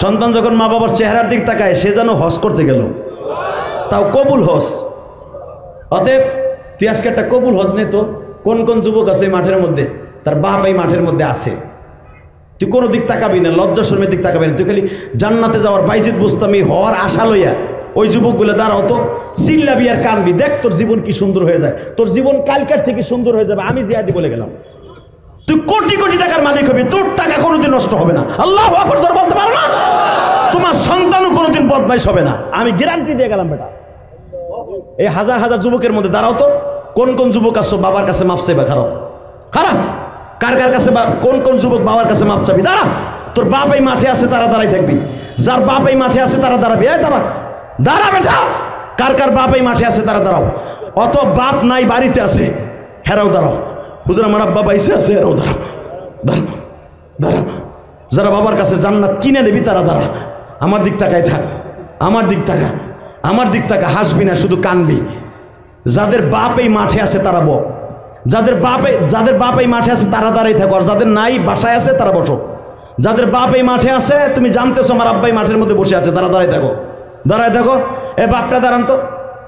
সন্তান যখন মা বাবার চেহারার দিক তাকায় সে যেন হজ করতে গেল, তাও কবুল হজ। অতএব তুই আজকে একটা কবুল হজ নে তো। কোন কোন যুবক আছে এই মাঠের মধ্যে, তার বাপ এই মাঠের মধ্যে আছে, তুই কোনো দিক তাকাবি না, লজ্জা শর্মের দিক তাকাবি না, তুই খালি জান্নাতে যাওয়ার বাইজিদ বুস্তামি হওয়ার আশা লইয়া ওই যুবকগুলো দাঁড়াও তো, চিল্লাবি আর কানবি, দেখ তোর জীবন কি সুন্দর হয়ে যায়, তোর জীবন কালকার থেকে সুন্দর হয়ে যাবে। আমি জিয়াদি বলে গেলাম, তুই কোটি কোটি টাকার মালিক হবি, তোর টাকা কোনোদিন নষ্ট হবে না। আল্লাহু আকবার জোরে বলতে পারো না? তোমার সন্তানও কোনোদিন বদমাইশ হবে না, আমি গ্যারান্টি দিয়ে গেলাম বেটা। এই হাজার হাজার যুবকের মধ্যে দাঁড়াও তো, কোন কোন যুবক আসছো বাবার কাছে মাপ চাইবা? খারাপ কার কার কাছে, কোন কোন যুবক বাবার কাছে মাপ চাবি? দাঁড়া, তোর বাপ এই মাঠে আছে তারা দাঁড়াই থাকবি, যার বাপ এই মাঠে আছে তারা দাঁড়াবি। এই দাঁড়া বেটা, কার কার বাপ এই মাঠে আছে তারা দাঁড়াও। অত বাপ নাই বাড়িতে আছে হেরাও দাঁড়াও। হুজুর আমার আব্বা বাইসে আছে হেরাও দাঁড়াও, দাঁড়া। যারা বাবার কাছে জান্নাত কিনে নেবি তারা দাঁড়া। আমার দিক তাকায় থাক, আমার দিক তাকা, হাসবি না, শুধু কানবি। যাদের বাপ এই মাঠে আছে তারা বক, যাদের বাপ এই মাঠে আছে তারা দাঁড়াই থাকো, আর যাদের নাই বাসায় আছে তারা বসো। যাদের বাপ এই মাঠে আছে, তুমি জানতেছো আমার আব্বাই মাঠের মধ্যে বসে আছে, তারা দাঁড়াই থাকো। এ বাপটা দাঁড়ান তো,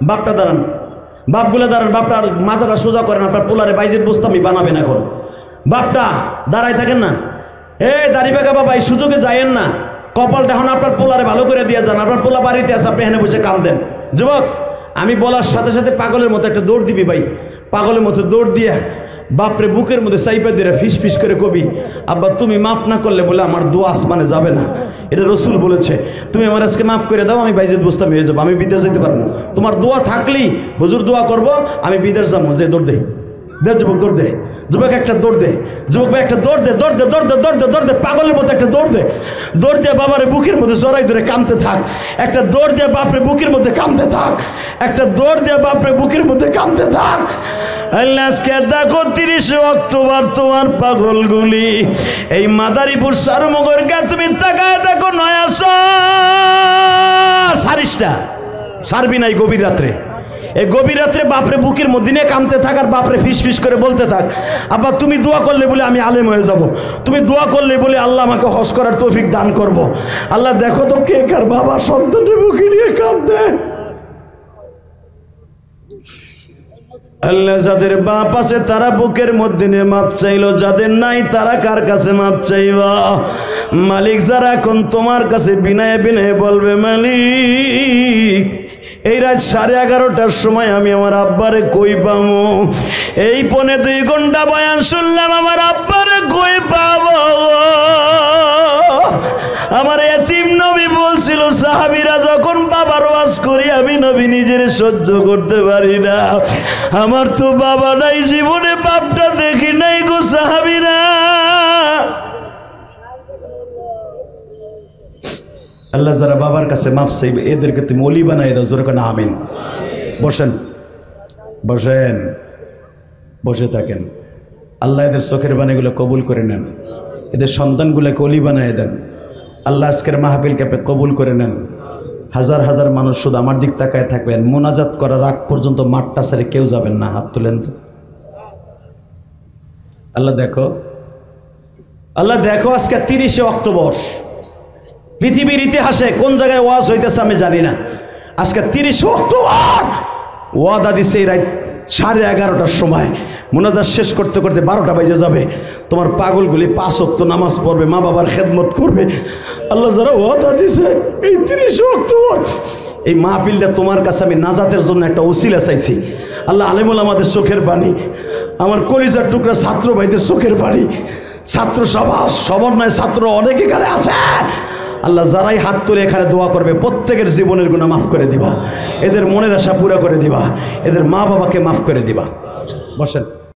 বাপটা দাঁড়ান, বাপগুলো দাঁড়ান। বাপটার মাজাটা সোজা করেন, আপনার পোলারে বাইজিদ বুঝতামই বানাবেন এখন। বাপটা দাঁড়াই থাকেন না। দাড়ি বেগা বাবা, এই সুযোগে যায়েন না, কপালটা এখন আপনার পোলারে ভালো করে দিয়ে যান। আপনার পোলা বাড়িতে আছে, আপনি এখানে বসে কাম দেন। যুবক, আমি বলার সাথে সাথে পাগলের মতো একটা দৌড় দিবি ভাই, পাগলের মতো দৌড় দিয়ে বাপরে বুকের মধ্যে চাইপা দিয়ে ফিস করে কবি, আব্বা তুমি মাফ না করলে বলে আমার দোয়া আসমানে যাবে না। এটা রসুল বলেছে, তুমি আমার আজকে মাফ করে দাও, আমি বাইজিদ বুঝতাম হয়ে যাবো, আমি বিদেশ যেতে পারবো। তোমার দোয়া থাকলেই হুজুর দোয়া করবো, আমি বিদেশ যাবো। যে দৌড় দে যুবক, দৌড় দে যুবক, একটা দৌড় দে যুবক ভাই, একটা দৌড় দে, পাগলের মতো একটা দৌড় দে বাবারে বুকের মধ্যে জড়াই ধরে কামতে থাক। একটা দৌড় দিয়ে বাপরে বুকের মধ্যে কামতে থাক, একটা দৌড় দিয়ে বাপরে বুকের মধ্যে কামতে থাক। আজকে দেখো 30 অক্টোবর তোমার পাগলগুলি এই মাদারীপুর সারমগরকে তুমি তাকায় দেখো, নয়া সারিসটা সারবি নাই গভীর রাত্রে। এই গভীর রাত্রে বাপরে বুকের মধ্যে নিয়ে কামতে থাক, আর বাপরে ফিস করে বলতে থাক, আব্বা তুমি দোয়া করলে বলে আমি আলেম হয়ে যাব, তুমি দোয়া করলে বলে আল্লাহ আমাকে হজ করার তৌফিক দান করব। আল্লাহ দেখো তো কে কার বাবা সন্তানের বুকে নিয়ে কাঁদে। আল্লাহ যাদের বাপ আছে তারা বুকের মধ্যে নিয়ে মাপ চাইলো, যাদের নাই তারা কার কাছে মাপ চাইবা? মালিক যারা এখন তোমার কাছে বিনয়ে বলবে, মালিক এই রাত 11:30টার সময় আমি আমার আব্বারে কই পাবো? এই 1.5 ঘন্টা বয়ান শুনলাম, আমার আব্বারে কই পাবো? আমার এতিম নবী বলছিল, সাহাবীরা যখন বাবার ওয়াজ করি আমি নবী নিজের সহ্য করতে পারি না, আমার তো বাবা নাই, জীবনে বাপটা দেখি নাই গো সাহাবীরা। আল্লাহ যারা বাবার কাছে মাফ চাইবে এদেরকে তুমি ওলি বানাই দাও, জোরে করে আমিন। বসে থাকেন। আল্লাহ এদের চোখের বাণীগুলো কবুল করে নেন, এদের সন্তানগুলোকে ওলি বানাই দেন। আল্লাহ আজকের মাহফিলকে কবুল করে নেন। হাজার হাজার মানুষ শুধু আমার দিক তাকায় থাকবেন, মোনাজাত করার আগ পর্যন্ত মাঠটা ছেড়ে কেউ যাবেন না। হাত তুলেন তো। আল্লাহ দেখো, আল্লাহ দেখো আজকে 30শে অক্টোবর, পৃথিবীর ইতিহাসে কোন জায়গায় ওয়াজ হইতেছে আমি জানি না, আজকে 30শে অক্টোবর ওয়াদা দিছে এই রাত 11:30টার সময় মুনাজাত শেষ করতে করতে 12টা বেজে যাবে, তোমার পাগলগুলি 5 ওয়াক্ত নামাজ পড়বে, মা বাবার খেদমত করবে। আল্লাহ যারা ওয়াদা দিছে এই 30শে অক্টোবর এই মাহফিলটা তোমার কাছে আমি নাজাতের জন্য একটা ওসিলা চাইছি। আল্লাহ আলেমুল আমাদের চোখের বাণী, আমার কলিজার টুকরা ছাত্র ভাইদের চোখের বাণী, ছাত্র সভা সমন্বয় ছাত্র অনেক এখানে আছে। আল্লাহ যারাই হাত তুলে এখানে দোয়া করবে প্রত্যেকের জীবনের গুনাহ মাফ করে দিবা, এদের মনের আশা পুরা করে দিবা, এদের মা বাবাকে মাফ করে দিবা। বসেন।